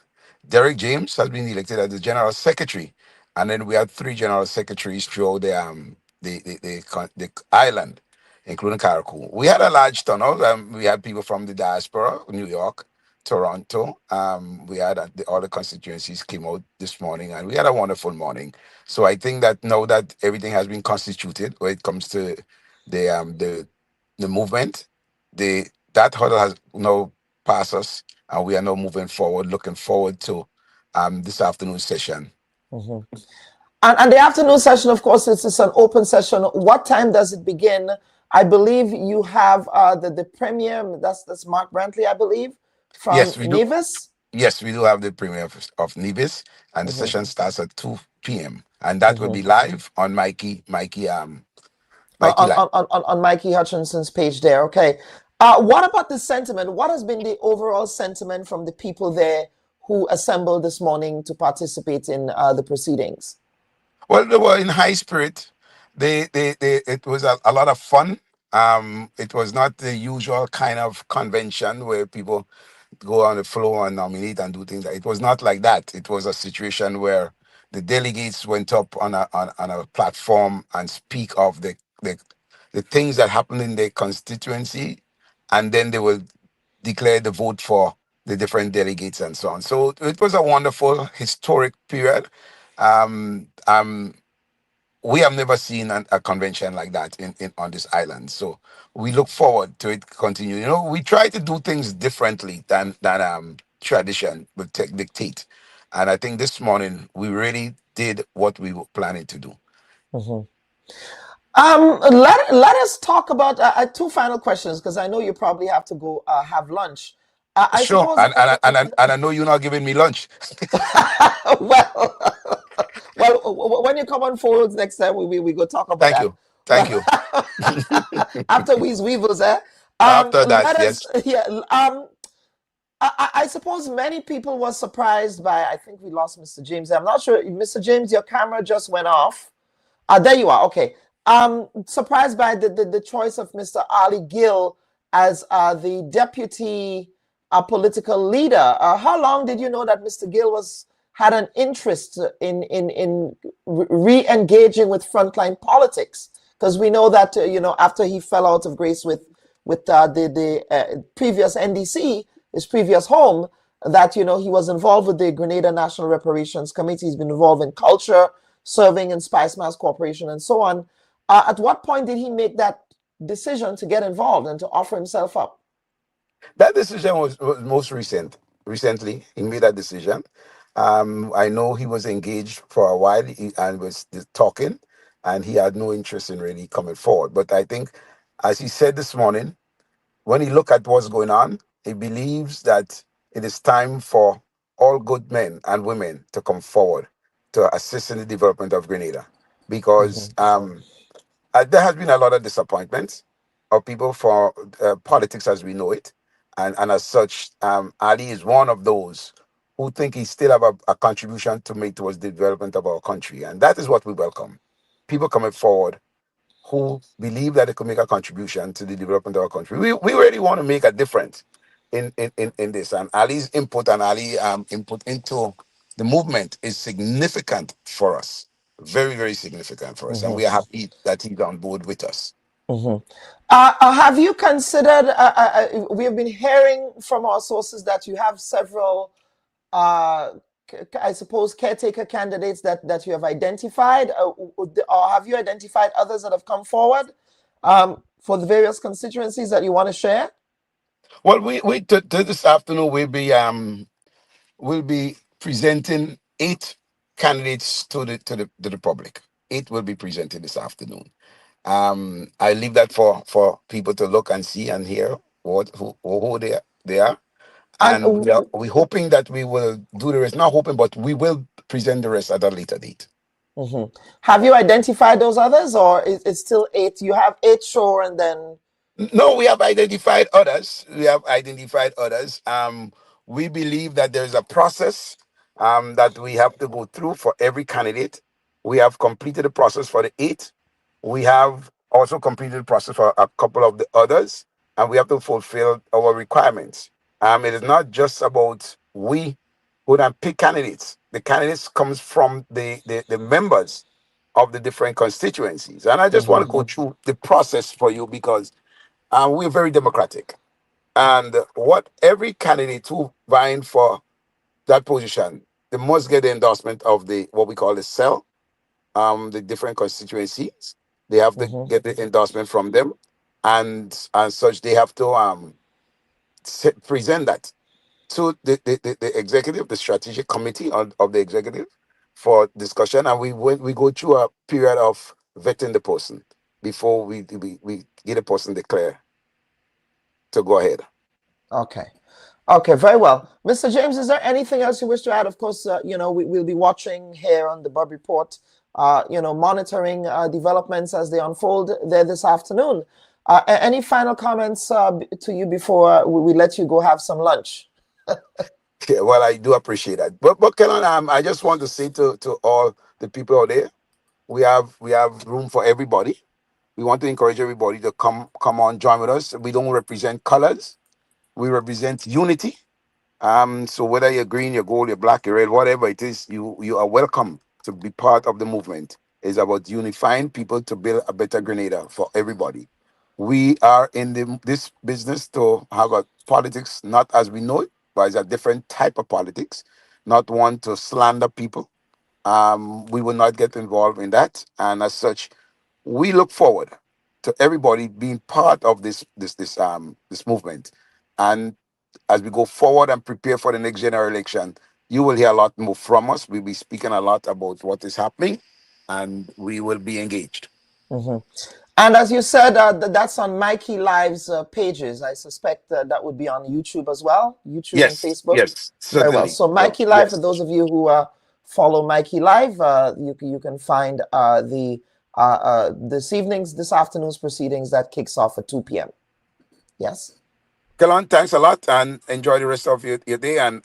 Derek James has been elected as the general secretary. And then we had 3 general secretaries throughout the island, including Caracol. We had a large turnout. We had people from the diaspora, New York, Toronto. We had all the constituencies came out this morning, and we had a wonderful morning. So I think that now that everything has been constituted when it comes to the movement, that hurdle has now passed us, and we are now moving forward, looking forward to this afternoon session. Mm-hmm. And the afternoon session, of course, it's an open session. What time does it begin? I believe you have the premier, that's Mark Brantley, I believe, from Nevis? Yes, we do have the premiere of Nevis, and the session starts at 2 p.m. And that will be live on Mikey on Mikey Hutchinson's page there. Okay. What about the sentiment? What has been the overall sentiment from the people there who assembled this morning to participate in the proceedings? Well, they were in high spirit. It was a lot of fun. It was not the usual kind of convention where people go on the floor and nominate and do things. It was not like that. It was a situation where the delegates went up on a platform and speak of the things that happened in their constituency, and then they will declare the vote for the different delegates and so on. So it was a wonderful historic period. Um, um, we have never seen a convention like that in on this island. So we look forward to it continue. You know, we try to do things differently than tradition would dictate. And I think this morning we really did what we were planning to do. Mhm. Let us talk about two final questions, because I know you probably have to go have lunch. I Sure, suppose. and I know you're not giving me lunch. Well, when you come on forwards next time, we go talk about that. Thank you. After Weevils, After that, let us, yes. yeah. I suppose many people were surprised by. I think we lost Mr. James. I'm not sure, Mr. James, your camera just went off. There you are. Okay. Surprised by the choice of Mr. Ali Gill as the deputy political leader. How long did you know that Mr. Gill had an interest in re-engaging with frontline politics? Because we know that after he fell out of grace with the previous NDC, his previous home, that he was involved with the Grenada National Reparations Committee. He's been involved in culture, serving in S.A.A.S Corporation, and so on. At what point did he make that decision to get involved and to offer himself up? That decision was most recent. Recently, he made that decision. I know he was engaged for a while and was talking, and he had no interest in really coming forward. But I think, as he said this morning, when he looked at what's going on, he believes that it is time for all good men and women to come forward to assist in the development of Grenada. Because there has been a lot of disappointments of people for politics as we know it. And as such, Ali is one of those who think he still have a contribution to make towards the development of our country. And that is what we welcome. People coming forward who believe that they could make a contribution to the development of our country. We really want to make a difference in this. And Ali's input and Ali input into the movement is significant for us. Very, very significant for us. And we are happy that he's on board with us. Have you considered, we have been hearing from our sources that you have several, I suppose, caretaker candidates that you have identified, or have you identified others that have come forward for the various constituencies that you want to share? Well, we this afternoon we'll be presenting 8 candidates to the public. 8 will be presented this afternoon. I leave that for people to look and see and hear who they are. And we're hoping that we will do the rest. Not hoping, but we will present the rest at a later date. Have you identified those others, or is it still 8? You have 8 sure, and then... No, we have identified others. We believe that there's a process that we have to go through for every candidate. We have completed the process for the 8. We have also completed the process for a couple of the others, and we have to fulfill our requirements. It is not just about we who then pick candidates. The candidates comes from the members of the different constituencies. And I just want to go through the process for you because we're very democratic. And what every candidate who vying for that position, they must get the endorsement of what we call the cell, the different constituencies. They have to get the endorsement from them. And as such, they have to present that to the executive, the strategic committee of the executive for discussion. And we go through a period of vetting the person before we get a person declared to go ahead. Okay, very well. Mr. James, is there anything else you wish to add? Of course, we'll be watching here on the Bubb Report, monitoring developments as they unfold there this afternoon. Any final comments to you before we let you go have some lunch? Well, I do appreciate that. But Kellan, I just want to say to all the people out there, we have room for everybody. We want to encourage everybody to come on, join with us. We don't represent colors. We represent unity. So whether you're green, you're gold, you're black, you're red, whatever it is, you are welcome to be part of the movement. It's about unifying people to build a better Grenada for everybody. We are in this business to have a politics, not as we know it, but it's a different type of politics, not one to slander people. We will not get involved in that. And as such, we look forward to everybody being part of this movement. And as we go forward and prepare for the next general election, you will hear a lot more from us. We'll be speaking a lot about what is happening, and we will be engaged. And as you said, that's on Mikey Live's pages. I suspect that would be on YouTube as well, YouTube and Facebook. Yes, Very well. certainly. So Mikey Live, Yes. for those of you who follow Mikey Live, you can find this afternoon's proceedings that kicks off at 2 p.m. Yes. Kellan, thanks a lot, and enjoy the rest of your day. And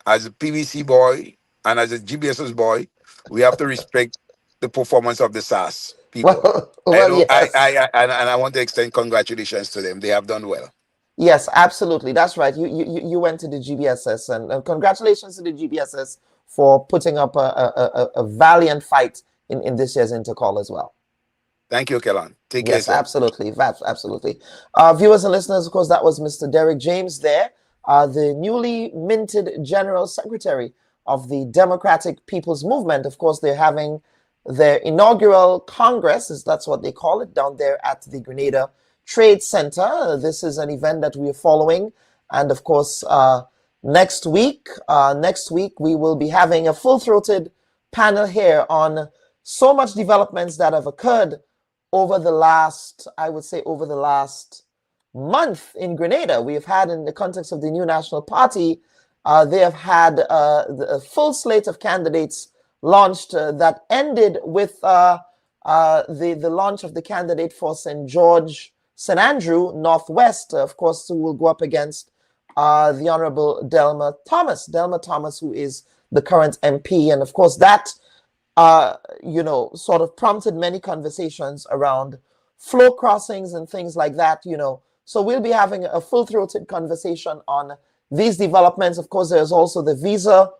as a PVC boy and as a GBSS boy, we have to respect the performance of the S.A.A.S. people. Yes. I want to extend congratulations to them. They have done well. Yes, absolutely. That's right. You went to the GBSS, and congratulations to the GBSS for putting up a valiant fight in this year's Intercol as well. Thank you, Kellan. Take care. Yes, absolutely. Absolutely. Viewers and listeners, of course, that was Mr. Derek James there, the newly minted General Secretary of the Democratic People's Movement. Of course, they're having their inaugural Congress, that's what they call it, down there at the Grenada Trade Center. This is an event that we are following. And of course, next week, we will be having a full-throated panel here on so much developments that have occurred over the last, I would say, over the last month in Grenada. We have had, in the context of the new National Party, they have had a full slate of candidates launched that ended with the launch of the candidate for St. Andrew Northwest, of course, who will go up against the Honorable Delma Thomas, who is the current MP. And of course, that sort of prompted many conversations around flow crossings and things like that, So we'll be having a full-throated conversation on these developments. Of course, there's also the visa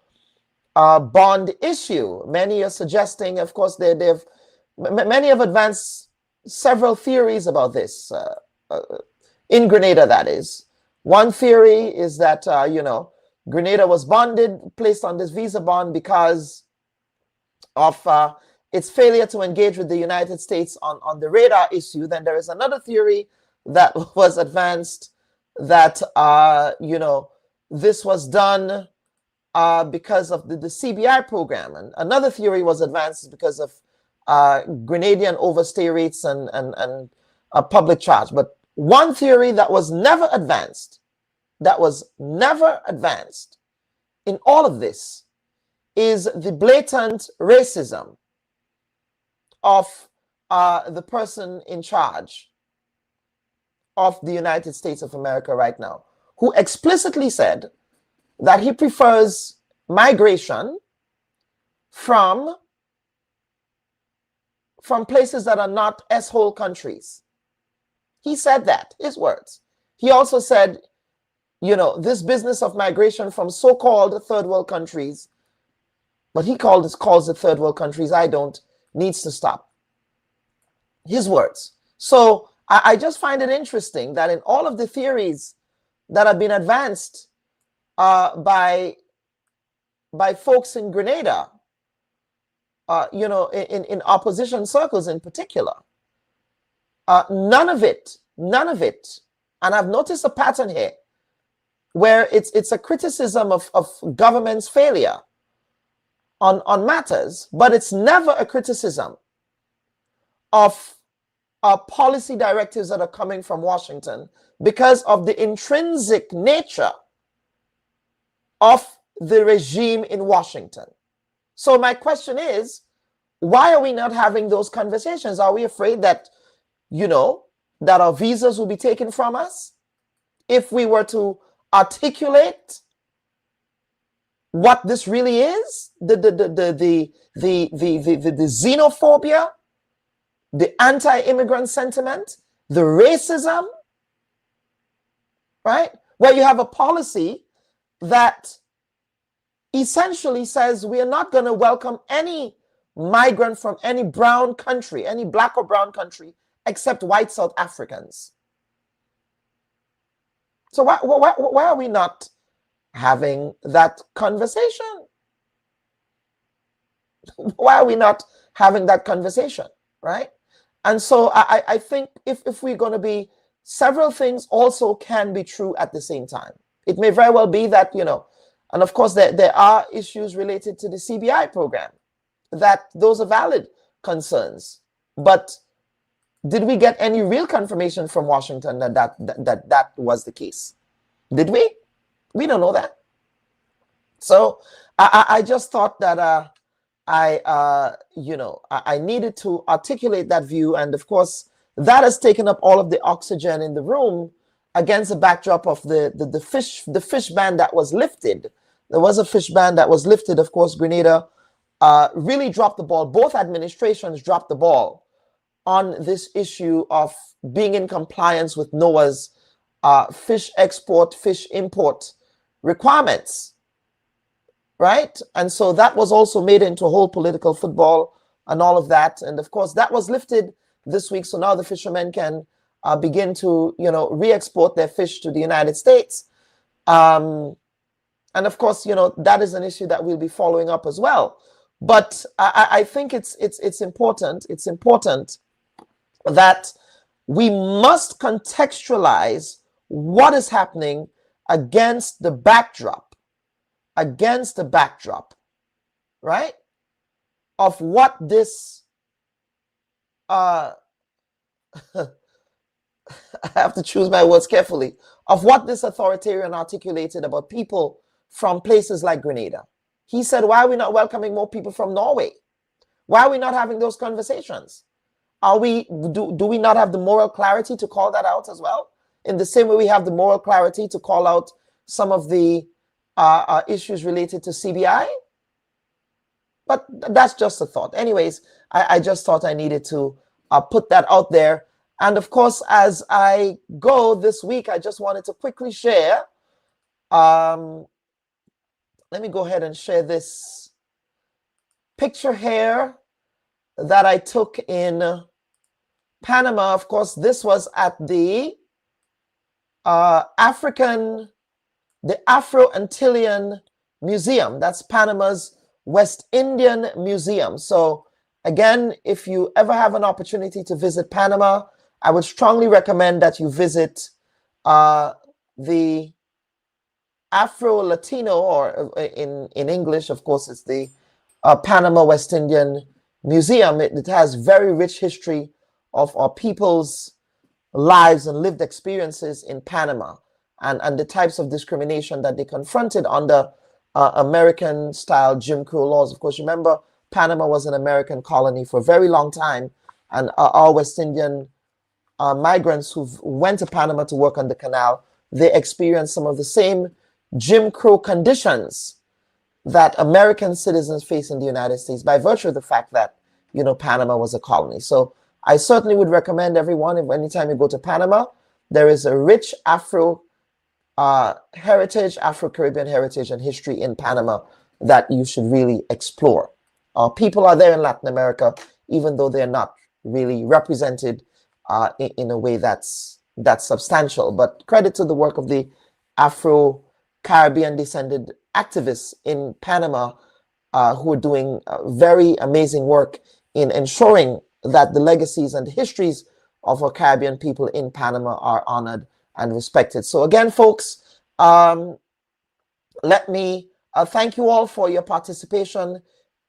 bond issue. Many are suggesting, of course, many have advanced several theories about this in Grenada, that is. One theory is that, Grenada was placed on this visa bond because of its failure to engage with the United States on the radar issue. Then there is another theory that was advanced that, this was done because of the CBI program. And another theory was advanced because of Grenadian overstay rates and public charge. But one theory that was never advanced in all of this is the blatant racism of the person in charge of the United States of America right now, who explicitly said that he prefers migration from places that are not S-hole countries. He said that, his words. He also said, this business of migration from so-called third world countries, but he calls it third world countries, I don't, needs to stop. His words. So I just find it interesting that in all of the theories that have been advanced by folks in Grenada, in opposition circles in particular, none of it, and I've noticed a pattern here, where it's a criticism of government's failure on matters, but it's never a criticism of policy directives that are coming from Washington because of the intrinsic nature of the regime in Washington. So my question is, why are we not having those conversations? Are we afraid that, that our visas will be taken from us if we were to articulate what this really is, the xenophobia, the anti-immigrant sentiment, the racism, right? Where you have a policy that essentially says we are not going to welcome any migrant from any brown country, any black or brown country, except white South Africans. So why are we not having that conversation? Why are we not having that conversation, right? And so I think if we're going to be, several things also can be true at the same time. It may very well be that, you know, and of course there are issues related to the CBI program, that those are valid concerns. But did we get any real confirmation from Washington that was the case? Did we? We don't know that. So I just thought that you know, I needed to articulate that view, and of course that has taken up all of the oxygen in the room against the backdrop of the fish ban that was lifted. There was a fish ban that was lifted. Of course, Grenada really dropped the ball. Both administrations dropped the ball on this issue of being in compliance with NOAA's fish export, fish import requirements, right? And so that was also made into a whole political football and all of that. And of course, that was lifted this week. So now the fishermen can begin to, you know, re-export their fish to the United States. And of course, you know, that is an issue that we'll be following up as well. But I think it's important. It's important that we must contextualize what is happening against the backdrop, right, of what this I have to choose my words carefully, of what this authoritarian articulated about people from places like Grenada. He said, why are we not welcoming more people from Norway? Why are we not having those conversations? Do we not have the moral clarity to call that out as well? In the same way we have the moral clarity to call out some of the issues related to CBI? But that's just a thought. Anyways, I just thought I needed to put that out there. And of course, as I go this week, I just wanted to quickly share. Let me go ahead and share this picture here that I took in Panama. Of course, this was at the Afro-Antillean Museum. That's Panama's West Indian Museum. So again, if you ever have an opportunity to visit Panama, I would strongly recommend that you visit the Afro-Latino, or in English, of course, it's the Panama West Indian Museum. It has very rich history of our people's lives and lived experiences in Panama, and the types of discrimination that they confronted under American-style Jim Crow laws. Of course, remember, Panama was an American colony for a very long time, and our West Indian migrants who went to Panama to work on the canal, they experienced some of the same Jim Crow conditions that American citizens face in the United States by virtue of the fact that, you know, Panama was a colony. So I certainly would recommend everyone, if anytime you go to Panama, there is a rich Afro heritage, Afro-Caribbean heritage and history in Panama that you should really explore. People are there in Latin America, even though they're not really represented in a way that's substantial. But credit to the work of the Afro-Caribbean descended activists in Panama who are doing very amazing work in ensuring that the legacies and the histories of our Caribbean people in Panama are honored and respected. So again, folks, let me thank you all for your participation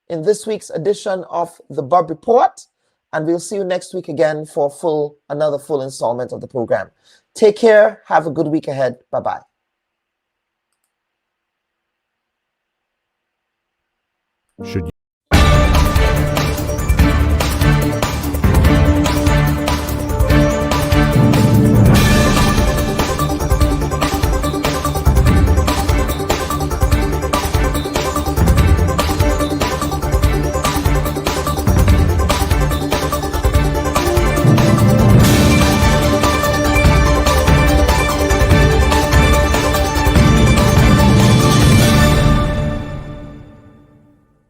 in this week's edition of the Bubb Report, and we'll see you next week again for another full installment of the program. Take care. Have a good week ahead. Bye-bye. Should